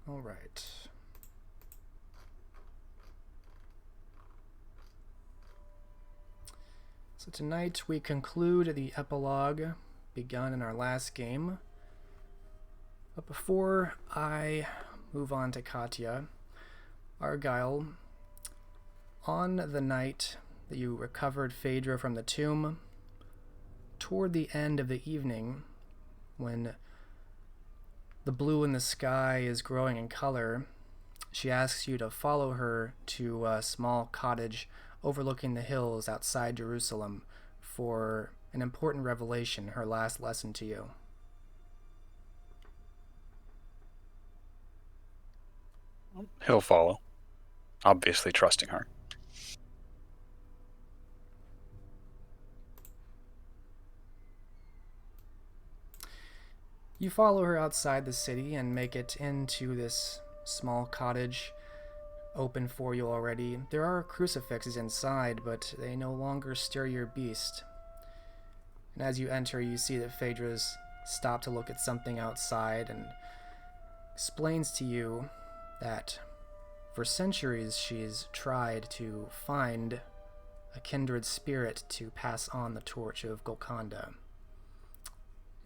All right. So tonight we conclude the epilogue begun in our last game. But before I move on to Katya, Argyle, on the night that you recovered Phaedra from the tomb, toward the end of the evening, when the blue in the sky is growing in color, she asks you to follow her to a small cottage overlooking the hills outside Jerusalem for an important revelation, her last lesson to you. He'll follow, obviously trusting her. You follow her outside the city and make it into this small cottage, open for you already. There are crucifixes inside, but they no longer stir your beast. And as you enter, you see that Phaedra's stopped to look at something outside and explains to you that for centuries she's tried to find a kindred spirit to pass on the torch of Golconda.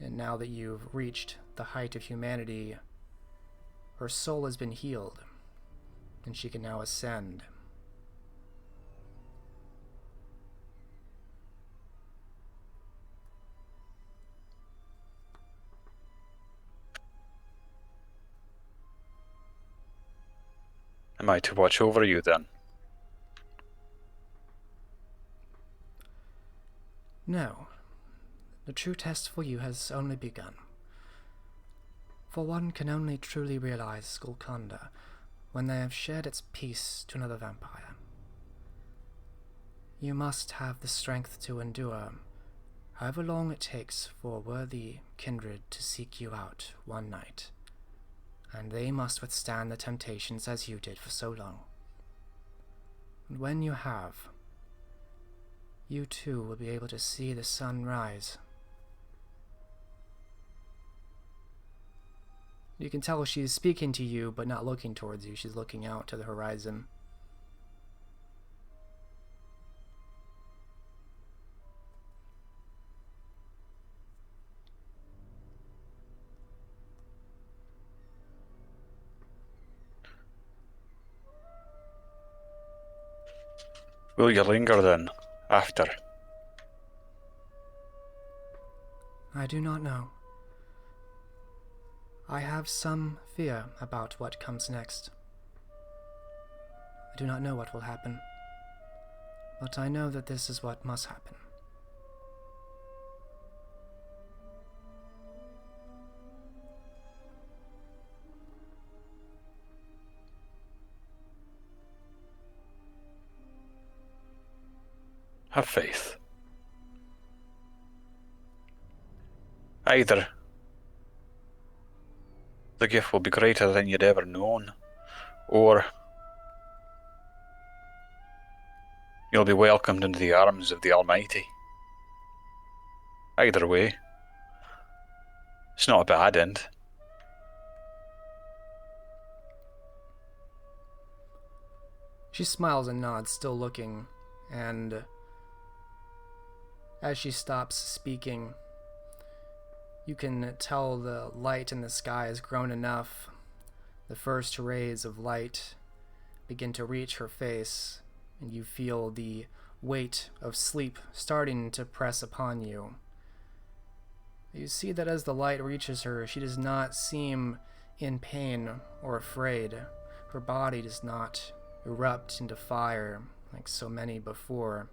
And now that you've reached the height of humanity, her soul has been healed, and she can now ascend. Am I to watch over you then? No, the true test for you has only begun. For one can only truly realize Golconda when they have shared its peace to another vampire. You must have the strength to endure, however long it takes for a worthy kindred to seek you out one night, and they must withstand the temptations as you did for so long. And when you have, you too will be able to see the sun rise. You can tell she's speaking to you, but not looking towards you. She's looking out to the horizon. Will you linger then, after? I do not know. I have some fear about what comes next. I do not know what will happen, but I know that this is what must happen. Have faith. Either the gift will be greater than you'd ever known, or you'll be welcomed into the arms of the Almighty. Either way, it's not a bad end. She smiles and nods, still looking, and as she stops speaking, you can tell the light in the sky has grown enough. The first rays of light begin to reach her face, and you feel the weight of sleep starting to press upon you. You see that as the light reaches her, she does not seem in pain or afraid. Her body does not erupt into fire like so many before.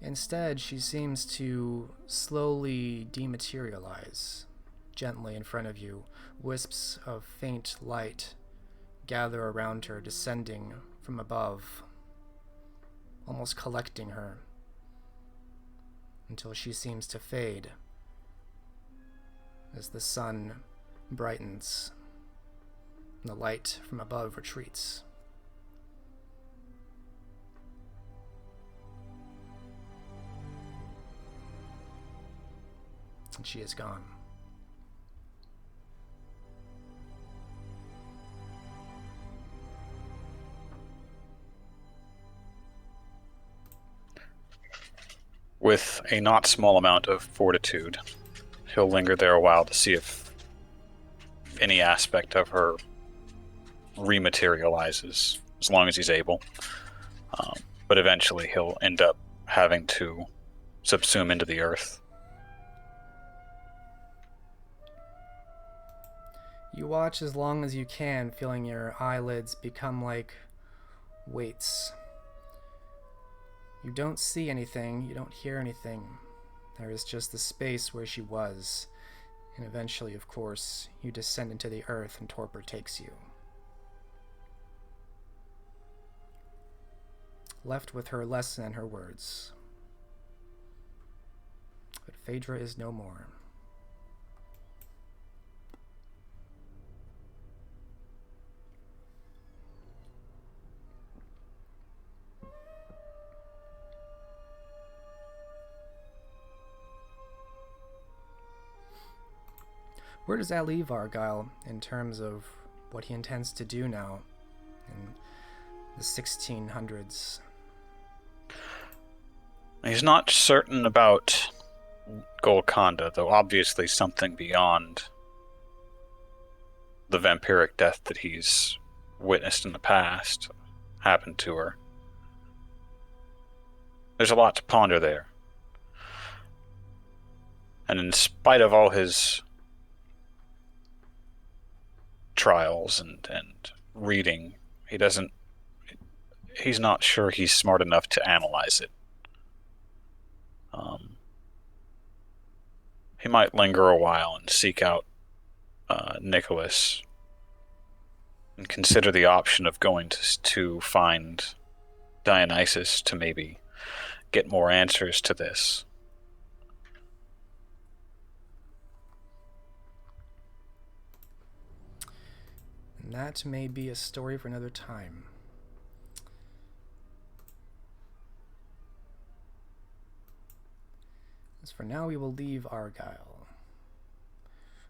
Instead, she seems to slowly dematerialize, gently in front of you. Wisps of faint light gather around her, descending from above, almost collecting her, until she seems to fade as the sun brightens and the light from above retreats. And she is gone. With a not small amount of fortitude, he'll linger there a while to see if any aspect of her rematerializes, as long as he's able. But eventually he'll end up having to subsume into the earth. You watch as long as you can, feeling your eyelids become like weights. You don't see anything, you don't hear anything. There is just the space where she was. And eventually, of course, you descend into the earth and torpor takes you. Left with her lesson and her words. But Phaedra is no more. Where does that leave Argyle in terms of what he intends to do now in the 1600s? He's not certain about Golconda, though obviously something beyond the vampiric death that he's witnessed in the past happened to her. There's a lot to ponder there. And in spite of all his trials and reading, he's not sure he's smart enough to analyze it. He might linger a while and seek out Nicholas and consider the option of going to find Dionysus to maybe get more answers to this. And that may be a story for another time. As for now, we will leave Argyle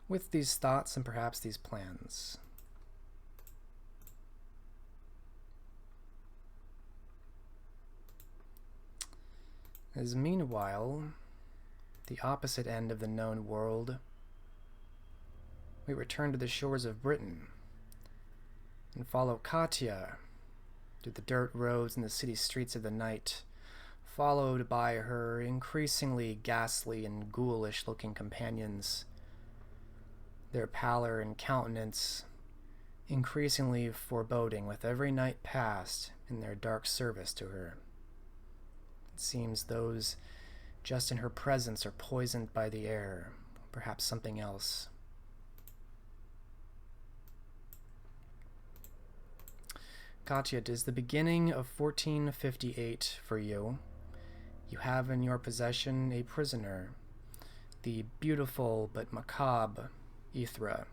with these thoughts and perhaps these plans. As meanwhile, the opposite end of the known world, we return to the shores of Britain and follow Katya through the dirt roads and the city streets of the night, followed by her increasingly ghastly and ghoulish-looking companions, their pallor and countenance increasingly foreboding with every night passed in their dark service to her. It seems those just in her presence are poisoned by the air, perhaps something else. Katya, it is the beginning of 1458 for you. You have in your possession a prisoner, the beautiful but macabre Aethra.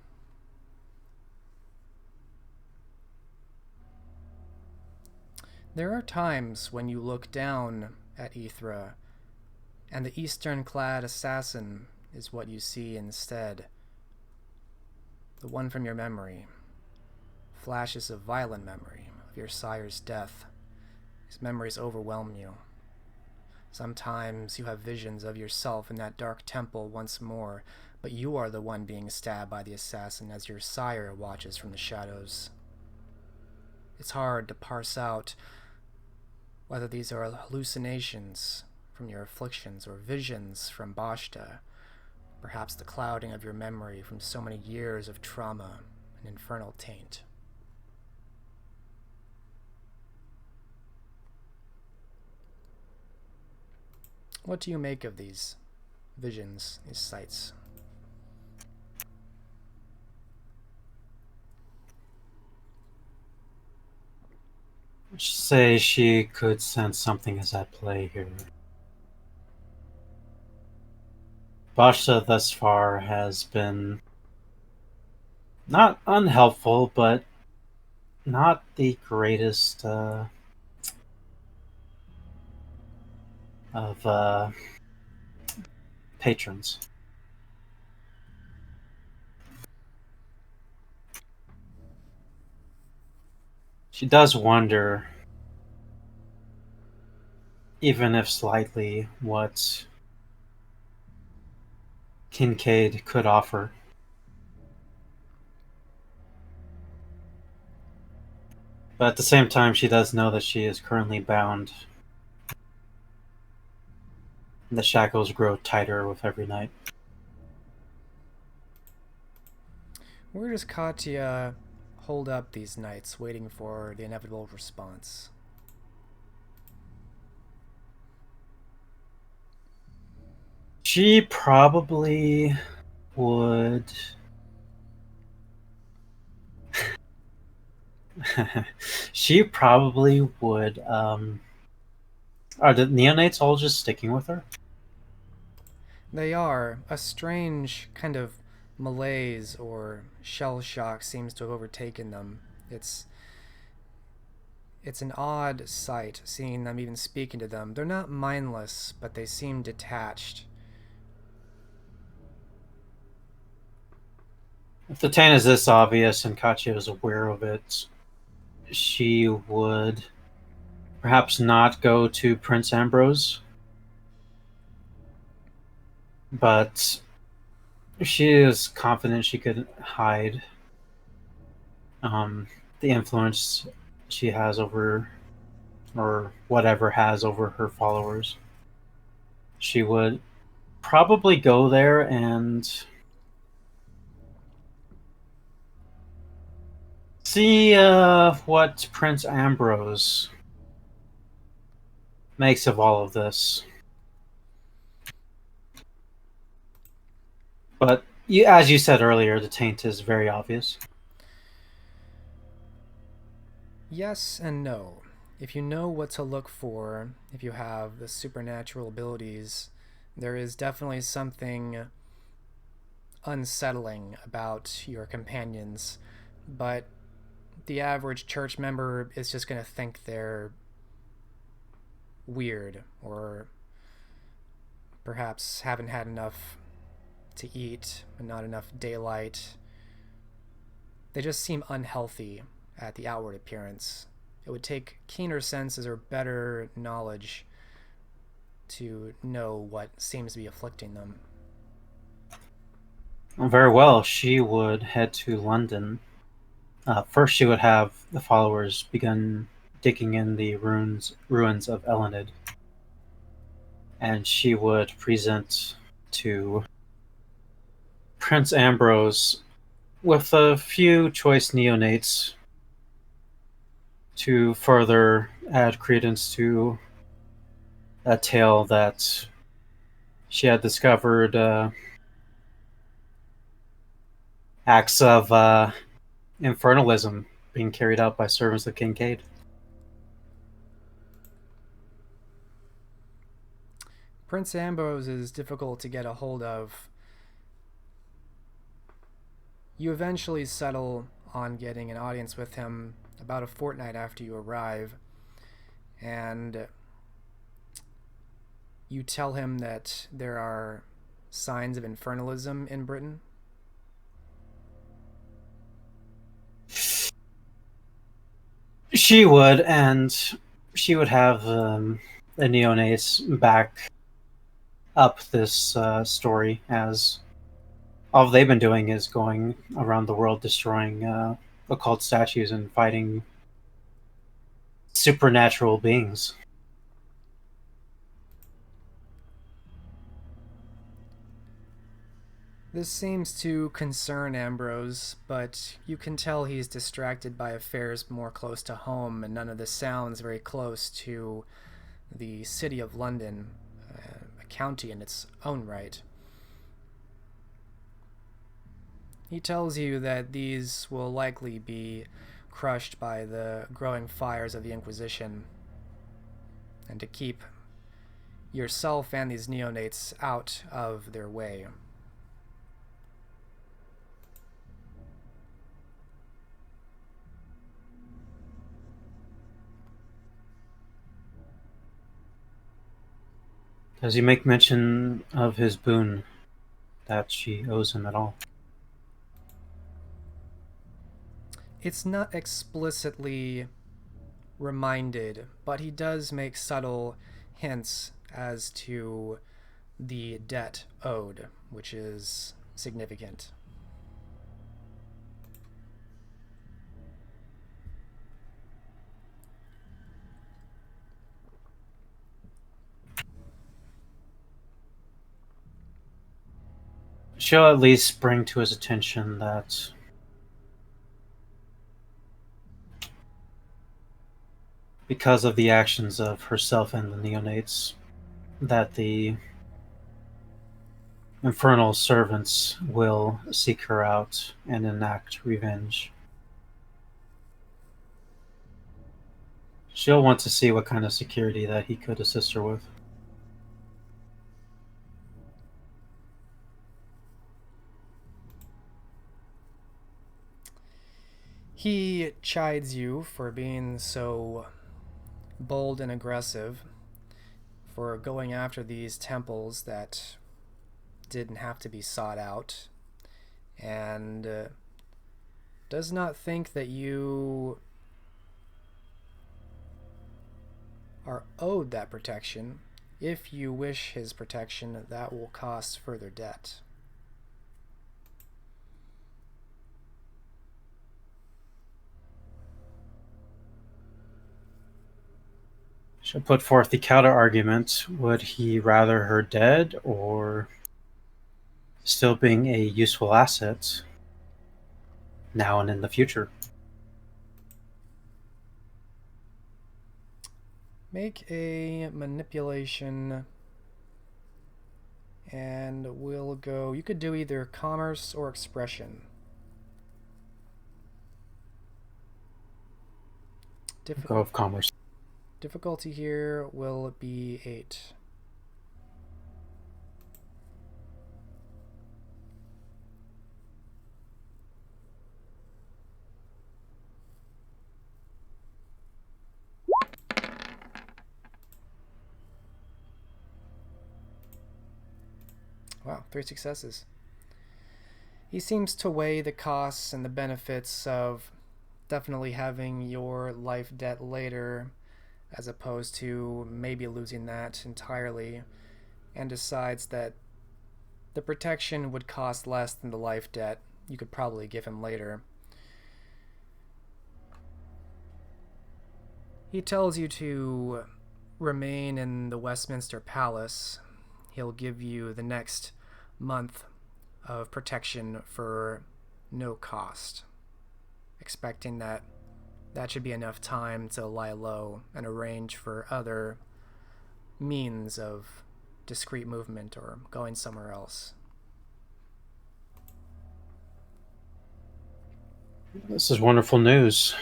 There are times when you look down at Aethra, and the Eastern-clad assassin is what you see instead. The one from your memory. Flashes of violent memory of your sire's death. These memories overwhelm you. Sometimes you have visions of yourself in that dark temple once more, but you are the one being stabbed by the assassin as your sire watches from the shadows. It's hard to parse out whether these are hallucinations from your afflictions or visions from Bashta, perhaps the clouding of your memory from so many years of trauma and infernal taint. What do you make of these visions, these sights? Let's say she could sense something is at play here. Basha thus far has been not unhelpful, but not the greatest of patrons. She does wonder even if slightly, what Kincaid could offer. But at the same time, she does know that she is currently bound. The shackles grow tighter with every night. Where does Katya hold up these nights, waiting for the inevitable response? She probably would. She probably would. Are the neonates all just sticking with her? They are. A strange kind of malaise or shell shock seems to have overtaken them. It's it's an odd sight seeing them even speaking to them. They're not mindless, but they seem detached. If the tan is this obvious and Katya is aware of it, she would perhaps not go to Prince Ambrose, but she is confident she could hide the influence she has over, or whatever has over her followers. She would probably go there and see what Prince Ambrose makes of all of this. But as you said earlier, the taint is very obvious. Yes and no. If you know what to look for, if you have the supernatural abilities, there is definitely something unsettling about your companions, but the average church member is just going to think they're weird or perhaps haven't had enough to eat and not enough daylight. They just seem unhealthy at the outward appearance. It would take keener senses or better knowledge to know what seems to be afflicting them. Very well, she would head to London. First, she would have the followers begin digging in the ruins of Elenid, and she would present to Prince Ambrose with a few choice neonates to further add credence to a tale that she had discovered acts of infernalism being carried out by servants of Kincaid. Prince Ambrose is difficult to get a hold of. You eventually settle on getting an audience with him about a fortnight after you arrive, and you tell him that there are signs of infernalism in Britain. She would, and she would have the neonates back up this story, as all they've been doing is going around the world destroying occult statues and fighting supernatural beings. This seems to concern Ambrose, but you can tell he's distracted by affairs more close to home, and none of this sounds very close to the city of London, a county in its own right. He tells you that these will likely be crushed by the growing fires of the Inquisition, and to keep yourself and these neonates out of their way. Does he make mention of his boon that she owes him at all? It's not explicitly reminded, but he does make subtle hints as to the debt owed, which is significant. She'll at least bring to his attention that because of the actions of herself and the neonates, that the infernal servants will seek her out and enact revenge. She'll want to see what kind of security that he could assist her with. He chides you for being so bold and aggressive, for going after these temples that didn't have to be sought out, and does not think that you are owed that protection. If you wish his protection, that will cost further debt. She'll put forth the counter argument. Would he rather her dead or still being a useful asset now and in the future? Make a manipulation, and we'll go. You could do either commerce or expression. Go with commerce. Difficulty here will be 8. Wow, 3 successes. He seems to weigh the costs and the benefits of definitely having your life debt later, as opposed to maybe losing that entirely, and decides that the protection would cost less than the life debt you could probably give him later. He tells you to remain in the Westminster Palace. He'll give you the next month of protection for no cost, expecting that should be enough time to lie low and arrange for other means of discreet movement or going somewhere else. This is wonderful news.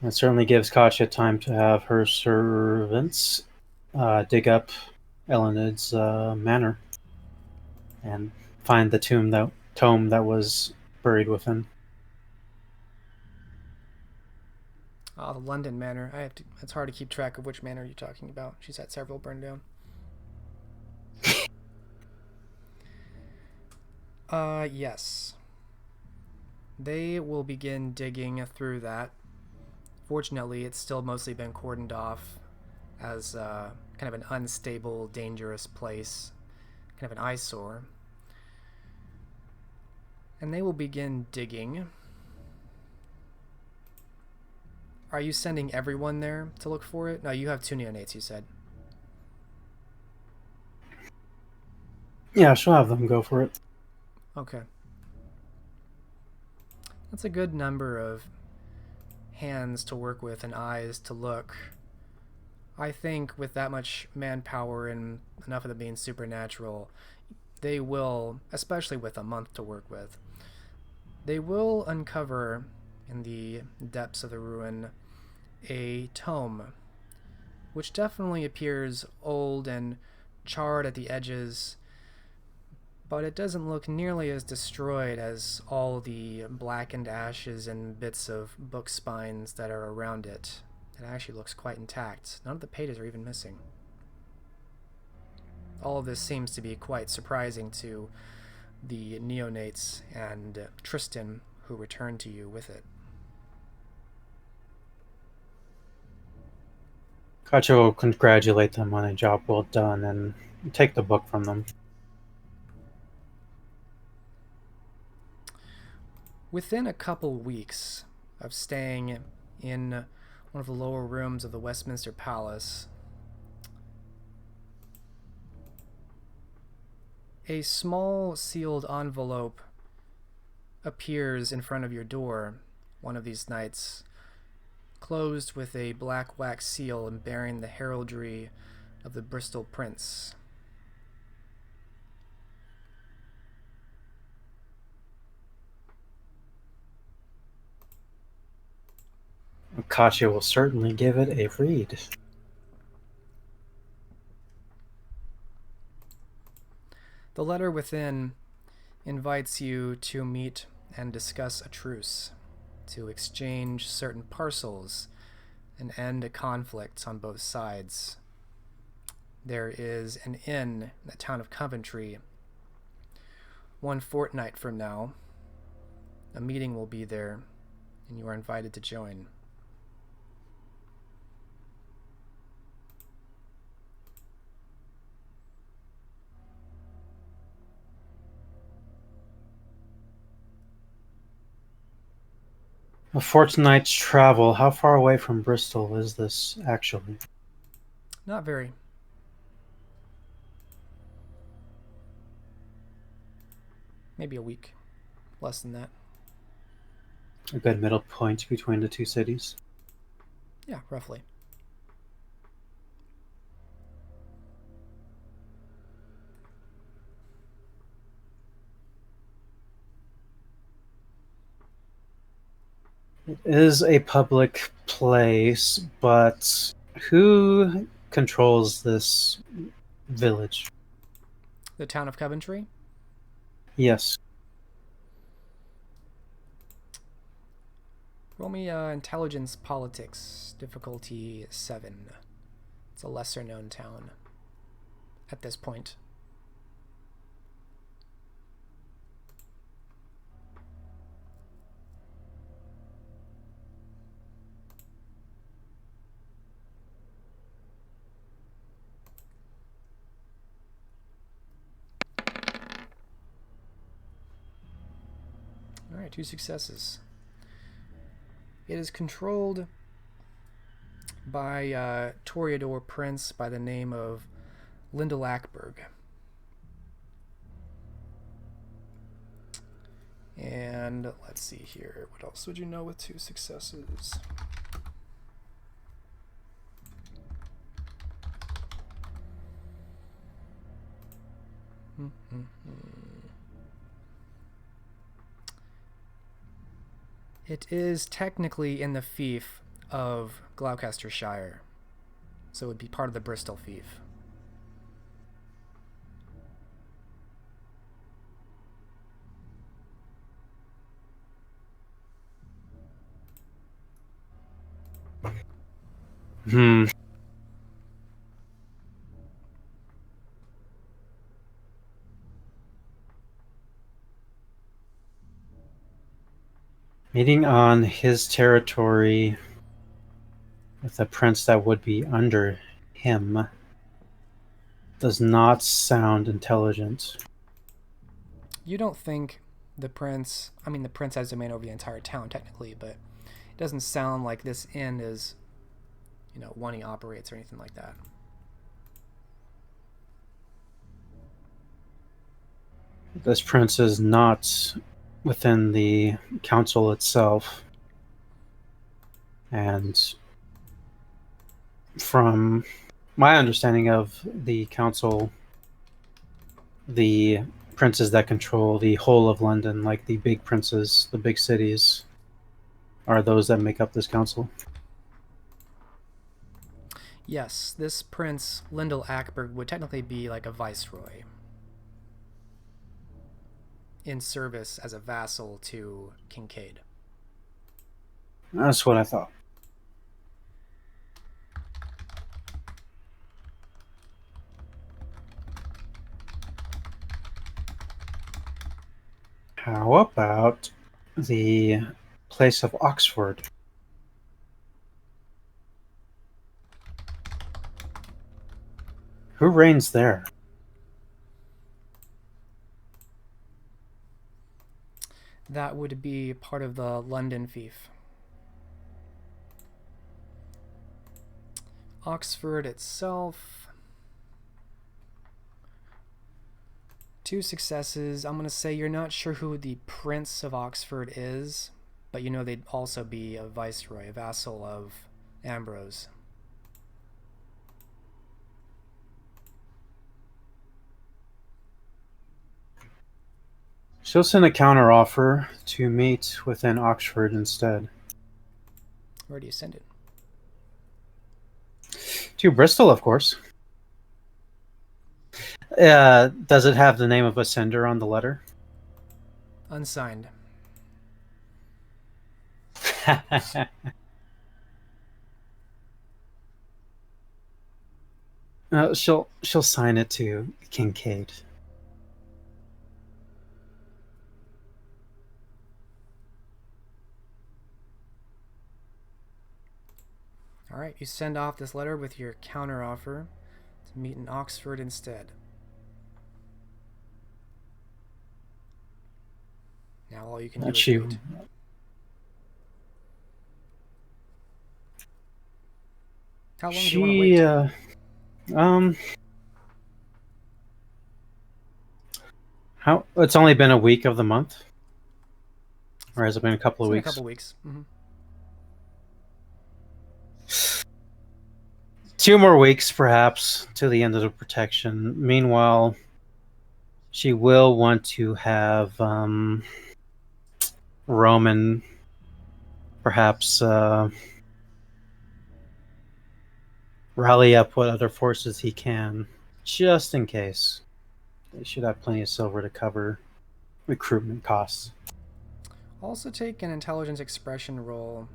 It certainly gives Katya time to have her servants dig up Elenid's manor and find the tome that was buried within. Oh, the London manor. It's hard to keep track of which manor you're talking about. She's had several burned down. Yes. They will begin digging through that. Fortunately, it's still mostly been cordoned off as kind of an unstable, dangerous place, kind of an eyesore. And they will begin digging. Are you sending everyone there to look for it? No, you have 2 neonates, you said. Yeah, she'll have them go for it. Okay. That's a good number of hands to work with and eyes to look. I think with that much manpower and enough of them being supernatural, they will, especially with a month to work with, they will uncover in the depths of the ruin a tome, which definitely appears old and charred at the edges, but it doesn't look nearly as destroyed as all the blackened ashes and bits of book spines that are around it. It actually looks quite intact. None of the pages are even missing. All of this seems to be quite surprising to the neonates and Tristan, who returned to you with it. Kacho will congratulate them on a job well done and take the book from them. Within a couple weeks of staying in one of the lower rooms of the Westminster Palace, a small sealed envelope appears in front of your door one of these nights, closed with a black wax seal and bearing the heraldry of the Bristol Prince. Kacho will certainly give it a read. The letter within invites you to meet and discuss a truce, to exchange certain parcels and end a conflict on both sides. There is an inn in the town of Coventry. One fortnight from now, a meeting will be there, and you are invited to join. A fortnight's travel. How far away from Bristol is this, actually? Not very. Maybe a week. Less than that. A good middle point between the two cities. Yeah, roughly. It is a public place, but who controls this village? The town of Coventry? Yes. Roll me intelligence politics, difficulty 7. It's a lesser known town at this point. Alright, 2 successes. It is controlled by a Toreador prince by the name of Lyndall Ackberg. And let's see here. What else would you know with 2 successes? It is technically in the fief of Gloucestershire, so it would be part of the Bristol fief. Meeting on his territory with a prince that would be under him does not sound intelligent. You don't think the prince has domain over the entire town technically, but it doesn't sound like this inn is, one he operates or anything like that. This prince is not within the council itself, and from my understanding of the council, the princes that control the whole of London, like the big princes, the big cities, are those that make up this council. Yes, this Prince Lyndall Ackberg would technically be like a viceroy in service as a vassal to Kincaid. That's what I thought. How about the place of Oxford? Who reigns there? That would be part of the London fief. Oxford itself, 2 successes. I'm going to say you're not sure who the Prince of Oxford is, but you know they'd also be a viceroy, a vassal of Ambrose. She'll send a counteroffer to meet within Oxford instead. Where do you send it? To Bristol, of course. Does it have the name of a sender on the letter? Unsigned. She'll sign it to Kincaid. All right, you send off this letter with your counteroffer to meet in Oxford instead. Now all you can do is wait. How long do you want to wait? It's only been a week of the month? Or has it been a couple of weeks? It's been a couple weeks. Mm-hmm. 2 more weeks, perhaps, to the end of the protection. Meanwhile, she will want to have Roman perhaps rally up what other forces he can, just in case. They should have plenty of silver to cover recruitment costs. Also take an intelligence expression roll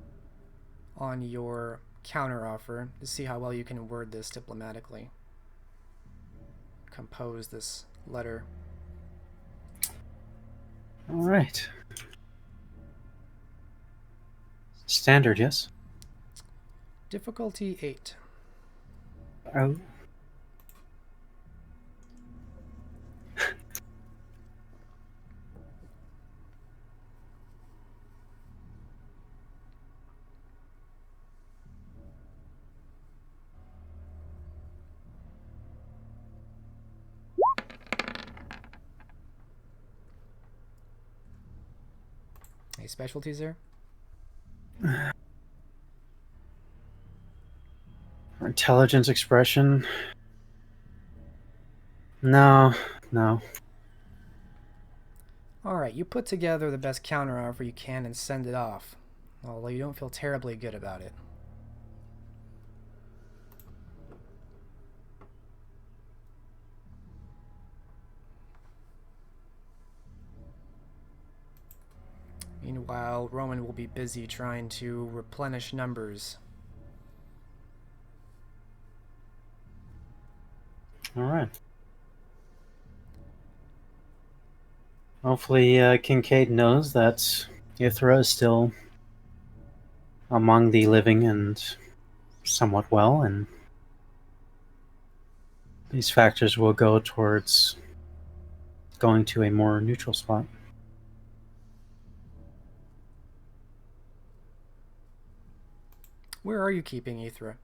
on your counteroffer to see how well you can word this diplomatically. Compose this letter. All right. Standard, yes? Difficulty 8. Oh. Any specialties there? Intelligence expression? No. Alright, you put together the best counteroffer you can and send it off, although you don't feel terribly good about it. Meanwhile, Roman will be busy trying to replenish numbers. All right. Hopefully, Kincaid knows that Ithra is still among the living and somewhat well, and these factors will go towards going to a more neutral spot. Where are you keeping Ithra?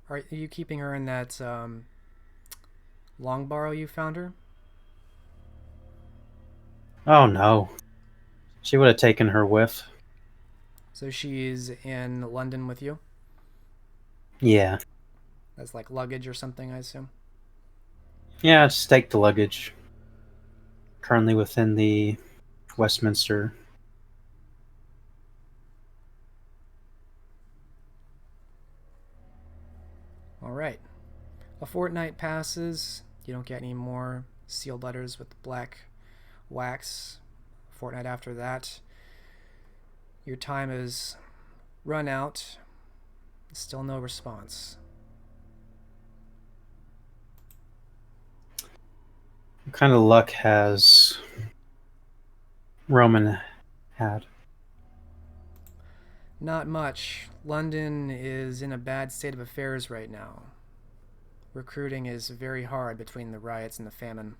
Are you keeping her in that long barrow you found her? Oh no. She would have taken her with. So she's in London with you? Yeah. As like luggage or something, I assume? Yeah, just take the luggage. Currently within the Westminster. Alright. A fortnight passes. You don't get any more sealed letters with black wax. A fortnight after that, your time is run out. Still no response. What kind of luck has Roman had? Not much. London is in a bad state of affairs right now. Recruiting is very hard between the riots and the famine.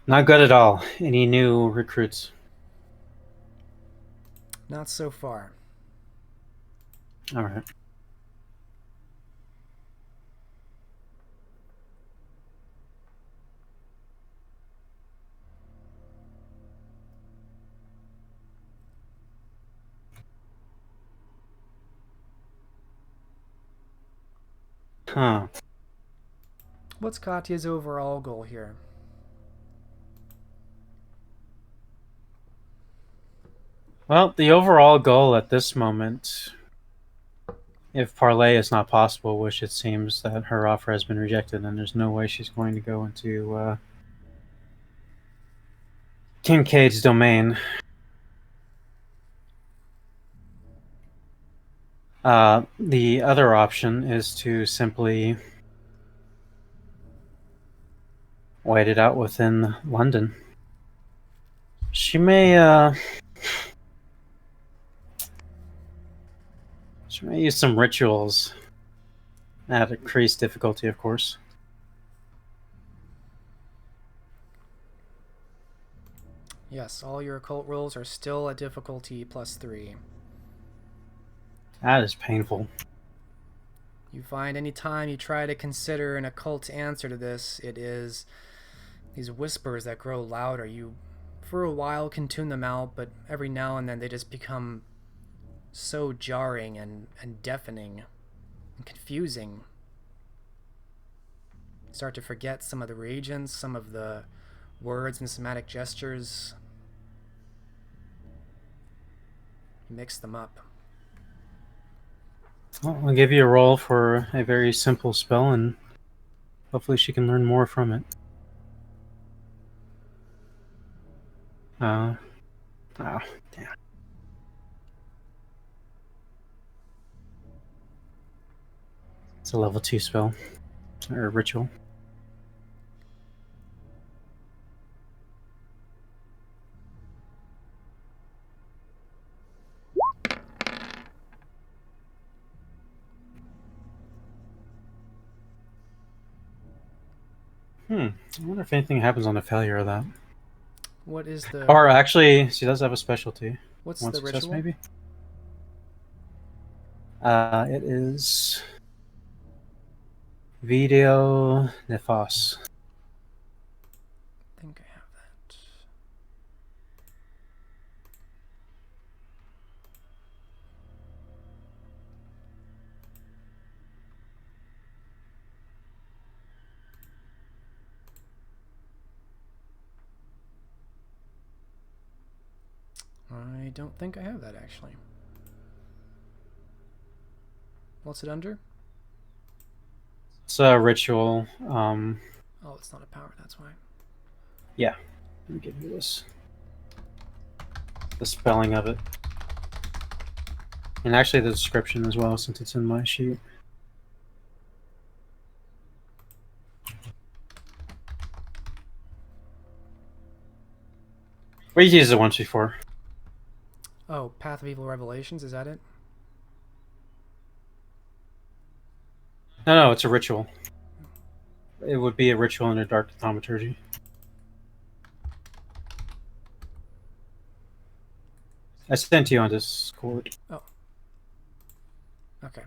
Not good at all. Any new recruits? Not so far. All right. Huh. What's Katya's overall goal here? Well, the overall goal at this moment, if parlay is not possible, which it seems that her offer has been rejected, and there's no way she's going to go into Kincaid's domain. The other option is to simply wait it out within London. She may use some rituals at increased difficulty, of course. Yes, all your occult rolls are still at difficulty +3. That is painful. You find any time you try to consider an occult answer to this, it is these whispers that grow louder. You, for a while, can tune them out, but every now and then they just become so jarring and deafening and confusing. You start to forget some of the reagents, some of the words and somatic gestures. You mix them up. Well, I'll give you a roll for a very simple spell, and hopefully she can learn more from it. Oh, damn. It's a level 2 spell, or ritual. I wonder if anything happens on a failure of that. What is the... Or actually, she does have a specialty. What's One the success, ritual? maybe? It is Video Nefas. I think I have that. I don't think I have that, actually. What's it under? It's a ritual. Oh, it's not a power, that's why. Yeah. Let me give you this. The spelling of it. And actually the description as well, since it's in my sheet. We've used it once before. Oh, Path of Evil Revelations, is that it? No, it's a ritual. It would be a ritual in a dark thaumaturgy. I sent you on Discord. Oh. Okay.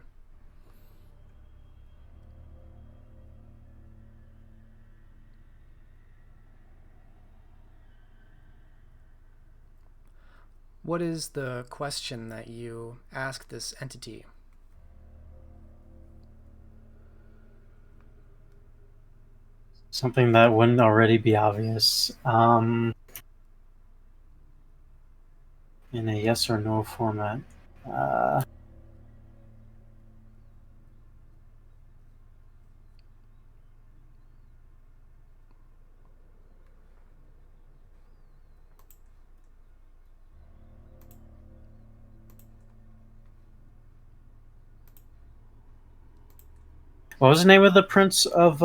What is the question that you ask this entity? Something that wouldn't already be obvious. In a yes or no format. What was the name of the prince of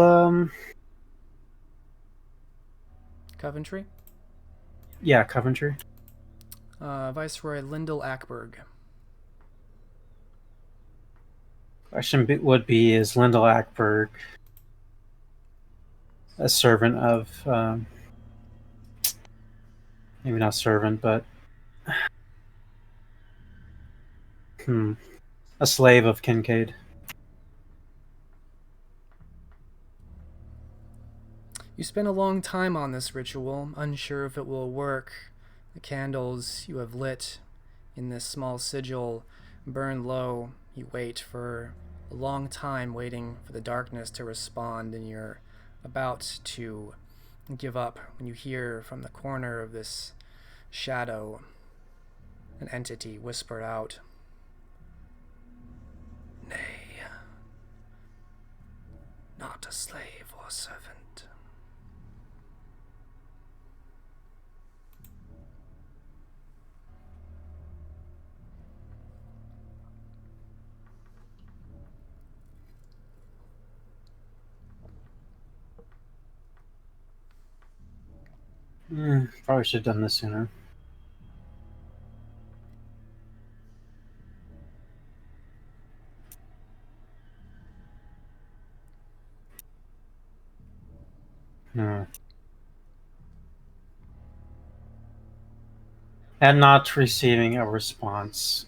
Coventry? Yeah, Coventry. Viceroy Lyndall Ackberg. Would be is Lyndall Ackberg a servant of maybe not servant, but a slave of Kincaid. You spend a long time on this ritual, unsure if it will work. The candles you have lit in this small sigil burn low. You wait for a long time, waiting for the darkness to respond, and you're about to give up when you hear from the corner of this shadow an entity whispered out, "Nay, not a slave or servant." Probably should have done this sooner. And not receiving a response.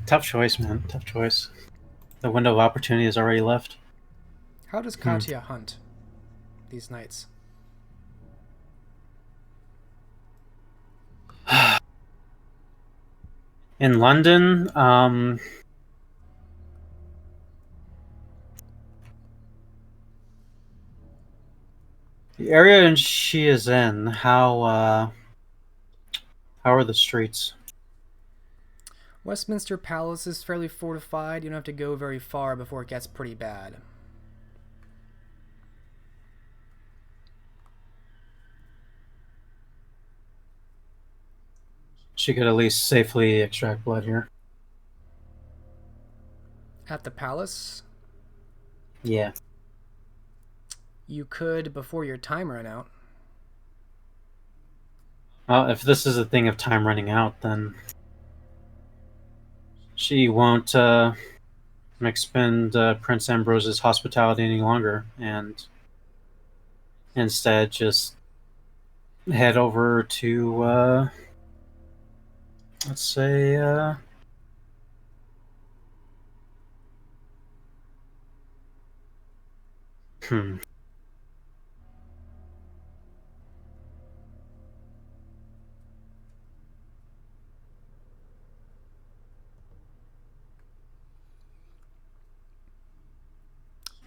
Tough choice, man. Tough choice. The window of opportunity is already left. How does Katya hunt these nights? In London, the area she is in, how are the streets? Westminster Palace is fairly fortified. You don't have to go very far before it gets pretty bad. She could at least safely extract blood here. At the palace, Yeah. you could before your time ran out. Well, if this is a thing of time running out, then she won't expend Prince Ambrose's hospitality any longer, and instead just head over to let's say hmm.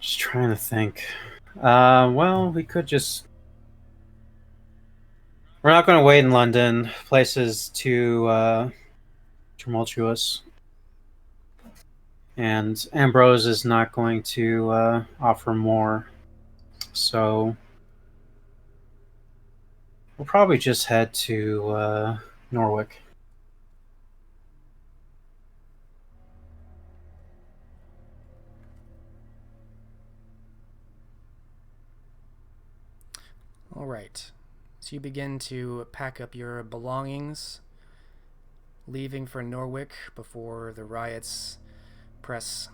Just trying to think. Well, we could just. We're not going to wait in London. Places too tumultuous. And Ambrose is not going to offer more. So we'll probably just head to Norwich. All right. So you begin to pack up your belongings, leaving for Norwich before the riots press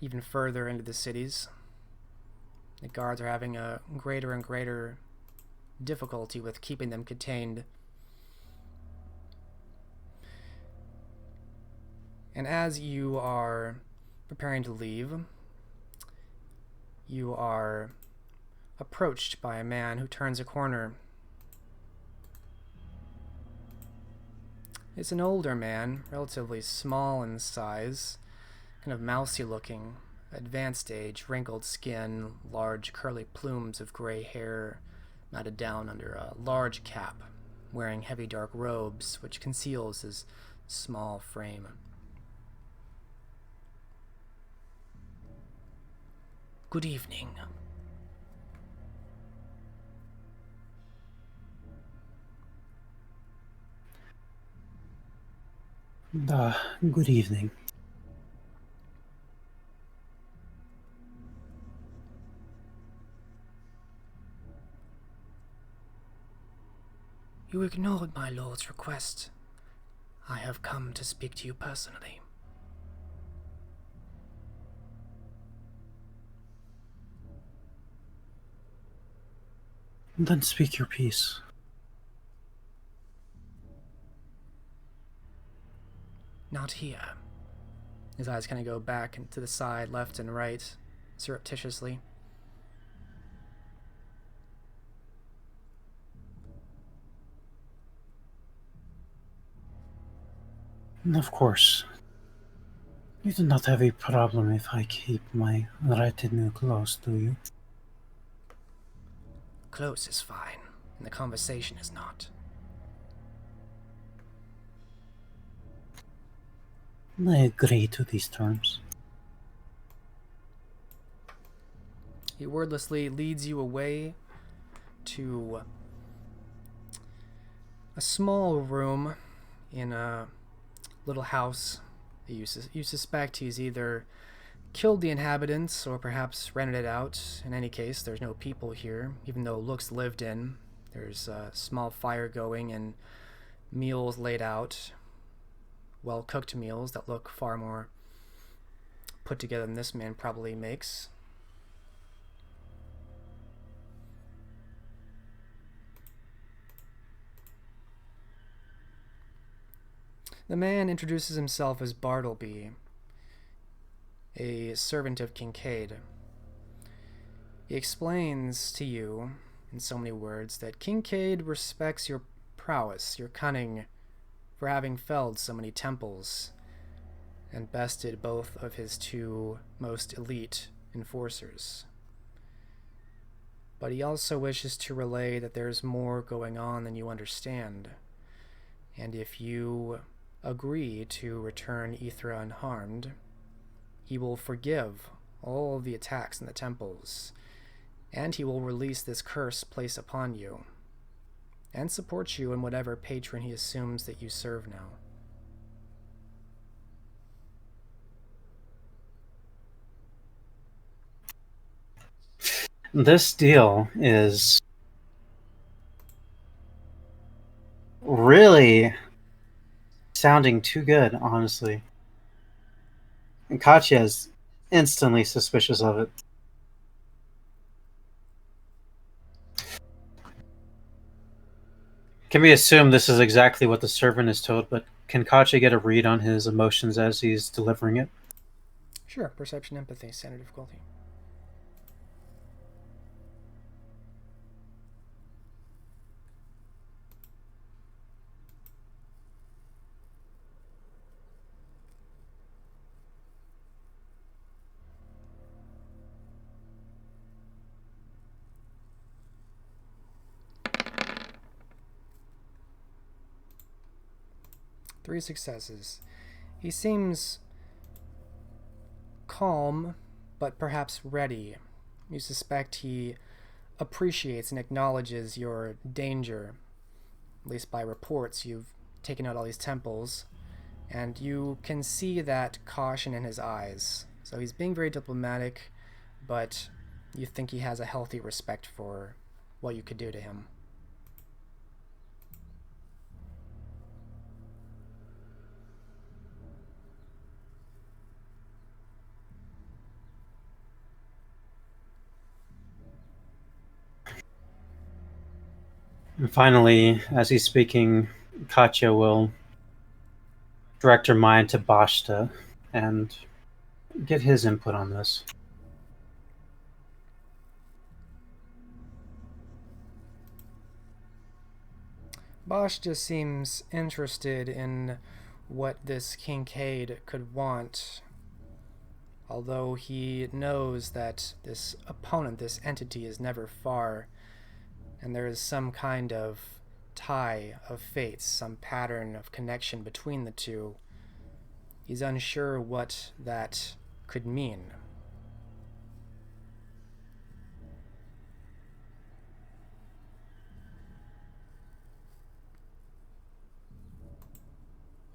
even further into the cities. The guards are having a greater and greater difficulty with keeping them contained. And as you are preparing to leave, you are approached by a man who turns a corner. It's an older man, relatively small in size, kind of mousy looking, advanced age, wrinkled skin, large curly plumes of gray hair matted down under a large cap, wearing heavy dark robes which conceals his small frame. Good evening. Good evening. You ignored my lord's request. I have come to speak to you personally. Then speak your piece. Not here. His eyes kind of go back and to the side, left and right, surreptitiously. Of course. You do not have a problem if I keep my retinue close, do you? Close is fine, and the conversation is not. I agree to these terms. He wordlessly leads you away to a small room in a little house. You suspect he's either killed the inhabitants or perhaps rented it out. In any case, there's no people here, even though it looks lived in. There's a small fire going and meals laid out, well-cooked meals that look far more put together than this man probably makes. The man introduces himself as Bartleby, a servant of Kincaid. He explains to you, in so many words, that Kincaid respects your prowess, your cunning, for having felled so many temples, and bested both of his two most elite enforcers. But he also wishes to relay that there's more going on than you understand, and if you agree to return Ithra unharmed, he will forgive all of the attacks in the temples, and he will release this curse placed upon you, and support you in whatever patron he assumes that you serve now. This deal is really sounding too good, honestly. And Katya is instantly suspicious of it. Can we assume this is exactly what the servant is told, but can Katya get a read on his emotions as he's delivering it? Sure, perception, empathy, standard difficulty. Three successes. He seems calm, but perhaps ready. You suspect he appreciates and acknowledges your danger. At least by reports, you've taken out all these temples, and you can see that caution in his eyes. So he's being very diplomatic, but you think he has a healthy respect for what you could do to him. And finally, as he's speaking, Katya will direct her mind to Bashta and get his input on this. Bosch just seems interested in what this Kincaid could want, although he knows that this opponent, this entity, is never far, and there is some kind of tie of fates, some pattern of connection between the two. He's unsure what that could mean.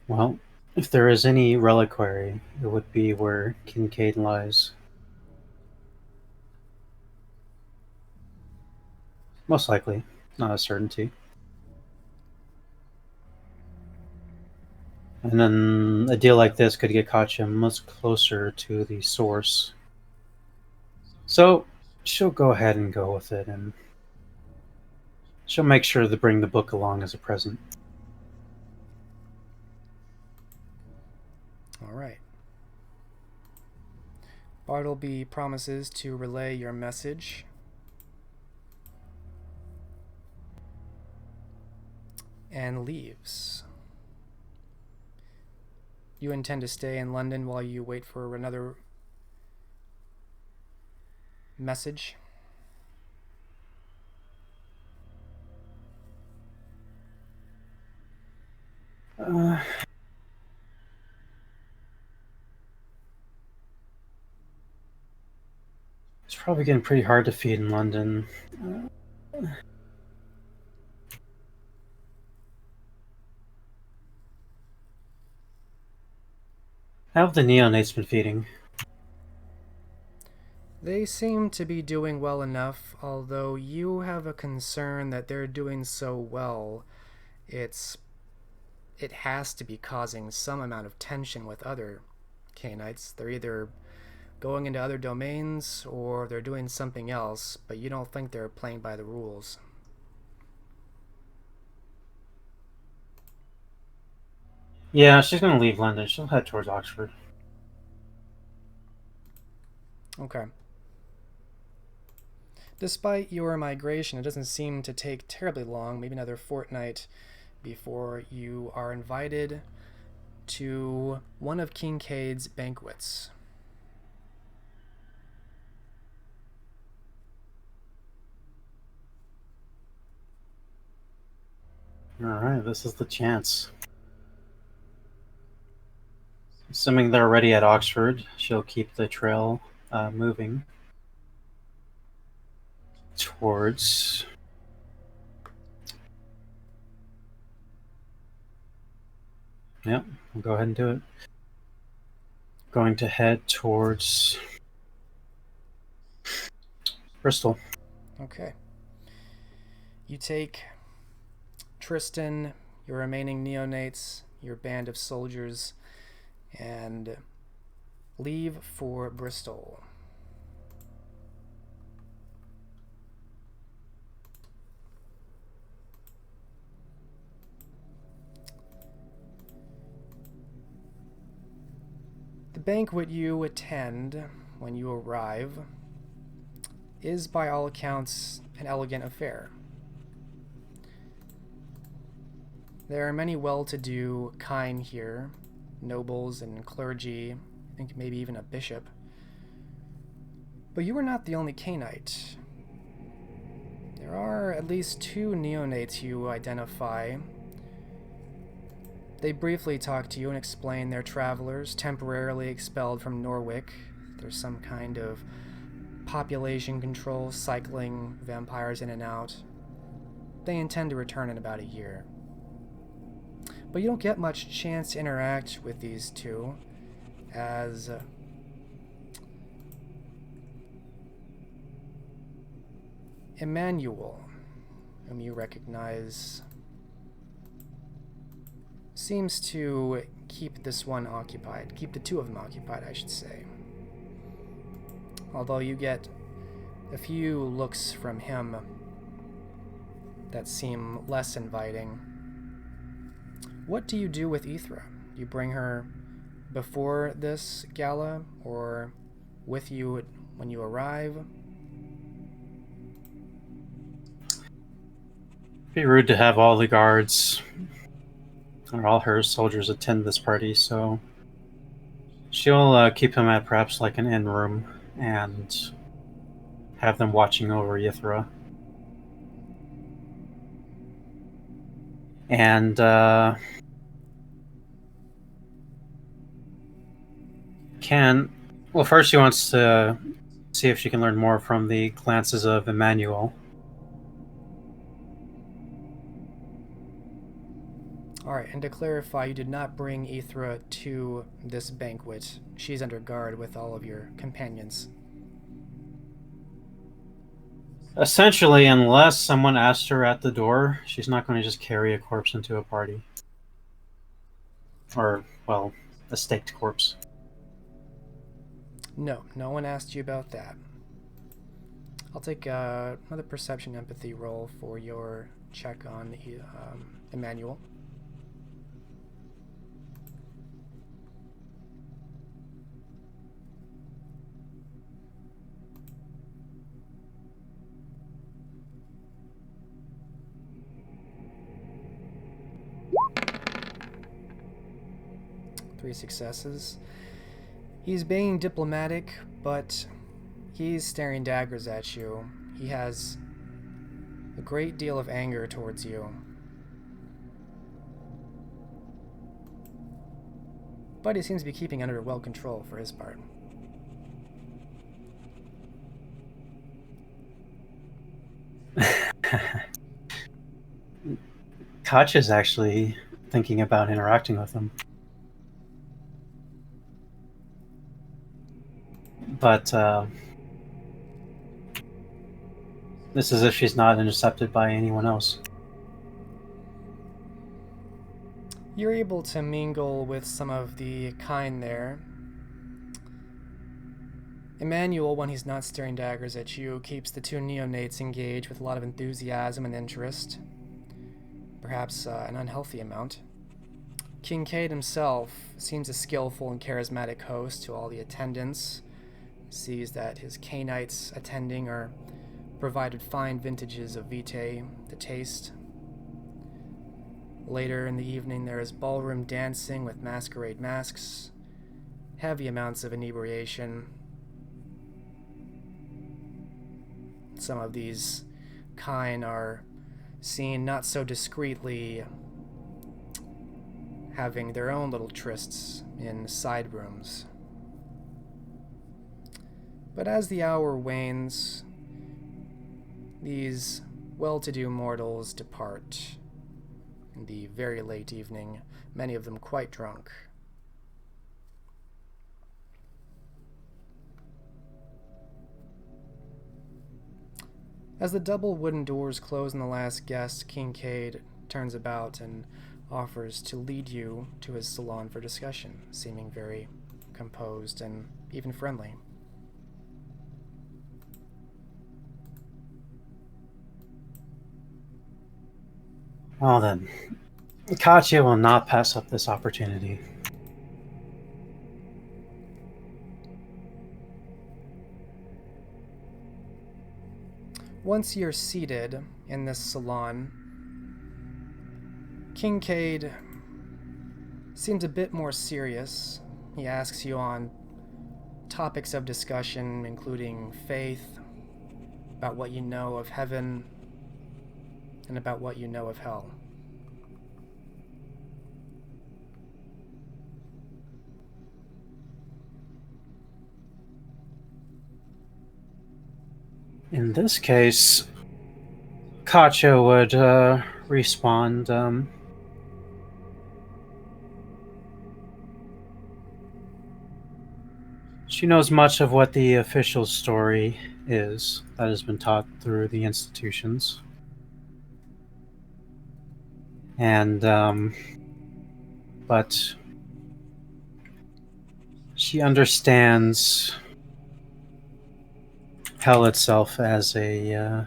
Well, if there is any reliquary, it would be where Kincaid lies. Most likely, not a certainty. And then a deal like this could get Katya much closer to the source. So she'll go ahead and go with it, and she'll make sure to bring the book along as a present. All right. Bartleby promises to relay your message. And leaves. You intend to stay in London while you wait for another message? It's probably getting pretty hard to feed in London. How have the neonates been feeding? They seem to be doing well enough, although you have a concern that they're doing so well, it has to be causing some amount of tension with other Canaanites. They're either going into other domains or they're doing something else, but you don't think they're playing by the rules. Yeah, she's going to leave London. She'll head towards Oxford. Okay. Despite your migration, it doesn't seem to take terribly long, maybe another fortnight, before you are invited to one of Kincaid's banquets. Alright, this is the chance. Assuming they're already at Oxford, she'll keep the trail moving towards... Yep, we'll go ahead and do it. Going to head towards Bristol. Okay. You take Tristan, your remaining neonates, your band of soldiers, and leave for Bristol. The banquet you attend when you arrive is, by all accounts, an elegant affair. There are many well-to-do kine here, nobles and clergy, I think maybe even a bishop. But you are not the only Canaanite. There are at least 2 neonates you identify. They briefly talk to you and explain they're travelers temporarily expelled from Norwich. There's some kind of population control cycling vampires in and out. They intend to return in about a year. But you don't get much chance to interact with these 2, as Emmanuel, whom you recognize, seems to keep this one occupied. Keep the 2 of them occupied, I should say. Although you get a few looks from him that seem less inviting. What do you do with Ithra? Do you bring her before this gala, or with you when you arrive? Be rude to have all the guards or all her soldiers attend this party, so she'll keep them at perhaps like an inn room and have them watching over Yithra. And first she wants to see if she can learn more from the glances of Emmanuel. All right. Alright, and to clarify, you did not bring Ithra to this banquet. She's under guard with all of your companions. Essentially, unless someone asked her at the door, she's not going to just carry a corpse into a party. Or, well, a staked corpse. No, no one asked you about that. I'll take another perception empathy roll for your check on Emmanuel. Three successes. He's being diplomatic, but he's staring daggers at you. He has a great deal of anger towards you. But he seems to be keeping under well control for his part. Koch is actually thinking about interacting with him. But this is if she's not intercepted by anyone else. You're able to mingle with some of the kind there. Emmanuel, when he's not staring daggers at you, keeps the two neonates engaged with a lot of enthusiasm and interest. Perhaps an unhealthy amount. Kincaid himself seems a skillful and charismatic host to all the attendants. Sees that his Canaanites attending are provided fine vintages of Vitae to taste. Later in the evening, there is ballroom dancing with masquerade masks, heavy amounts of inebriation. Some of these kind are seen not so discreetly having their own little trysts in side rooms. But as the hour wanes, these well-to-do mortals depart in the very late evening, many of them quite drunk. As the double wooden doors close on the last guest, Kincaid turns about and offers to lead you to his salon for discussion, seeming very composed and even friendly. Well then, Katya will not pass up this opportunity. Once you're seated in this salon, Kincaid seems a bit more serious. He asks you on topics of discussion, including faith, about what you know of heaven, and about what you know of hell. In this case, Katya would respond, she knows much of what the official story is that has been taught through the institutions. And, but she understands hell itself as a,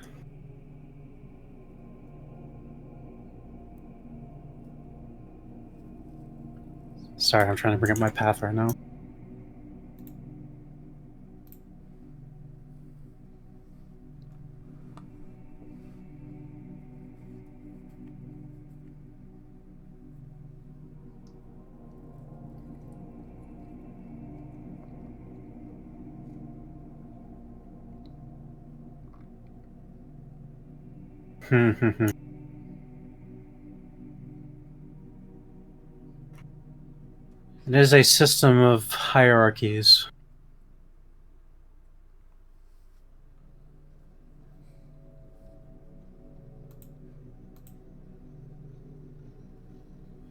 sorry, I'm trying to bring up my path right now. It is a system of hierarchies.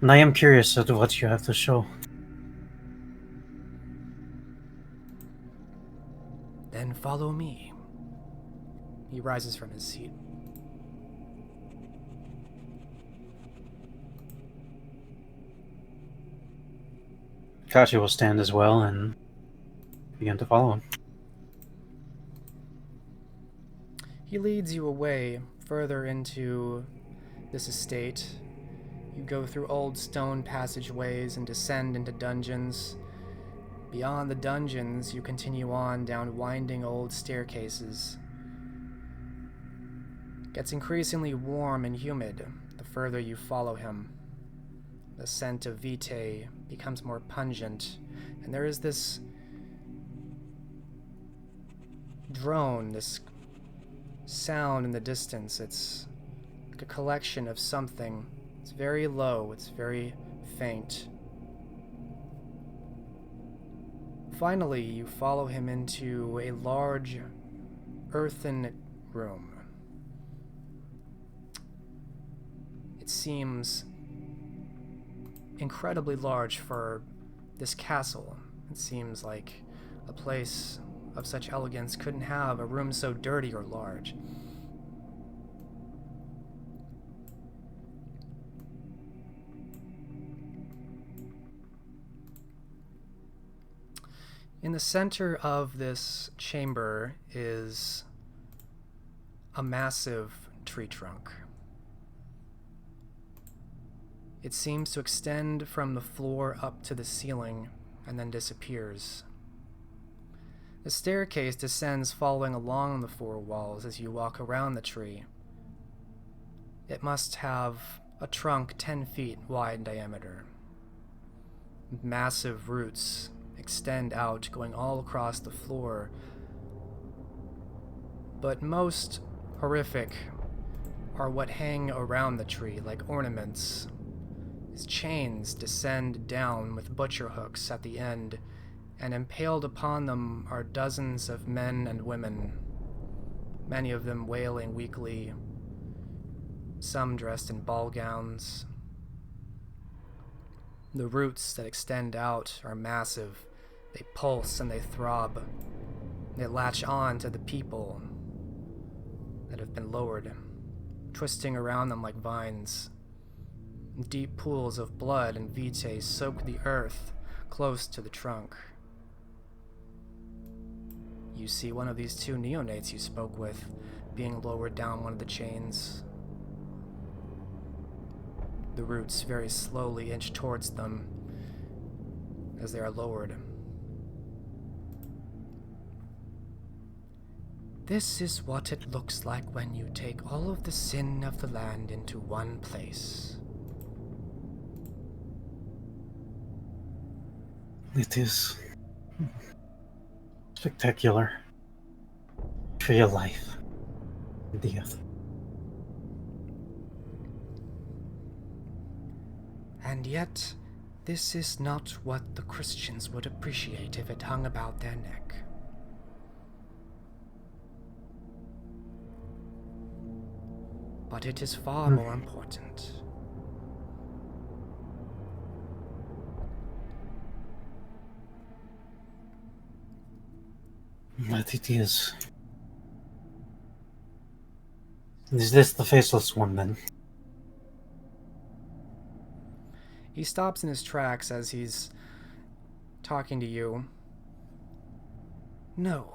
And I am curious as to what you have to show. Then follow me. He rises from his seat. Kachi will stand as well and begin to follow him. He leads you away further into this estate. You go through old stone passageways and descend into dungeons. Beyond the dungeons, you continue on down winding old staircases. It gets increasingly warm and humid the further you follow him. The scent of vitae becomes more pungent, and there is this drone, this sound in the distance. It's like a collection of something. It's very low, it's very faint. Finally, you follow him into a large earthen room. It seems incredibly large for this castle. It seems like a place of such elegance couldn't have a room so dirty or large. In the center of this chamber is a massive tree trunk. It seems to extend from the floor up to the ceiling and then disappears. The staircase descends following along the four walls as you walk around the tree. It must have a trunk 10 feet wide in diameter. Massive roots extend out, going all across the floor. But most horrific are what hang around the tree like ornaments. His chains descend down with butcher hooks at the end, and impaled upon them are dozens of men and women, many of them wailing weakly, some dressed in ball gowns. The roots that extend out are massive. They pulse and they throb. They latch on to the people that have been lowered, twisting around them like vines. Deep pools of blood and vitae soak the earth close to the trunk. You see one of these two neonates you spoke with being lowered down one of the chains. The roots very slowly inch towards them as they are lowered. This is what it looks like when you take all of the sin of the land into one place. It is spectacular. Tree of life. Death. And yet, this is not what the Christians would appreciate if it hung about their neck. But it is far more important. But it is. Is this the faceless one then? He stops in his tracks as he's talking to you. No.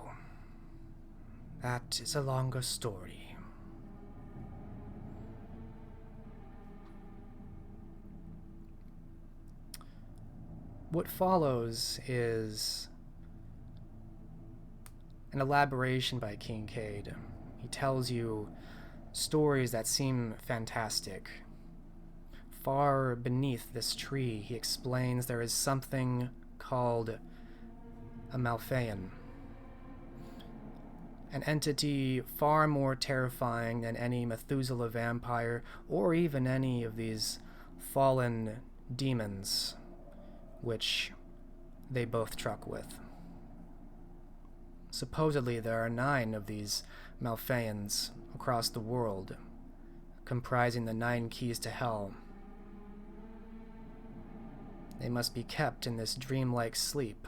That is a longer story. What follows is an elaboration by Kincaid. He tells you stories that seem fantastic. Far beneath this tree, he explains there is something called a Malfeyan. An entity far more terrifying than any Methuselah vampire or even any of these fallen demons, which they both truck with. Supposedly there are 9 of these Malfeans across the world, comprising the 9 keys to hell. They must be kept in this dreamlike sleep,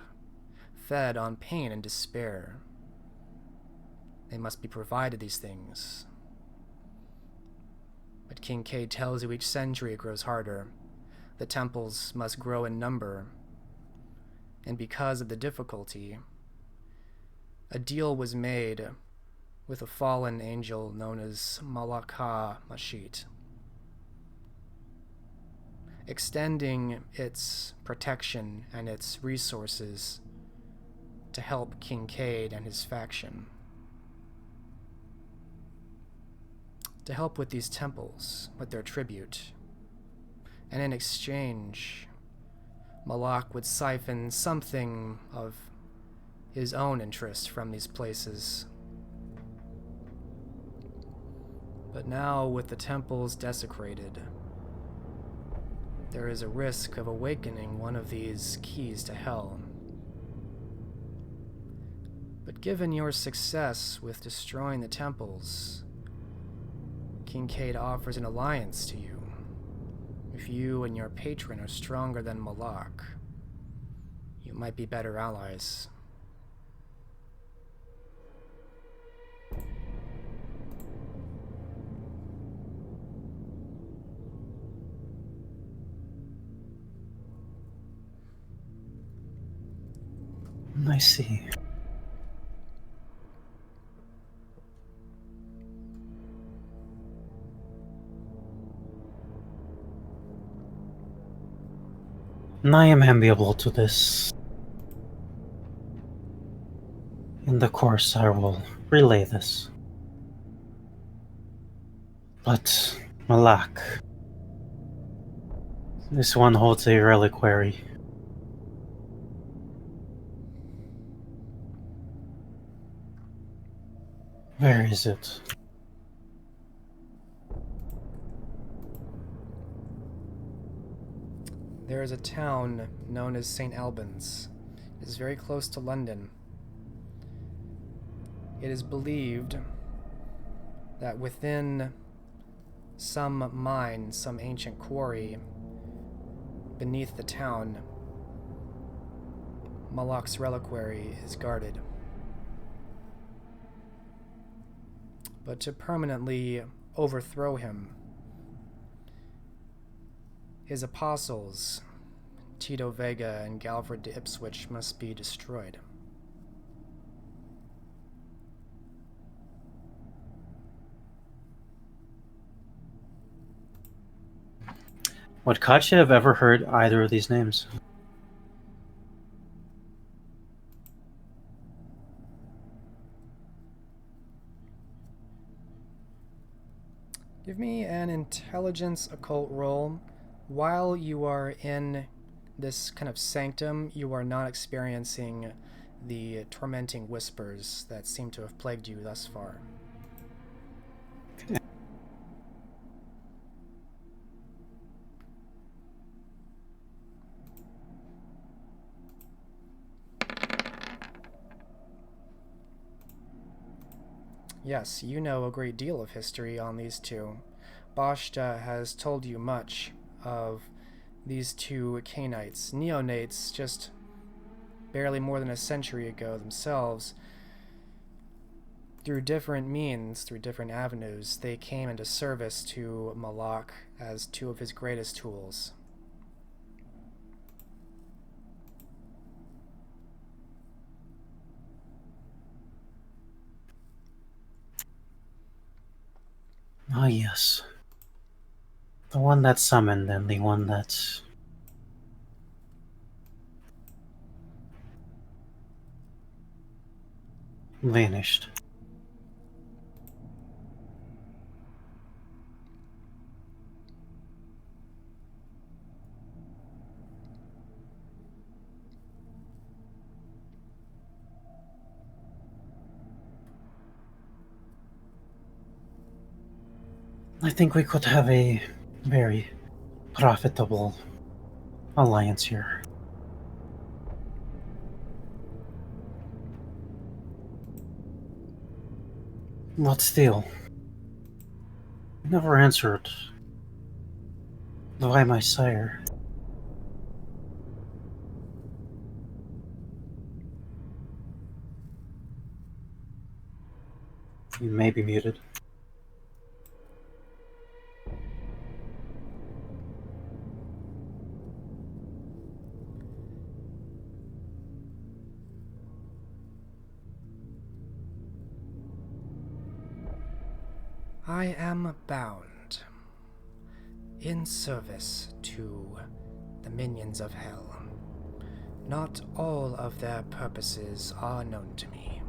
fed on pain and despair. They must be provided these things. But Kincaid tells you each century it grows harder. The temples must grow in number. And because of the difficulty, a deal was made with a fallen angel known as Malaka Mashit, extending its protection and its resources to help Kincaid and his faction. To help with these temples, with their tribute. And in exchange, Malak would siphon something of his own interest from these places. But now, with the temples desecrated, there is a risk of awakening one of these keys to hell. But given your success with destroying the temples, Kincaid offers an alliance to you. If you and your patron are stronger than Malak, you might be better allies. I see. And I am amiable to this. In the course, I will relay this. But, Malak, this one holds a reliquary. Where is it? There is a town known as St. Albans. It is very close to London. It is believed that within some mine, some ancient quarry beneath the town, Malak's reliquary is guarded. But to permanently overthrow him, his apostles, Tito Vega and Galfred de Ipswich, must be destroyed. Would Katya have ever heard either of these names? Give me an intelligence occult roll. While you are in this kind of sanctum, you are not experiencing the tormenting whispers that seem to have plagued you thus far. Yes, you know a great deal of history on these two. Bashta has told you much of these two Cainites, neonates, just barely more than a century ago themselves. Through different means, through different avenues, they came into service to Malak as two of his greatest tools. Ah, yes. The one that summoned and the one that vanished. I think we could have a very profitable alliance here. But still, you never answered why my sire. You may be muted. I am bound in service to the minions of hell. Not all of their purposes are known to me.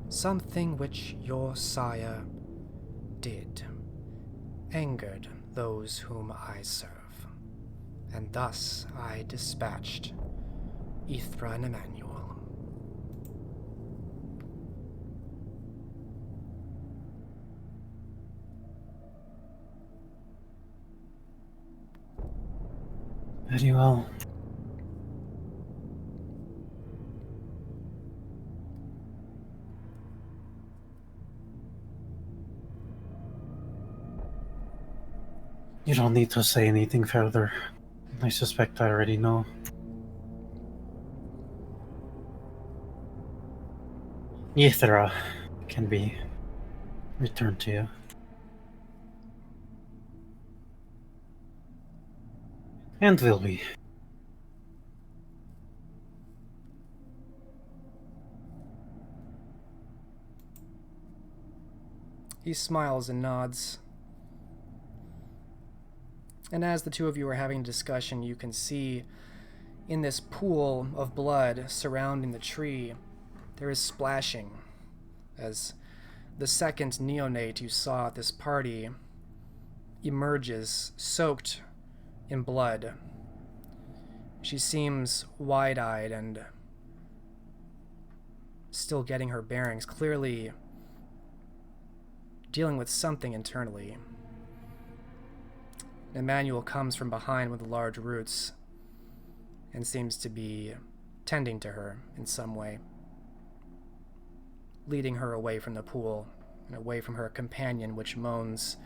Something which your sire did angered those whom I serve, and thus I dispatched Ithra and Emmanuel. Very well. You don't need to say anything further. I suspect I already know. Ithra can be returned to you. And will be. He smiles and nods. And as the two of you are having a discussion, you can see in this pool of blood surrounding the tree, there is splashing as the second neonate you saw at this party emerges, soaked in blood. She seems wide-eyed and still getting her bearings, clearly dealing with something internally. Emmanuel comes from behind with the large roots and seems to be tending to her in some way, leading her away from the pool and away from her companion, which moans,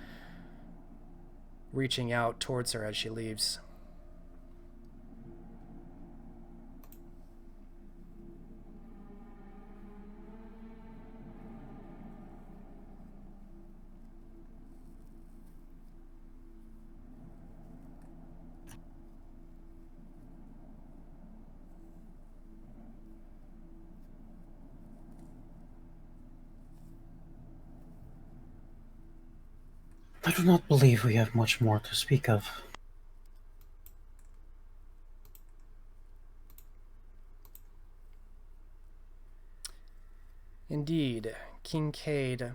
reaching out towards her as she leaves. I do not believe we have much more to speak of. Indeed, Kincaid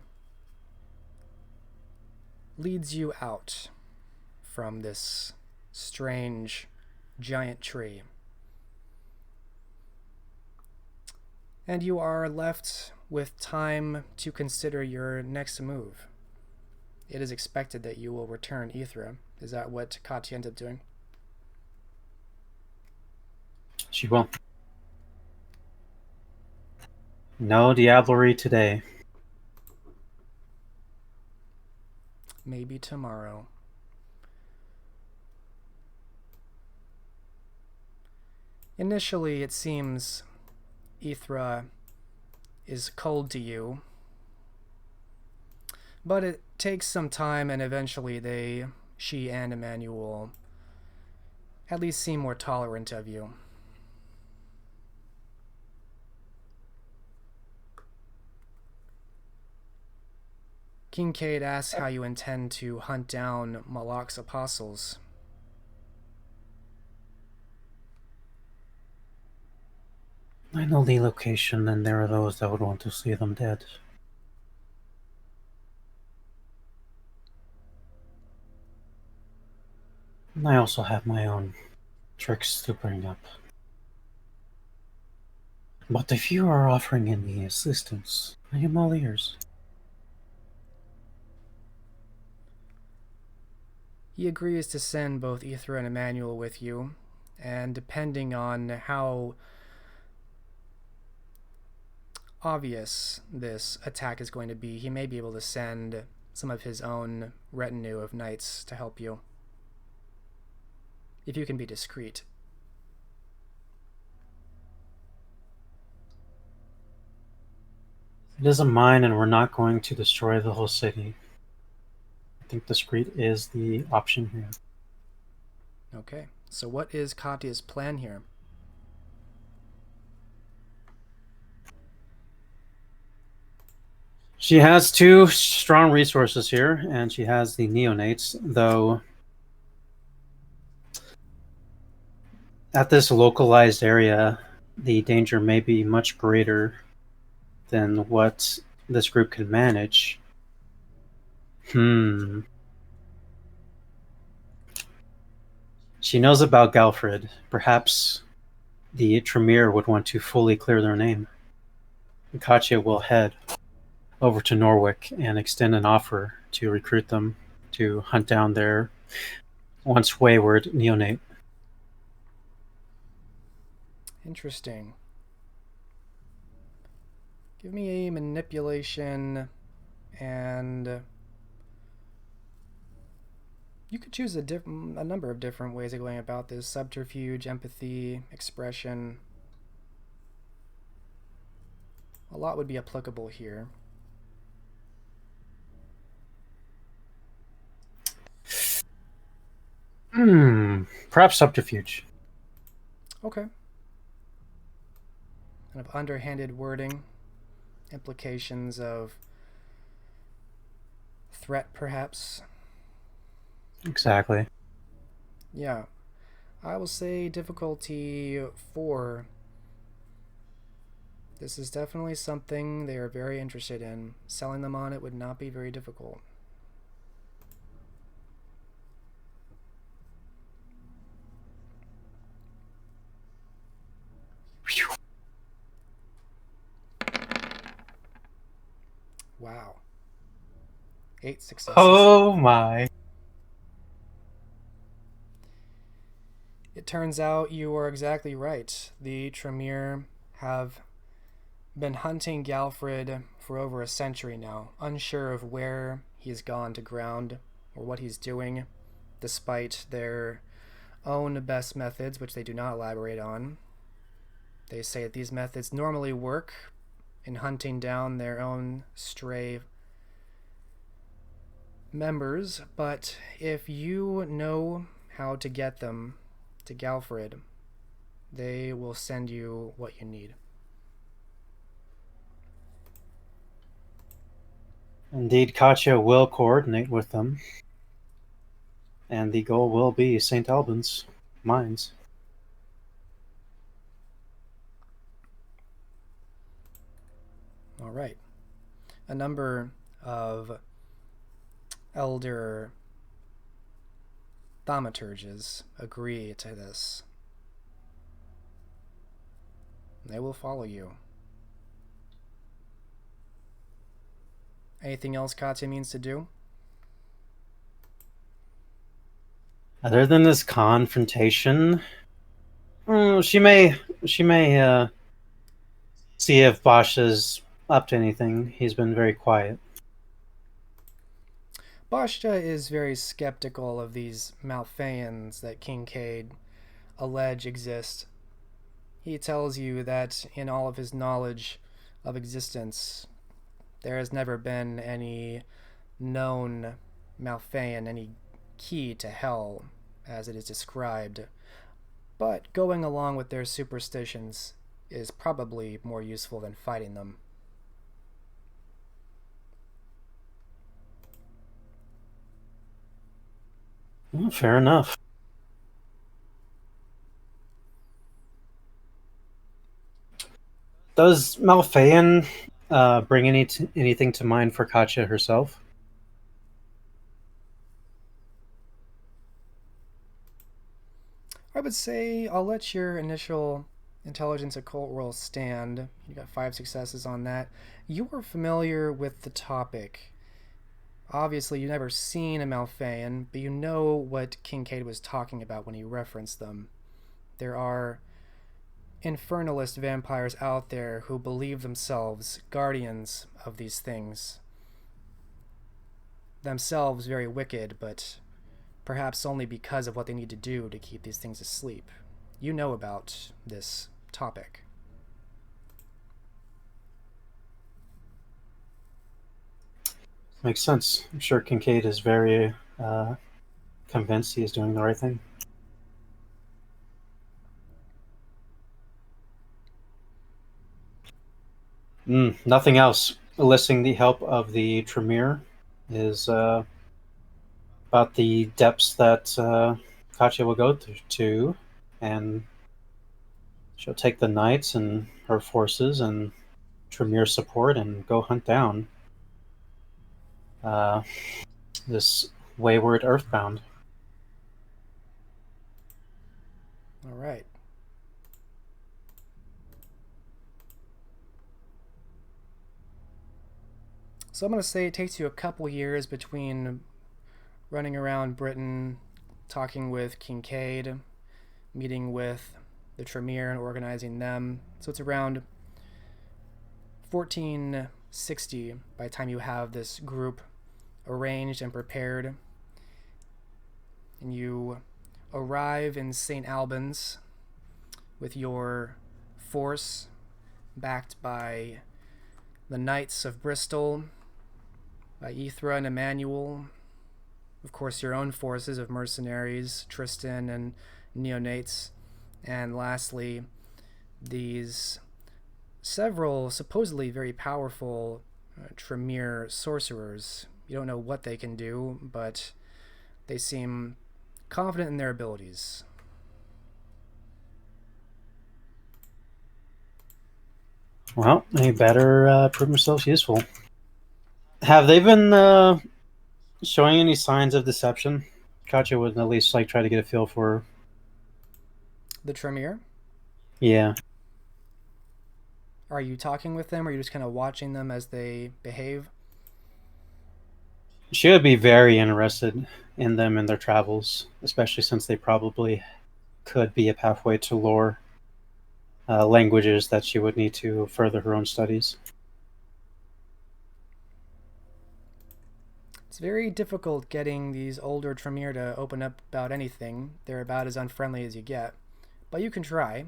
leads you out from this strange giant tree. And you are left with time to consider your next move. It is expected that you will return Ithra. Is that what Katya ends up doing? She will. No diablerie today. Maybe tomorrow. Initially, it seems Ithra is cold to you, but it takes some time, and eventually she and Emmanuel at least seem more tolerant of you. Kincaid asks how you intend to hunt down Malak's apostles. I know the location, and there are those that would want to see them dead. And I also have my own tricks to bring up. But if you are offering any assistance, I am all ears. He agrees to send both Ithra and Emmanuel with you, and depending on how obvious this attack is going to be, he may be able to send some of his own retinue of knights to help you, if you can be discreet. It is a mine, and we're not going to destroy the whole city. I think discreet is the option here. Okay, so what is Katya's plan here? She has two strong resources here, and she has the neonates, though at this localized area, the danger may be much greater than what this group can manage. She knows about Galfred. Perhaps the Tremere would want to fully clear their name. Katya will head over to Norwick and extend an offer to recruit them to hunt down their once wayward neonate. Interesting. Give me a manipulation, and you could choose a number of different ways of going about this. Subterfuge, empathy, expression. A lot would be applicable here. Perhaps subterfuge. Okay. Kind of underhanded wording. Implications of threat, perhaps. Exactly. Yeah. I will say difficulty 4. This is definitely something they are very interested in. Selling them on it would not be very difficult. Wow. 8 successes. Oh my. It turns out you are exactly right. The Tremere have been hunting Galfred for over a century now, unsure of where he's gone to ground or what he's doing, despite their own best methods, which they do not elaborate on. They say that these methods normally work in hunting down their own stray members, but if you know how to get them to Galfred, they will send you what you need. Indeed, Katya will coordinate with them, and the goal will be St. Albans mines. All right. A number of elder thaumaturges agree to this. They will follow you. Anything else Katya means to do? Other than this confrontation, she may see if Bosch is up to anything. He's been very quiet. Bashta is very skeptical of these Malfeans that Kincaid allege exist. He tells you that in all of his knowledge of existence, there has never been any known Malfean, any key to hell, as it is described. But going along with their superstitions is probably more useful than fighting them. Fair enough. Does Malfean bring anything to mind for Katya herself? I would say I'll let your initial intelligence occult roll stand. You got 5 successes on that. You are familiar with the topic. Obviously, you've never seen a Malfean, but you know what Kincaid was talking about when he referenced them. There are infernalist vampires out there who believe themselves guardians of these things. Themselves very wicked, but perhaps only because of what they need to do to keep these things asleep. You know about this topic. Makes sense. I'm sure Kincaid is very convinced he is doing the right thing. Nothing else. Enlisting the help of the Tremere is about the depths that Katya will go to, and she'll take the knights and her forces and Tremere support and go hunt down uh, this wayward Earthbound. All right. So I'm going to say it takes you a couple years between running around Britain, talking with Kincaid, meeting with the Tremere and organizing them. So it's around 1460 by the time you have this group arranged and prepared. And you arrive in St. Albans with your force backed by the Knights of Bristol, by Ithra and Emmanuel, of course your own forces of mercenaries, Tristan and neonates, and lastly, these several supposedly very powerful Tremere sorcerers. You don't know what they can do, but they seem confident in their abilities. Well, they better prove themselves useful. Have they been showing any signs of deception? Katya would at least try to get a feel for. The Tremere? Yeah. Are you talking with them, or are you just kind of watching them as they behave? She would be very interested in them and their travels, especially since they probably could be a pathway to lore languages that she would need to further her own studies. It's very difficult getting these older Tremere to open up about anything. They're about as unfriendly as you get. But you can try.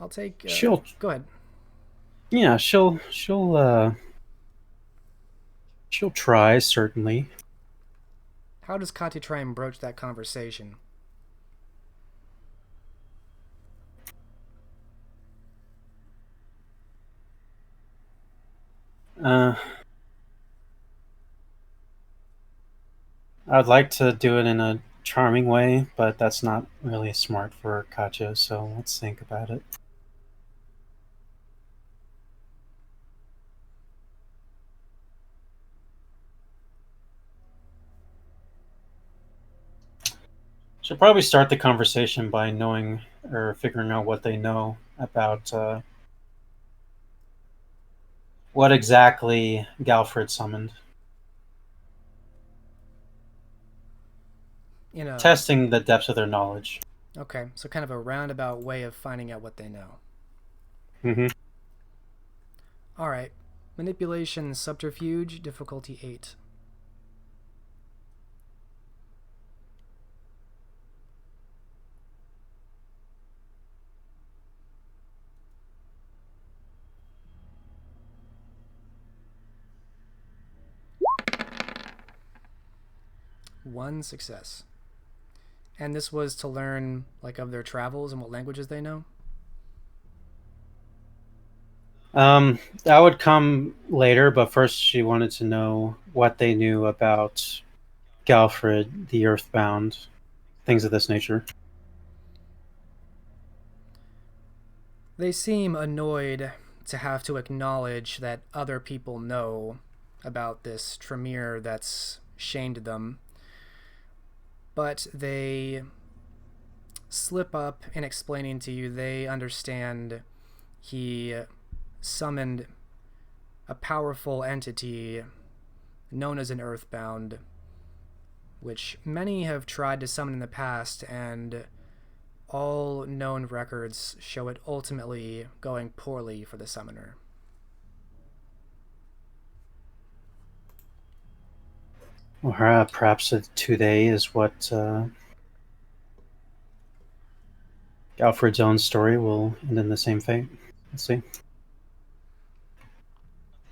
I'll take. She'll, Go ahead. yeah, she'll try certainly. How does Kati try and broach that conversation? Uh, I'd like to do it in a charming way, but that's not really smart for Katya, so let's think about it. She'll probably start the conversation by knowing or figuring out what they know about what exactly Galfred summoned. In a. Testing the depths of their knowledge. Okay, so kind of a roundabout way of finding out what they know. Mm-hmm. Alright. Manipulation subterfuge, difficulty 8. One success. And this was to learn, like, of their travels and what languages they know? That would come later, but first she wanted to know what they knew about Galfred, the Earthbound, things of this nature. They seem annoyed to have to acknowledge that other people know about this Tremere that's shamed them, but they slip up in explaining to you they understand he summoned a powerful entity known as an Earthbound, which many have tried to summon in the past, and all known records show it ultimately going poorly for the summoner. Or perhaps today is what Galfred's own story will end in the same fate. Let's see.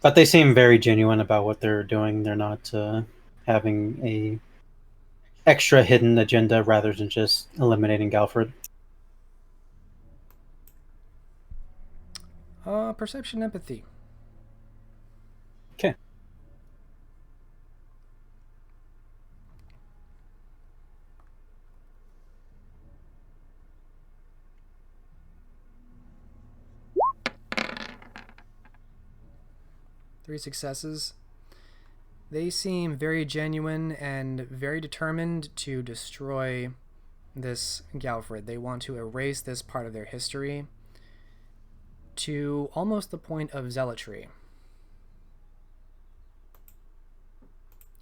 But they seem very genuine about what they're doing. They're not having a extra hidden agenda rather than just eliminating Galfred. Perception, empathy. Okay. Three successes. They seem very genuine and very determined to destroy this Galfred. They want to erase this part of their history to almost the point of zealotry.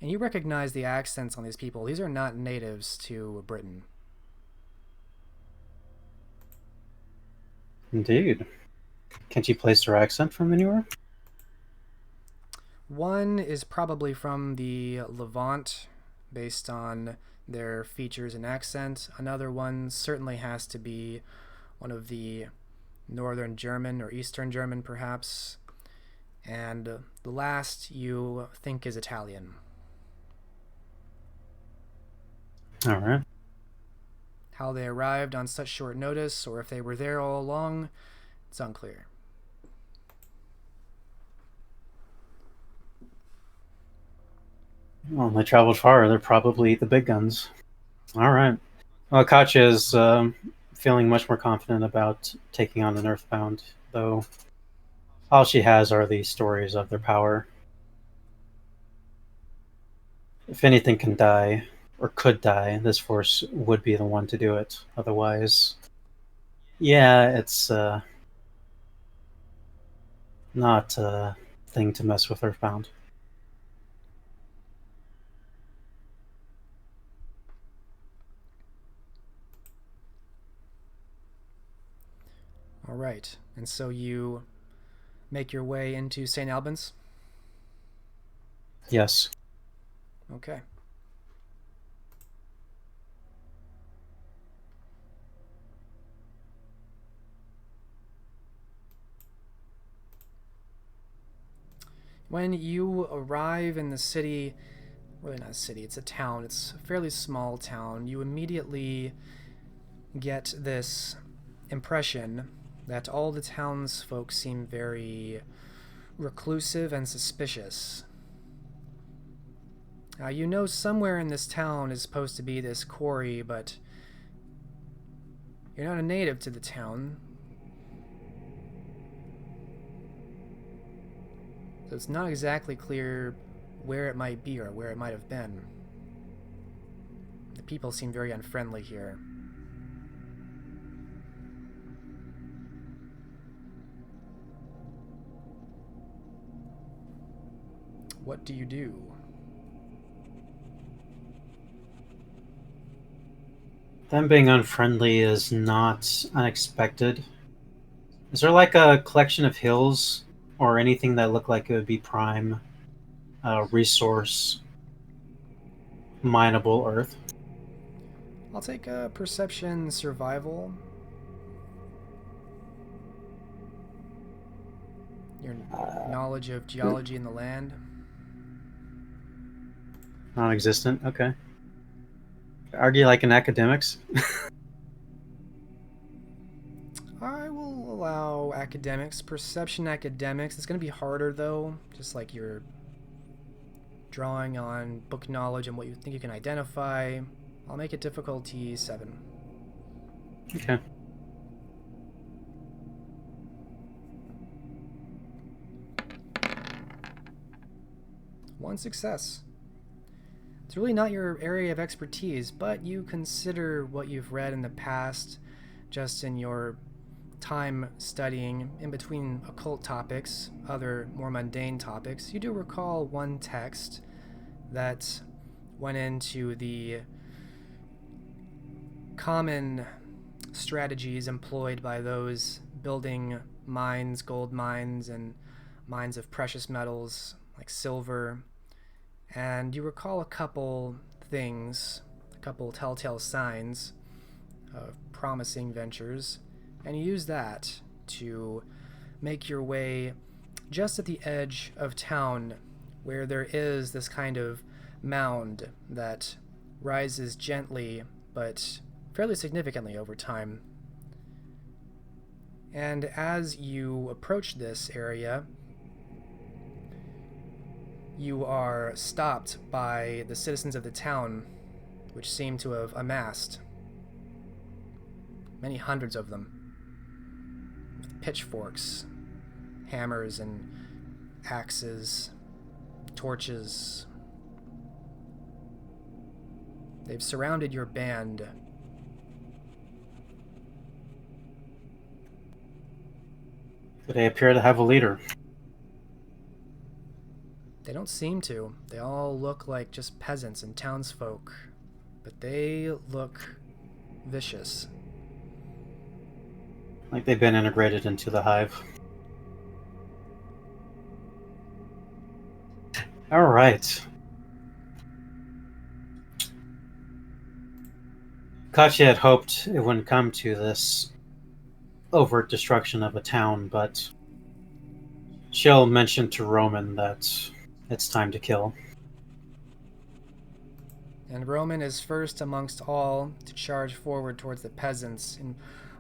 And you recognize the accents on these people. These are not natives to Britain. Indeed. Can't you place their accent from anywhere? One is probably from the Levant, based on their features and accent. Another one certainly has to be one of the Northern German or Eastern German, perhaps. And the last you think is Italian. All right. How they arrived on such short notice, or if they were there all along, it's unclear. Well, they traveled far. They're probably the big guns. All right. Well, Katya is feeling much more confident about taking on an Earthbound, though all she has are the stories of their power. If anything can die, or could die, this force would be the one to do it. Otherwise, yeah, it's not a thing to mess with Earthbound. All right. And so you make your way into St. Albans? Yes. Okay. When you arrive in the city, really not a city, it's a town, it's a fairly small town, you immediately get this impression that all the townsfolk seem very reclusive and suspicious. You know somewhere in this town is supposed to be this quarry, but you're not a native to the town. So it's not exactly clear where it might be or where it might have been. The people seem very unfriendly here. What do you do? Them being unfriendly is not unexpected. Is there like a collection of hills or anything that look like it would be prime resource mineable earth? I'll take a perception survival. Your knowledge of geology in the land. Non-existent. Okay. Argue like in academics. I will allow academics. Perception academics. It's going to be harder though, just like you're drawing on book knowledge and what you think you can identify. I'll make it difficulty 7. Okay. One success. It's really not your area of expertise, but you consider what you've read in the past, just in your time studying in between occult topics, other more mundane topics. You do recall one text that went into the common strategies employed by those building mines, gold mines, and mines of precious metals like silver. And you recall a couple things, a couple telltale signs of promising ventures, and you use that to make your way just at the edge of town, where there is this kind of mound that rises gently but fairly significantly over time. And as you approach this area, you are stopped by the citizens of the town, which seem to have amassed. Many hundreds of them, with pitchforks, hammers and axes, torches. They've surrounded your band. They appear to have a leader. They don't seem to. They all look like just peasants and townsfolk, but they look vicious. Like they've been integrated into the hive. Alright. Katya had hoped it wouldn't come to this overt destruction of a town, but she'll mention to Roman that it's time to kill. And Roman is first amongst all to charge forward towards the peasants in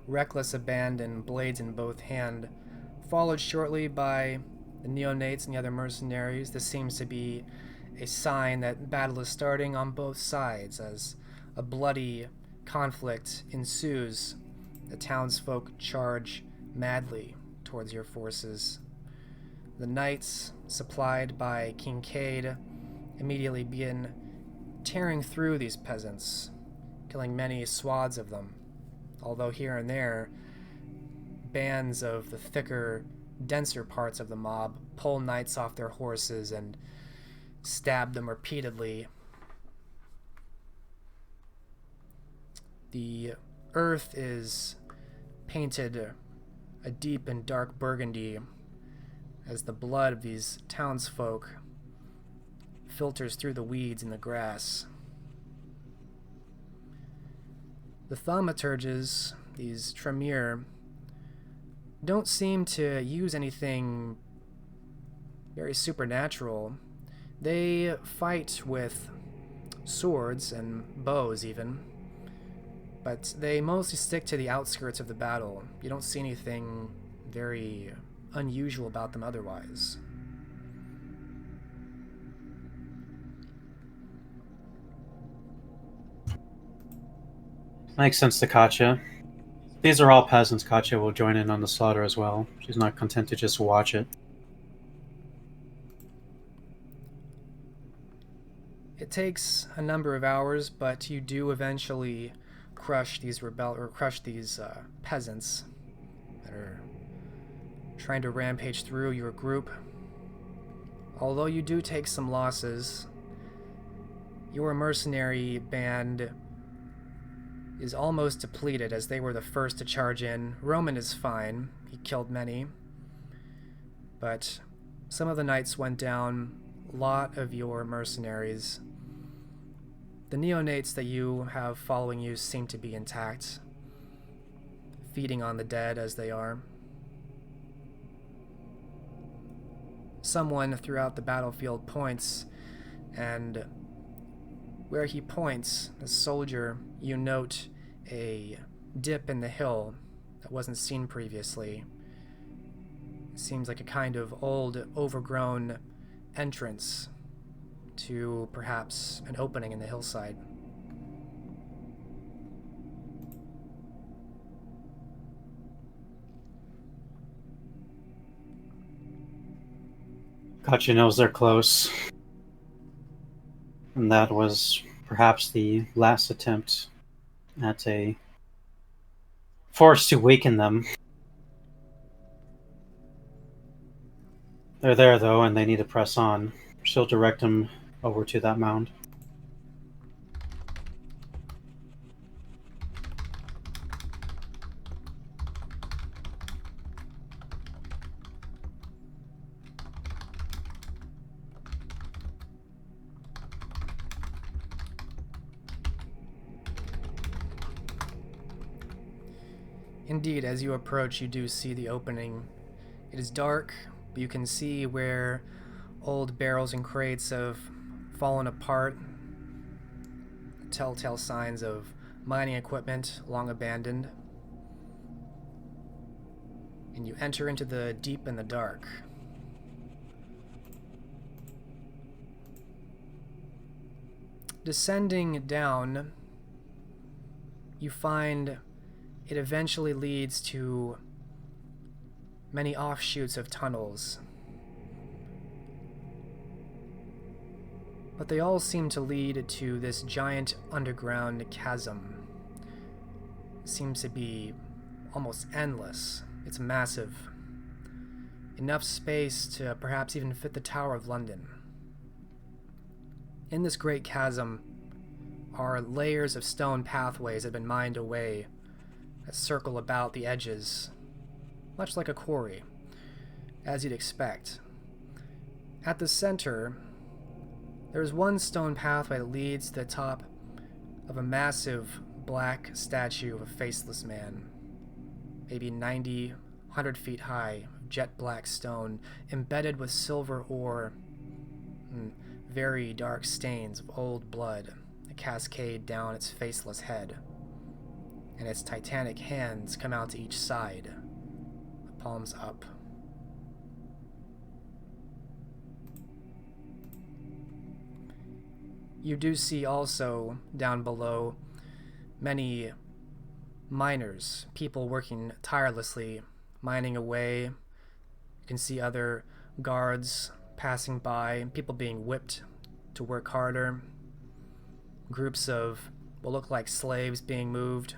reckless abandon, blades in both hand, followed shortly by the neonates and the other mercenaries. This seems to be a sign that battle is starting on both sides as a bloody conflict ensues. The townsfolk charge madly towards your forces. The knights, supplied by Kincaid, immediately begin tearing through these peasants, killing many swaths of them, although here and there, bands of the thicker, denser parts of the mob pull knights off their horses and stab them repeatedly. The earth is painted a deep and dark burgundy as the blood of these townsfolk filters through the weeds and the grass. The thaumaturges, these Tremere, don't seem to use anything very supernatural. They fight with swords and bows even, but they mostly stick to the outskirts of the battle. You don't see anything very unusual about them otherwise. Makes sense to Katya. These are all peasants. Katya will join in on the slaughter as well. She's not content to just watch it. It takes a number of hours, but you do eventually crush these peasants that are trying to rampage through your group. Although you do take some losses, your mercenary band is almost depleted as they were the first to charge in. Roman is fine. He killed many. But some of the knights went down. A lot of your mercenaries. The neonates that you have following you seem to be intact, feeding on the dead as they are. Someone throughout the battlefield points, and where he points, a soldier, you note a dip in the hill that wasn't seen previously. It seems like a kind of old, overgrown entrance to perhaps an opening in the hillside. Katya knows they're close. And that was perhaps the last attempt at a force to weaken them. They're there, though, and they need to press on. She'll direct them over to that mound. Indeed, as you approach, you do see the opening. It is dark, But you can see where old barrels and crates have fallen apart, telltale signs of mining equipment long abandoned. And you enter into the deep and the dark. Descending down, you find it eventually leads to many offshoots of tunnels. But they all seem to lead to this giant underground chasm. It seems to be almost endless. It's massive. Enough space to perhaps even fit the Tower of London. In this great chasm are layers of stone pathways that have been mined away that circle about the edges, much like a quarry, as you'd expect. At the center, there's one stone pathway that leads to the top of a massive black statue of a faceless man, maybe 90, 100 feet high, jet black stone, embedded with silver ore and very dark stains of old blood that cascade down its faceless head, and its titanic hands come out to each side, the palms up. You do see also, down below, many miners, people working tirelessly, mining away. You can see other guards passing by, people being whipped to work harder. Groups of what look like slaves being moved.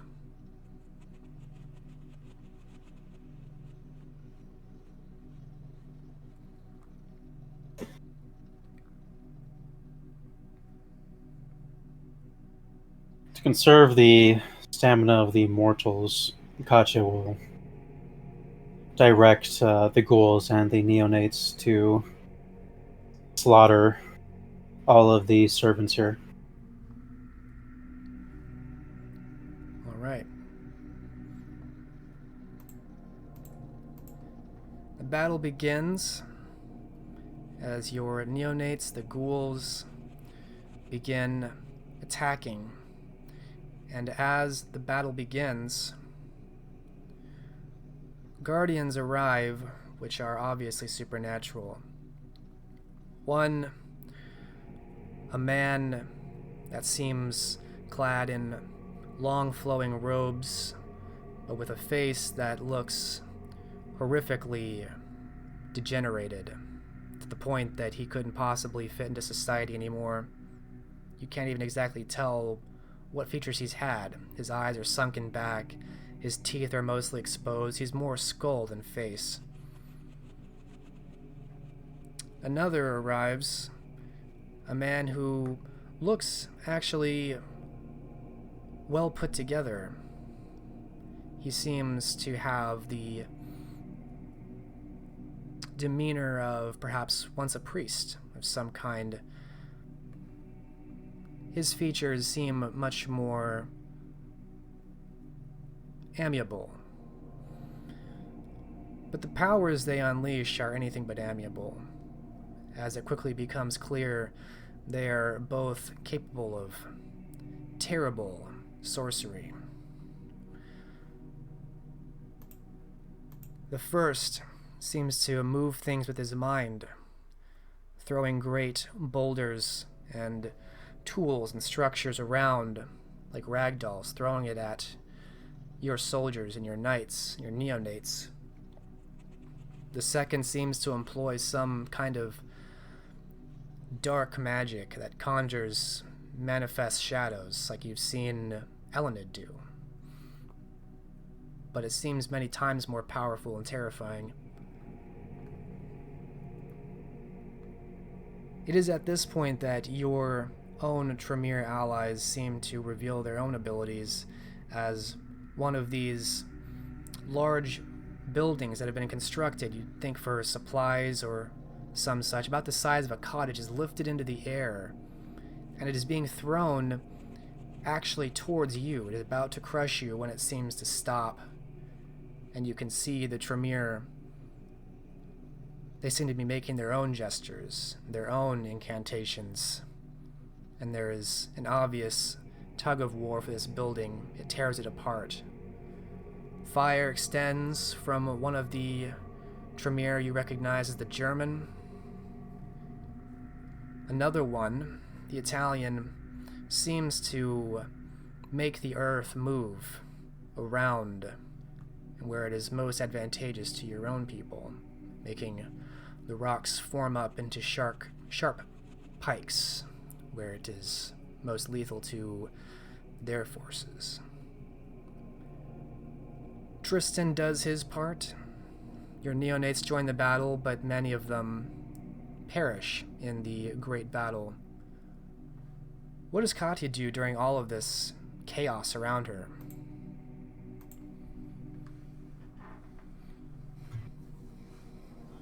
To conserve the stamina of the mortals, Katya will direct the ghouls and the neonates to slaughter all of the servants here. All right. The battle begins as your neonates, the ghouls, begin attacking. And as the battle begins, guardians arrive, which are obviously supernatural. One, a man that seems clad in long flowing robes, but with a face that looks horrifically degenerated, to the point that he couldn't possibly fit into society anymore. You can't even exactly tell what features he's had. His eyes are sunken back, his teeth are mostly exposed, he's more skull than face. Another arrives, a man who looks actually well put together. He seems to have the demeanor of perhaps once a priest of some kind. His features seem much more amiable. But the powers they unleash are anything but amiable. As it quickly becomes clear, they are both capable of terrible sorcery. The first seems to move things with his mind, throwing great boulders and tools and structures around like ragdolls, throwing it at your soldiers and your knights, your neonates. The second seems to employ some kind of dark magic that conjures manifest shadows like you've seen Elenid do. But it seems many times more powerful and terrifying. It is at this point that your own Tremere allies seem to reveal their own abilities, as one of these large buildings that have been constructed, you'd think for supplies or some such, about the size of a cottage, is lifted into the air, and it is being thrown actually towards you. It is about to crush you when it seems to stop, and you can see the Tremere They seem to be making their own gestures, their own incantations. And there is an obvious tug of war for this building. It tears it apart. Fire extends from one of the Tremere you recognize as the German. Another one, the Italian, seems to make the earth move around where it is most advantageous to your own people, making the rocks form up into sharp pikes where it is most lethal to their forces. Tristan does his part. Your neonates join the battle, but many of them perish in the great battle. What does Katya do during all of this chaos around her?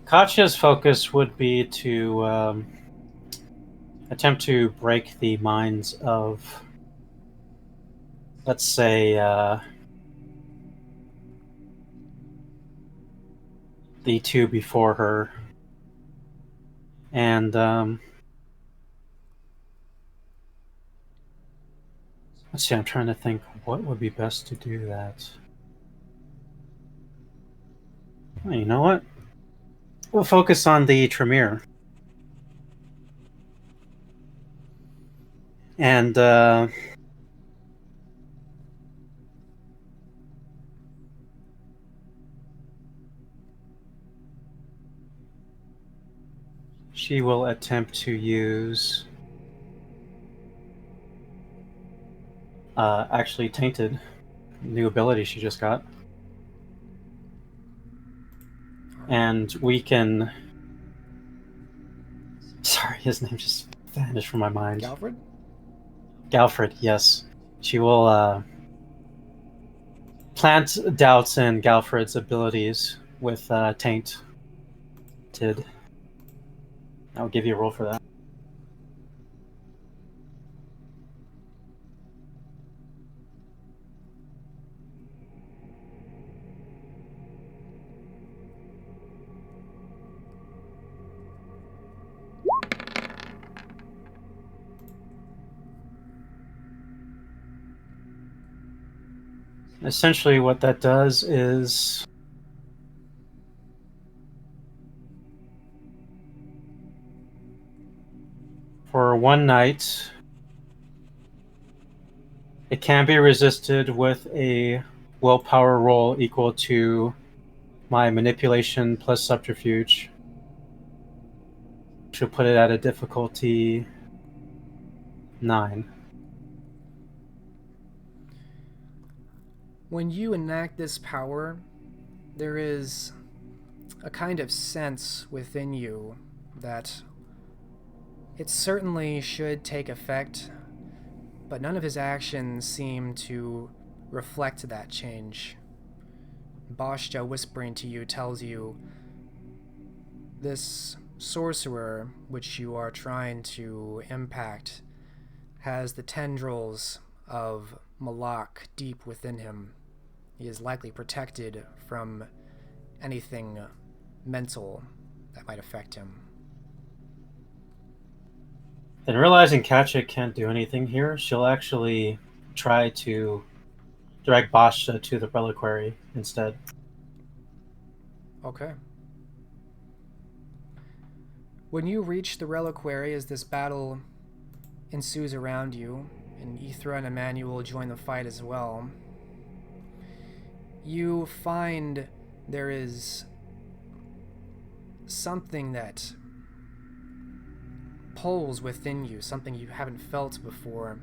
Katya's focus would be to attempt to break the minds of, let's say, the two before her. And let's see, I'm trying to think what would be best to do that. Well, you know what? We'll focus on the Tremere. And she will attempt to use actually Tainted, new ability she just got. And we can... Sorry, his name just vanished from my mind. Galfred? Galfred, yes. She will plant doubts in Galfred's abilities with Tainted. I'll give you a roll for that. Essentially what that does is for one night it can be resisted with a willpower roll equal to my manipulation plus subterfuge, which will put it at a difficulty 9. When you enact this power, there is a kind of sense within you that it certainly should take effect, but none of his actions seem to reflect that change. Bashja, whispering to you, tells you this sorcerer which you are trying to impact has the tendrils of Malak deep within him. He is likely protected from anything mental that might affect him. And realizing Katya can't do anything here, she'll actually try to direct Basha to the reliquary instead. Okay. When you reach the reliquary, as this battle ensues around you, and Ithra and Emmanuel join the fight as well, you find there is something that pulls within you, something you haven't felt before.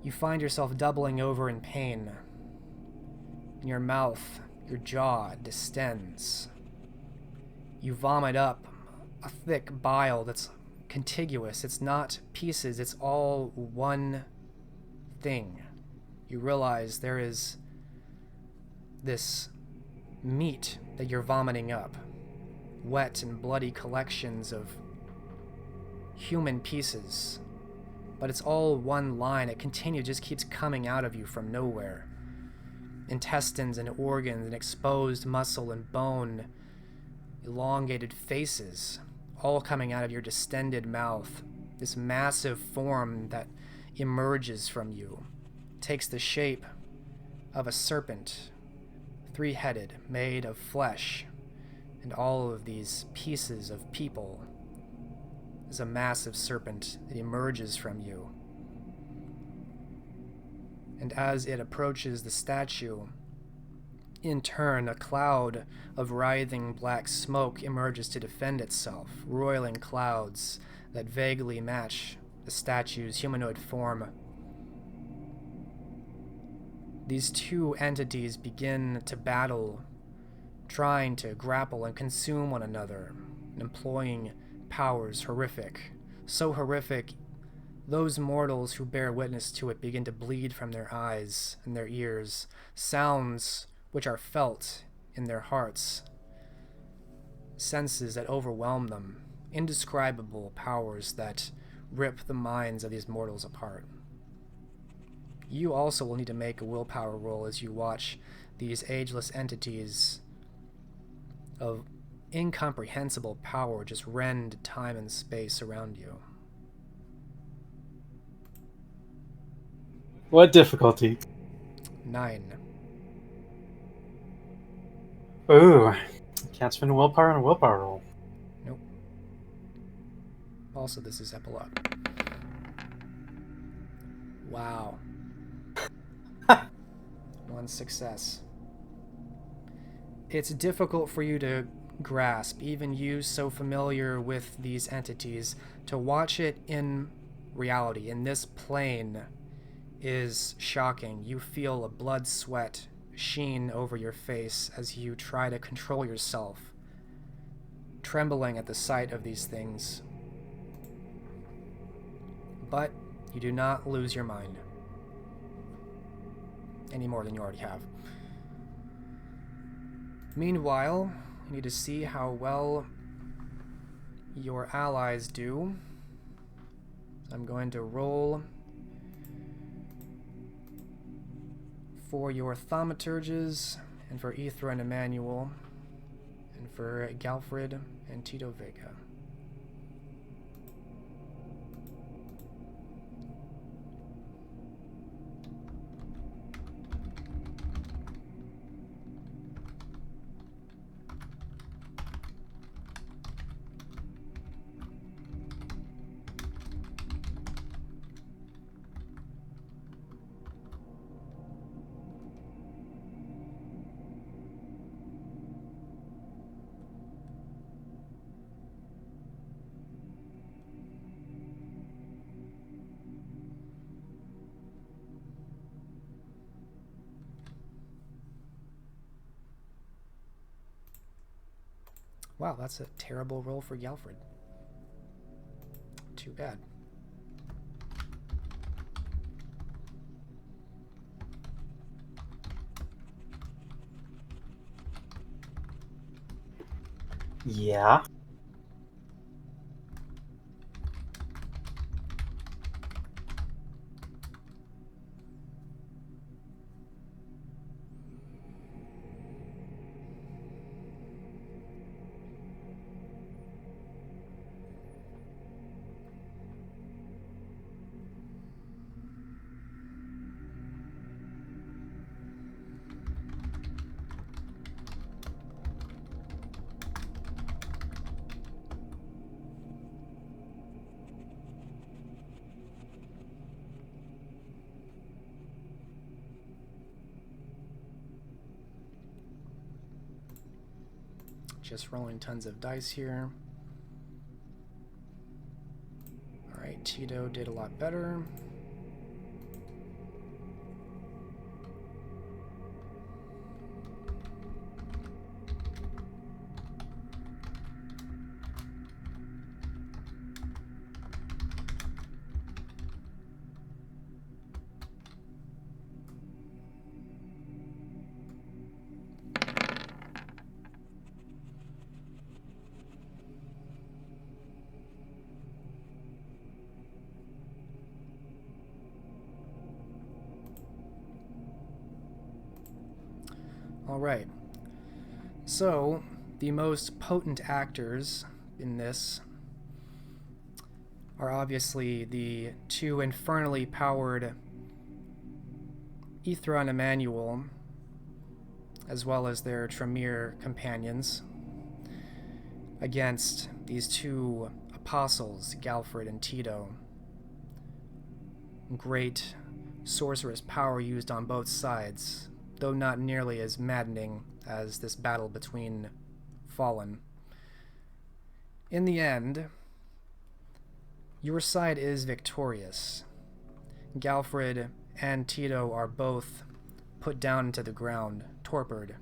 You find yourself doubling over in pain. In your mouth, your jaw distends. You vomit up a thick bile that's contiguous. It's not pieces, it's all one thing. You realize there is this meat that you're vomiting up. Wet and bloody collections of human pieces. But it's all one line. It continues, just keeps coming out of you from nowhere. Intestines and organs and exposed muscle and bone elongated faces, all coming out of your distended mouth. This massive form that emerges from you takes the shape of a serpent, three-headed, made of flesh, and all of these pieces of people is a massive serpent that emerges from you. And as it approaches the statue, in turn, a cloud of writhing black smoke emerges to defend itself, roiling clouds that vaguely match the statue's humanoid form. These two entities begin to battle, trying to grapple and consume one another, employing powers horrific. So horrific, those mortals who bear witness to it begin to bleed from their eyes and their ears, sounds which are felt in their hearts, senses that overwhelm them, indescribable powers that rip the minds of these mortals apart. You also will need to make a willpower roll as you watch these ageless entities of incomprehensible power just rend time and space around you. What difficulty? 9. Ooh, can't spend willpower on a willpower roll. Nope. Also, this is Epilogue. Wow. 1 success. It's difficult for you to grasp, even you so familiar with these entities, to watch it in reality, in this plane, is shocking. You feel a blood sweat sheen over your face as you try to control yourself, trembling at the sight of these things. But you do not lose your mind, any more than you already have. Meanwhile, you need to see how well your allies do. I'm going to roll for your thaumaturges, and for Ethra and Emmanuel, and for Galfred and Tito Vega. Wow, that's a terrible roll for Galfred. Too bad. Yeah. Just rolling tons of dice here. Alright, Tito did a lot better. Alright, so The most potent actors in this are obviously the two infernally powered Ithra and Emmanuel, as well as their Tremere companions, against these two apostles, Galfred and Tito. Great sorcerous power used on both sides, though not nearly as maddening as this battle between Fallen. In the end, your side is victorious. Galfred and Tito are both put down into the ground, torpid.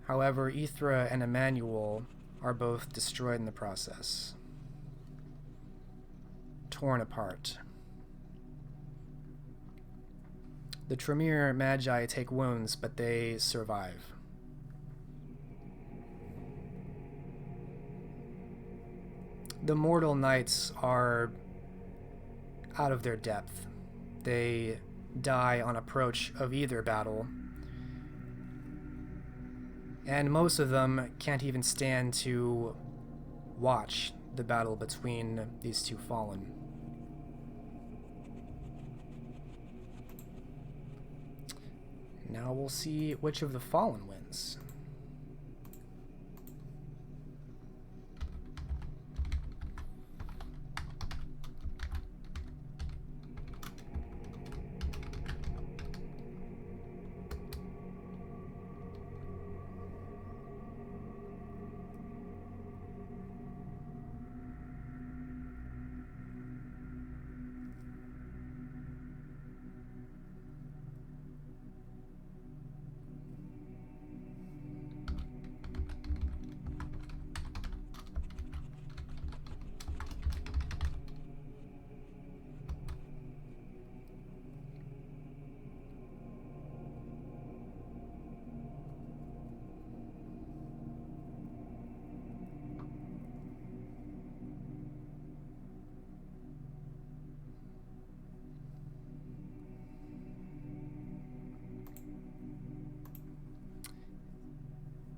However, Ithra and Emmanuel are both destroyed in the process, torn apart. The Tremere Magi take wounds, but they survive. The mortal knights are out of their depth. They die on approach of either battle, and most of them can't even stand to watch the battle between these two fallen. Now we'll see which of the fallen wins.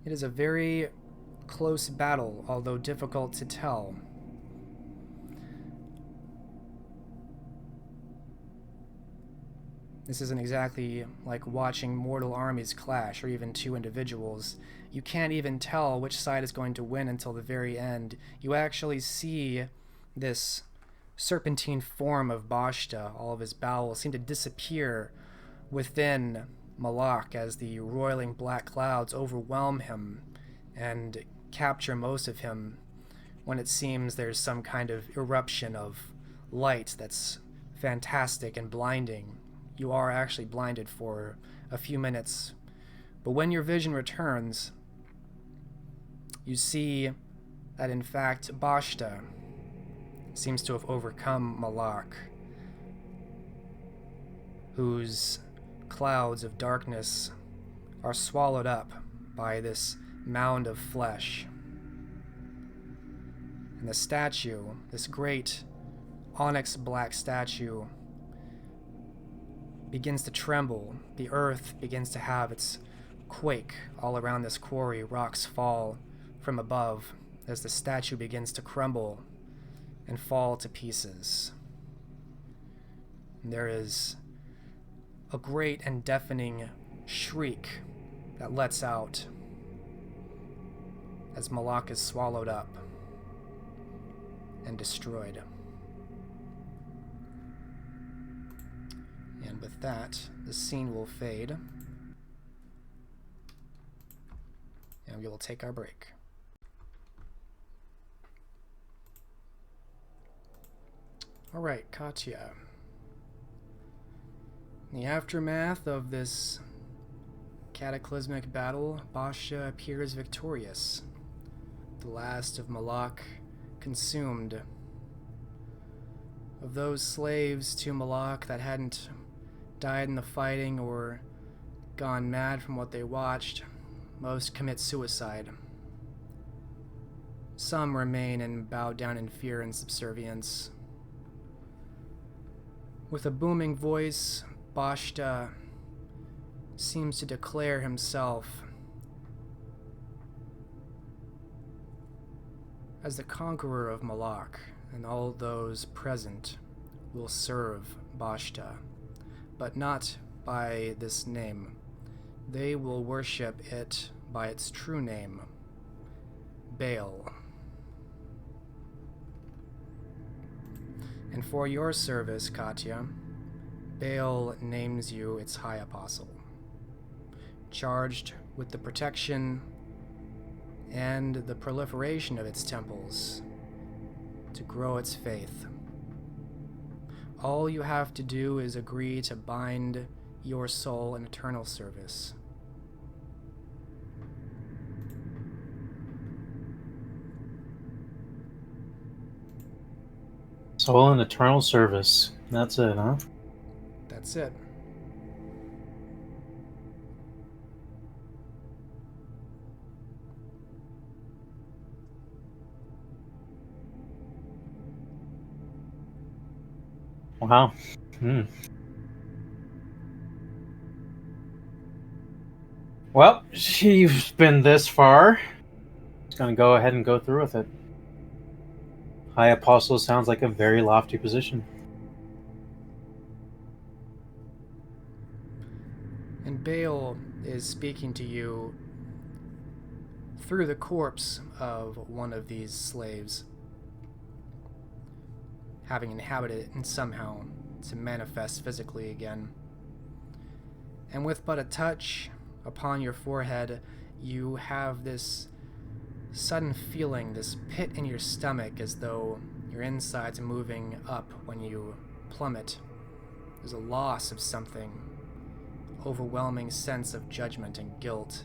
It is a very close battle, although difficult to tell. This isn't exactly like watching mortal armies clash, or even two individuals. You can't even tell which side is going to win until the very end. You actually see this serpentine form of Bashta, all of his bowels, seem to disappear within Malak as the roiling black clouds overwhelm him and capture most of him, when it seems there's some kind of eruption of light that's fantastic and blinding. You are actually blinded for a few minutes, but when your vision returns, you see that in fact Bashta seems to have overcome Malak, whose clouds of darkness are swallowed up by this mound of flesh. And the statue, this great onyx black statue, begins to tremble. The earth begins to have its quake all around this quarry. Rocks fall from above as the statue begins to crumble and fall to pieces. And there is a great and deafening shriek that lets out as Malak is swallowed up and destroyed. And with that, the scene will fade, and we will take our break. Alright, Katya. In the aftermath of this cataclysmic battle, Basha appears victorious. The last of Malak consumed. Of those slaves to Malak that hadn't died in the fighting or gone mad from what they watched, most commit suicide. Some remain and bow down in fear and subservience. With a booming voice, Bashta seems to declare himself As the conqueror of Malak, and all those present will serve Bashta, but not by this name. They will worship it by its true name, Baal. And for your service, Katya, Baal names you its high apostle, charged with the protection and the proliferation of its temples to grow its faith. All you have to do is agree to bind your soul in eternal service. Soul in eternal service. That's it, huh? That's it. Wow. Well, she's been this far. Just gonna go ahead and go through with it. High Apostle sounds like a very lofty position. And Baal is speaking to you through the corpse of one of these slaves, having inhabited it and somehow to manifest physically again. And with but a touch upon your forehead, you have this sudden feeling, this pit in your stomach, as though your insides moving up when you plummet. There's a loss of something, overwhelming sense of judgment and guilt.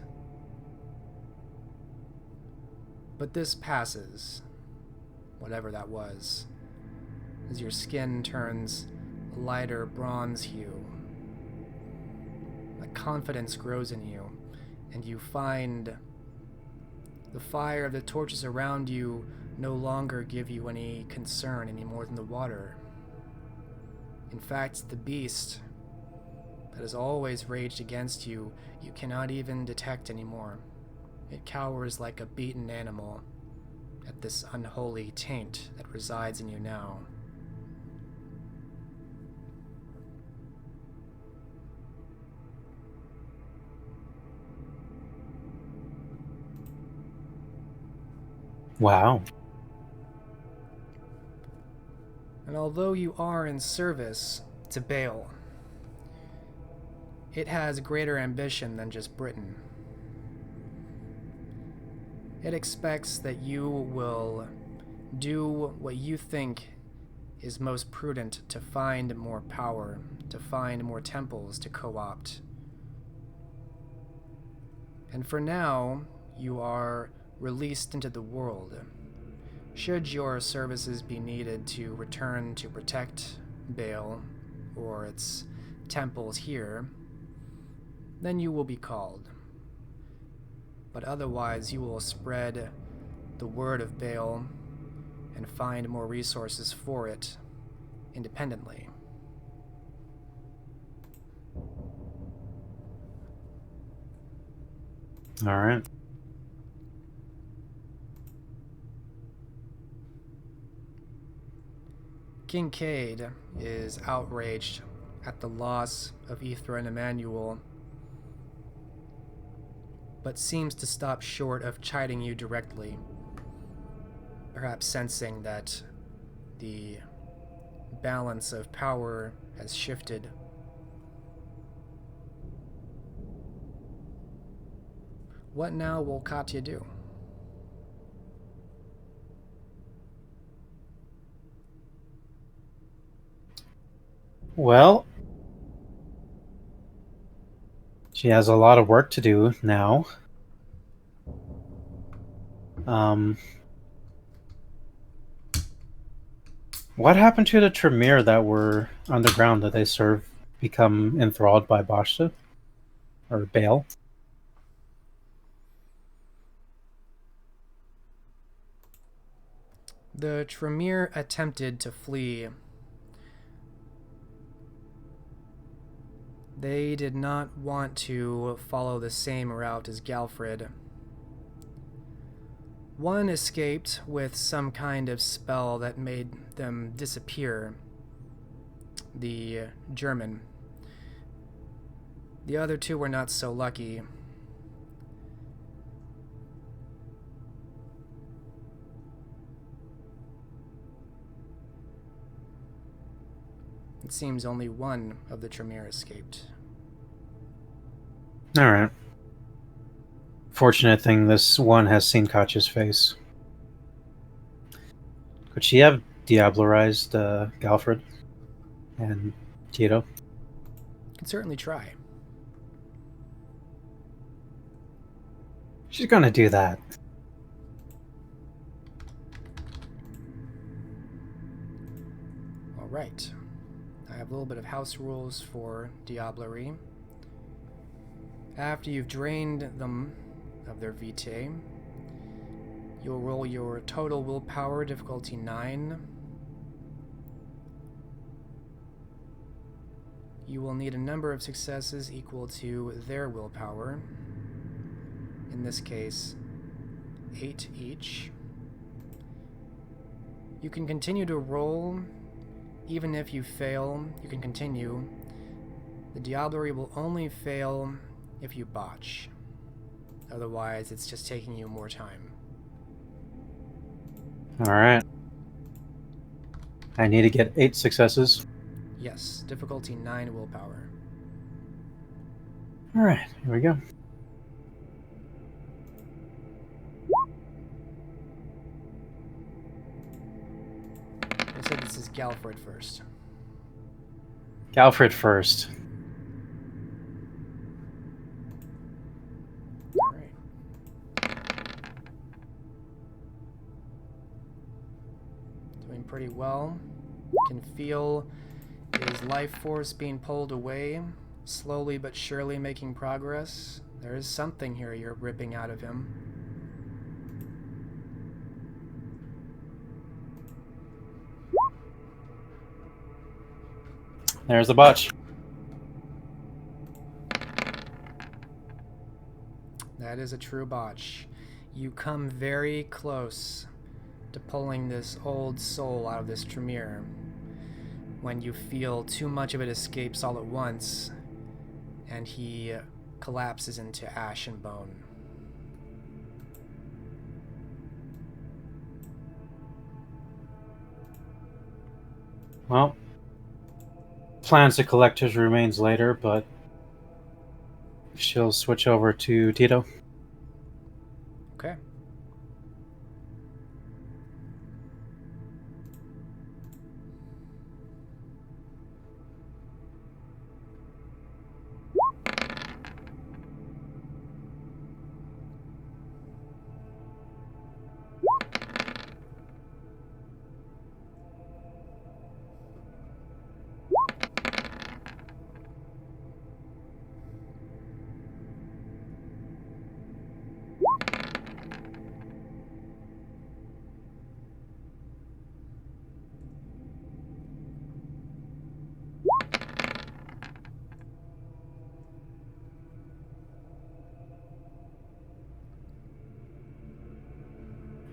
But this passes, whatever that was, as your skin turns a lighter bronze hue. A confidence grows in you, and you find the fire of the torches around you no longer give you any concern any more than the water. In fact, the beast that has always raged against you, you cannot even detect anymore. It cowers like a beaten animal at this unholy taint that resides in you now. Wow. And although you are in service to Baal, it has greater ambition than just Britain. It expects that you will do what you think is most prudent to find more power, to find more temples to co-opt. And for now, you are released into the world. Should your services be needed to return to protect Baal or its temples here, then you will be called. But otherwise, you will spread the word of Baal and find more resources for it independently. All right. Kincaid is outraged at the loss of Ithra and Emmanuel, but seems to stop short of chiding you directly, perhaps sensing that the balance of power has shifted. What now will Katya do? Well, she has a lot of work to do now. What happened to the Tremere that were underground? Did they become enthralled by Bashta? Or Baal? The Tremere attempted to flee. They did not want to follow the same route as Galfred. One escaped with some kind of spell that made them disappear. The German. The other two were not so lucky. It seems only one of the Tremere escaped. Alright. Fortunate thing, this one has seen Katya's face. Could she have diablerized Galfred and Tito? Can certainly try. She's gonna do that. Alright. I have a little bit of house rules for Diablerie. After you've drained them of their vitae, you'll roll your total willpower, difficulty 9. You will need a number of successes equal to their willpower. In this case, 8 each. You can continue to roll. Even if you fail, you can continue. The Diablerie will only fail if you botch. Otherwise, it's just taking you more time. Alright. I need to get 8 successes. Yes, difficulty 9 willpower. Alright, here we go. I said this is Galfred first. Galfred first. Alright. Doing pretty well. You can feel his life force being pulled away, slowly but surely making progress. There is something here you're ripping out of him. There's the botch. That is a true botch. You come very close to pulling this old soul out of this Tremere when you feel too much of it escapes all at once and he collapses into ash and bone. Well, plans to collect his remains later, but she'll switch over to Tito. Okay.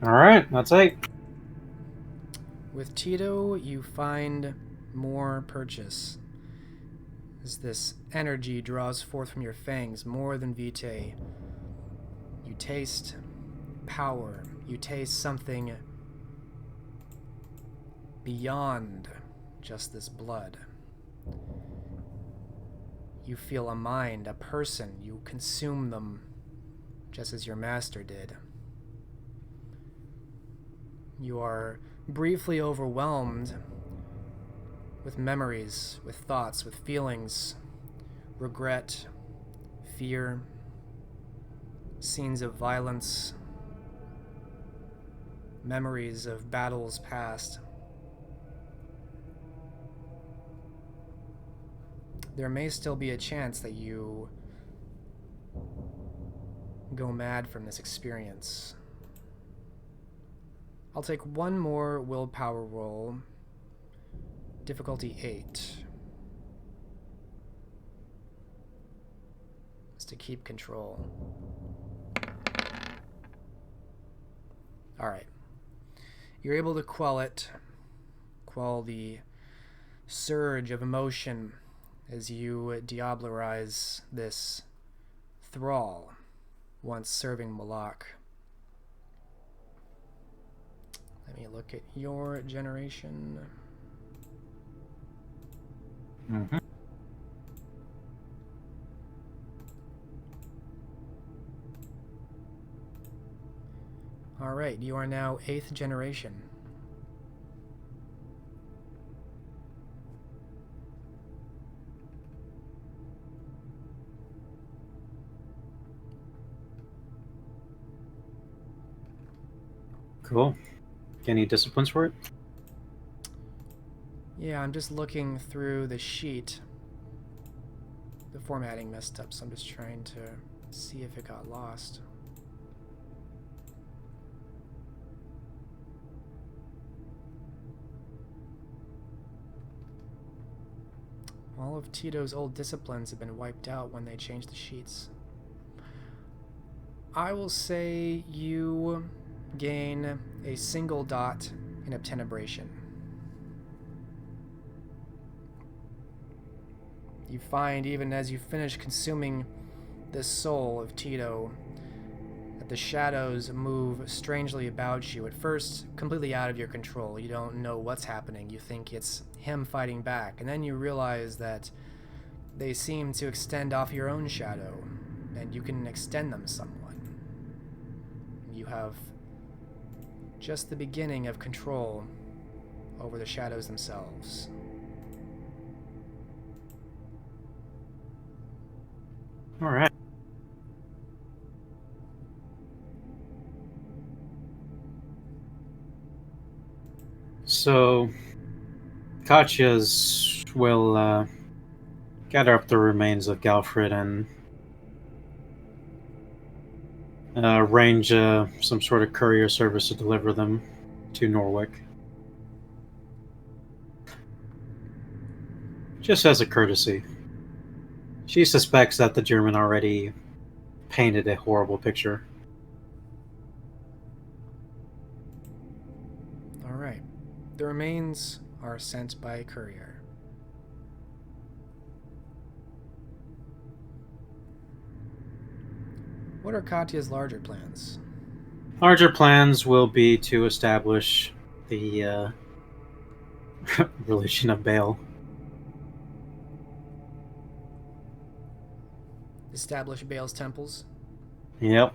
Alright, that's 8. With Tito, you find more purchase. As this energy draws forth from your fangs more than vitae. You taste power. You taste something beyond just this blood. You feel a mind, a person. You consume them just as your master did. You are briefly overwhelmed with memories, with thoughts, with feelings, regret, fear, scenes of violence, memories of battles past. There may still be a chance that you go mad from this experience. I'll take one more willpower roll. Difficulty 8. Just to keep control. Alright. You're able to quell the surge of emotion as you diablerize this thrall once serving Malak. Let me look at your generation. Mm-hmm. Alright, you are now 8th generation. Cool. Get any disciplines for it? Yeah, I'm just looking through the sheet. The formatting messed up, so I'm just trying to see if it got lost. All of Tito's old disciplines have been wiped out when they changed the sheets. I will say you gain a single dot in obtenebration. You find, even as you finish consuming the soul of Tito, that the shadows move strangely about you. At first, completely out of your control. You don't know what's happening. You think it's him fighting back. And then you realize that they seem to extend off your own shadow, and you can extend them somewhat. You have just the beginning of control over the shadows themselves. All right. So, Katya's will gather up the remains of Galfred and arrange some sort of courier service to deliver them to Norwich. Just as a courtesy. She suspects that the German already painted a horrible picture. Alright. The remains are sent by courier. What are Katya's larger plans? Larger plans will be to establish the religion of Baal. Establish Baal's temples? Yep.